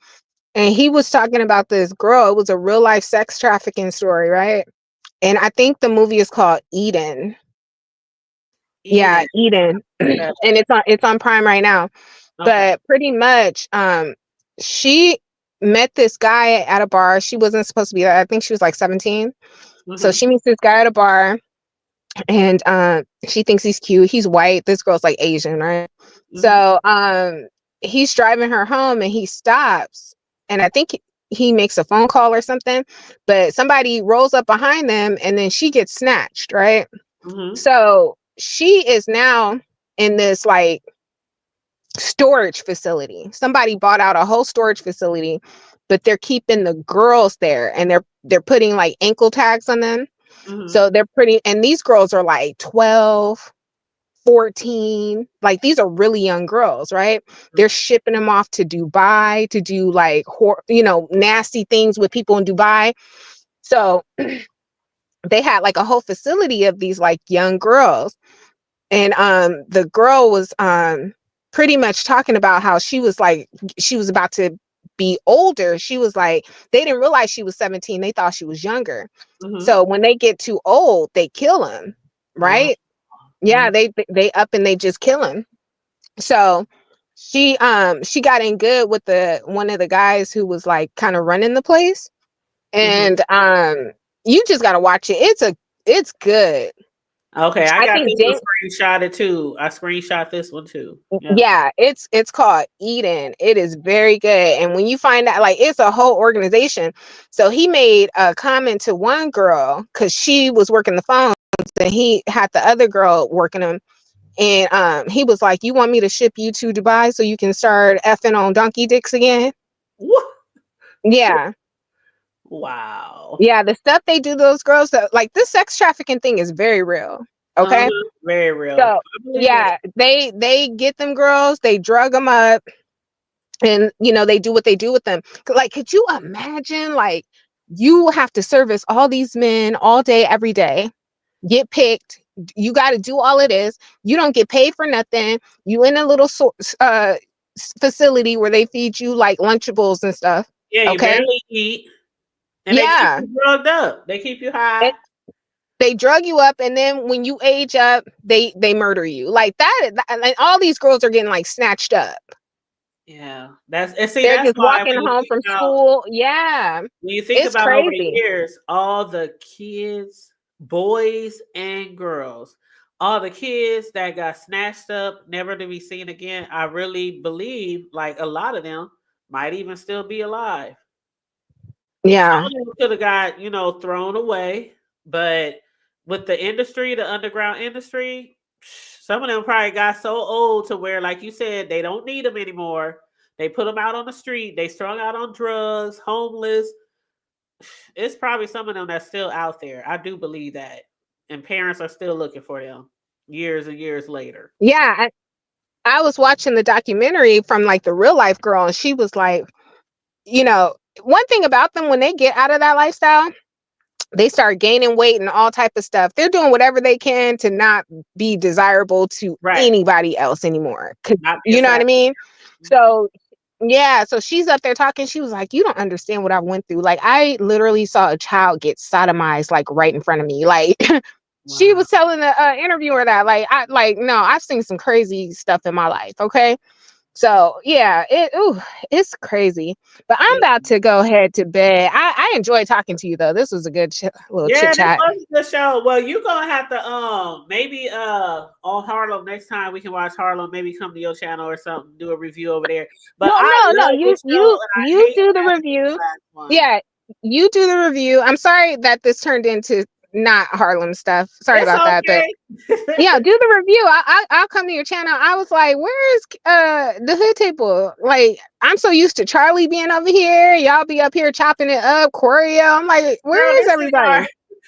And he was talking about this girl. It was a real life sex trafficking story, right? And I think the movie is called Eden. Yeah, Eden. Eden. And Okay. it's on Prime right now. Okay. But pretty much she met this guy at a bar. She wasn't supposed to be there. I think she was like 17. So Hmm. she meets this guy at a bar and she thinks he's cute. He's white. This girl's like Asian, right? Mhm. So he's driving her home and he stops, and I think he makes a phone call or something, but somebody rolls up behind them and then she gets snatched, right? Mhm. So she is now in this like storage facility. Somebody bought out a whole storage facility, but they're keeping the girls there, and they're putting like ankle tags on them. Mhm. So they're pretty, and these girls are like 12, 14. Like these are really young girls, right? They're shipping them off to Dubai to do like nasty things with people in Dubai. So they had like a whole facility of these like young girls, and the girl was pretty much talking about how she was about to be older. She was like, they didn't realize she was 17. They thought she was younger. Mhm. So when they get too old, they kill them, Wow. right? Yeah, Mhm. they up and they just kill him. So she got in good with the one of the guys who was like kind of running the place. Mhm. And you just gotta watch it. It's good. Okay, I I got think this one screenshotted too. I screenshot this one too. Yep. yeah, it's called Eden. It is very good. And when you find out, like, it's a whole organization. So he made a comment to one girl because she was working the phones, and he had the other girl working them. And he was like, "You want me to ship you to Dubai so you can start effing on donkey dicks again?" Woo! Yeah. Wow. Yeah, the stuff they do to those girls, like this sex trafficking thing is very real. Okay. Very real. So I believe it. yeah, they get them girls, they drug them up, and they do what they do with them. Like, could you imagine, like, you have to service all these men all day every day, get picked, you got to do all of this, you don't get paid for nothing, you in a little facility where they feed you like lunchables and stuff. Yeah, you Okay. barely eat, and they keep Yeah. you drugged up. They keep you high. They drug you up, and then when you age up, they murder you like that. And all these girls are getting like snatched up. Yeah, that's and see They're that's just why walking when you home think from about school. Yeah, it's over the crazy. years, all the kids, boys and girls, all the kids that got snatched up, never to be seen again, I really believe like a lot of them might even still be alive. Some Yeah, of them could have got, thrown away, but with the industry, the underground industry, some of them probably got so old to where, like you said, they don't need them anymore. They put them out on the street. They strung out on drugs, homeless. It's probably some of them that's still out there. I do believe that. And parents are still looking for them years and years later. yeah. I was watching the documentary from like the real life girl, and she was like, one thing about them, when they get out of that lifestyle, they start gaining weight and all type of stuff. They're doing whatever they can to not be desirable to Right. anybody else anymore. 'Cause, Not be a you know what side. I mean? So yeah, so she's up there talking. She was like, "You don't understand what I went through. Like, I literally saw a child get sodomized like right in front of me. Like, she Wow. was telling the interviewer that, no, I've seen some crazy stuff in my life. Okay, so yeah, it's crazy. But I'm about to go head to bed. I enjoyed talking to you though. This was a good little chit Yeah, this chat. was a good show. Well, you're gonna have to maybe on Harlem next time we can watch Harlem. Maybe come to your channel or something, do a review over there. But Well, I no, love you this show, you and I you hate do the that it's review. the last one. Yeah, you do the review. I'm sorry that this turned into not Harlem stuff. Sorry It's about that, but yeah, okay. do the review. I'll come to your channel. I was like, where is the hood table? Like, I'm so used to Charlie being over here. Y'all be up here chopping it up, Choreo. I'm like, Girl, where is this is our everybody?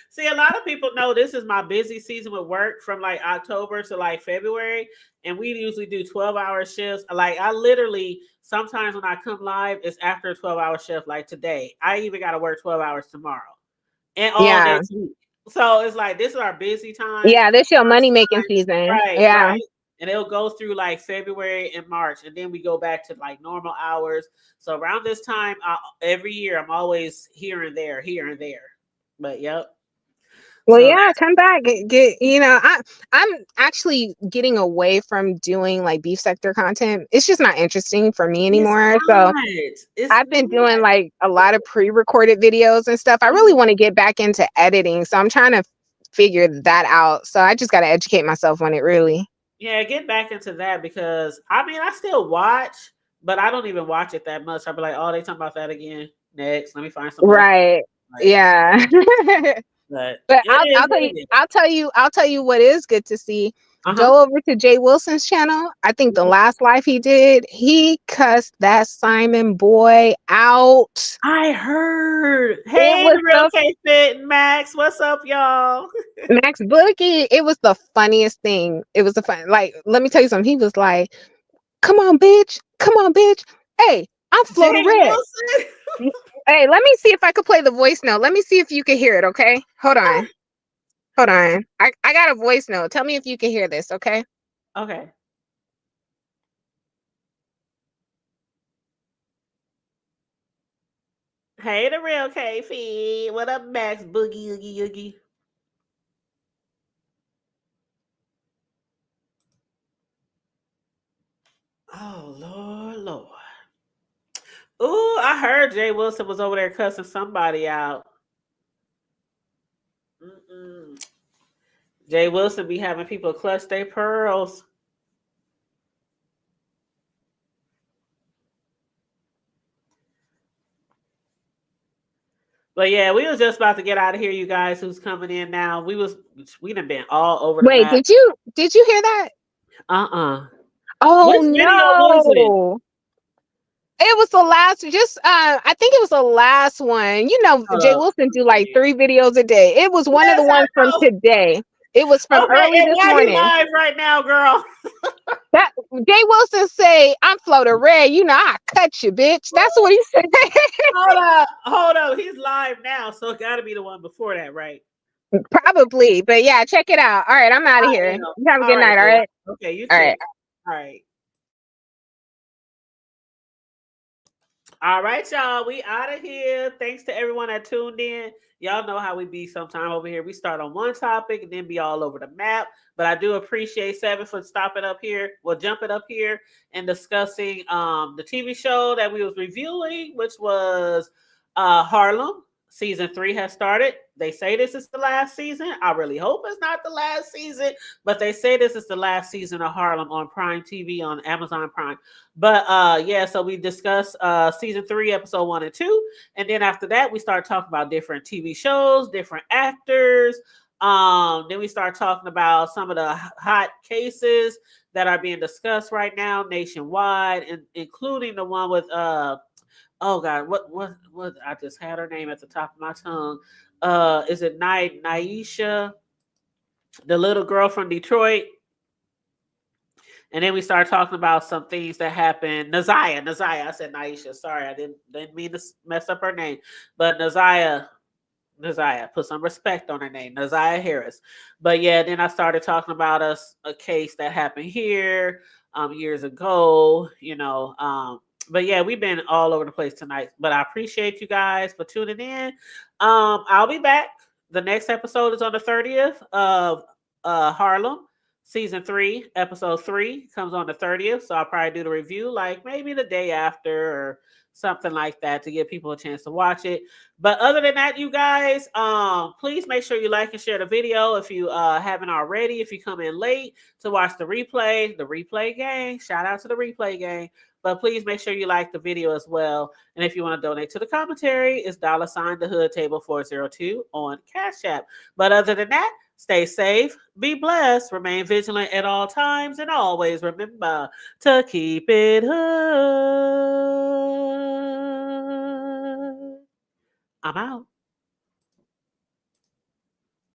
see. A lot of people know this is my busy season with work from like October to like February, and we usually do 12-hour shifts. Like I literally sometimes when I come live, it's after a 12-hour shift. Like today, I even got to work 12 hours tomorrow and all Yeah, next week. So it's like this is our busy time, yeah, this your crunch money making time. season. Right, Yeah. right. And it'll go through like February and March, and then we go back to like normal hours. So around this time, every year, I'm always here and there, here and there. But yep. Well, So yeah, come back. I'm actually getting away from doing like beef sector content. It's just not interesting for me it's anymore. So not. It's I've been doing not. like a lot of pre-recorded videos and stuff. I really want to get back into editing. So I'm trying to figured that out. So I just got to educate myself on it, really. Yeah, get back into that because I mean I still watch, but I don't even watch it that much. I'll be like, oh, they talking about that again. Next, let me find something else. Right. Like, Yeah. but But it is what it is. I'll tell you what is good to see. Uh-huh. Go over to Jay Wilson's channel. I think the last live he did, he cussed that Simon boy out. I heard. It Hey, was the real the K Fit and Max. What's up, y'all? Max Boogie. It was the funniest thing. It was the fun. Like, let me tell you something. He was like, "Come on, bitch. Come on, bitch. Hey, I'm Florida Jay Red. Wilson. Hey, let me see if I could play the voice note. Let me see if you can hear it, okay? Hold on. Hold on. I got a voice note. Tell me if you can hear this, okay? Okay. Hey, the real K Fit. What up, Max Boogie Oogie Oogie? Oh, Lord, Lord. Ooh, I heard Jay Wilson was over there cussing somebody out. Mm-mm. Jay Wilson be having people clutch their pearls. But yeah, we was just about to get out of here, you guys who's coming in now. We done been all over the Wait, map. did you hear that? Uh-uh. Oh Which video was it? no. It was the last, just I think it was the last one. You know, Hold Jay up. Wilson do like 3 videos a day. It was one of the Yes, I ones from know. today. It was from Okay, early and this why he morning. live right now, girl? That Jay Wilson say, "I'm Florida Red. You know, I cut you, bitch." That's what he said. Hold up. He's live now, so it got to be the one before that, right? Probably, but yeah, check it out. All right, I'm out of I here. am. You have a All good right, night. All boo. right. Okay, you All too. right. All right. All right, y'all. We out of here. Thanks to everyone that tuned in. Y'all know how we be sometime over here. We start on one topic and then be all over the map. But I do appreciate Seven for stopping up here. Well, jumping up here and discussing the TV show that we was reviewing, which was Harlem. Season 3 has started. They say this is the last season. I really hope it's not the last season, but they say this is the last season of Harlem on Prime TV on Amazon Prime. But yeah, so we discussed season 3, episode 1 and 2. And then after that, we start talking about different TV shows, different actors. Then we start talking about some of the hot cases that are being discussed right now nationwide, and including the one with oh God, what I just had her name at the top of my tongue. Is it Naisha, the little girl from Detroit? And then we started talking about some things that happened. Naziah. I said Naisha. Sorry, I didn't mean to mess up her name. But Naziah, put some respect on her name, Naziah Harris. But yeah, then I started talking about a case that happened here years ago, but yeah, we've been all over the place tonight. But I appreciate you guys for tuning in. I'll be back. The next episode is on the 30th of Harlem. Season 3, episode 3 comes on the 30th. So I'll probably do the review like maybe the day after or something like that to give people a chance to watch it. But other than that, you guys, please make sure you like and share the video if you haven't already. If you come in late to watch the replay gang, shout out to the replay gang. But please make sure you like the video as well. And if you want to donate to the commentary, it's $ the hood table 402 on Cash App. But other than that, stay safe, be blessed, remain vigilant at all times, and always remember to keep it hood. I'm out.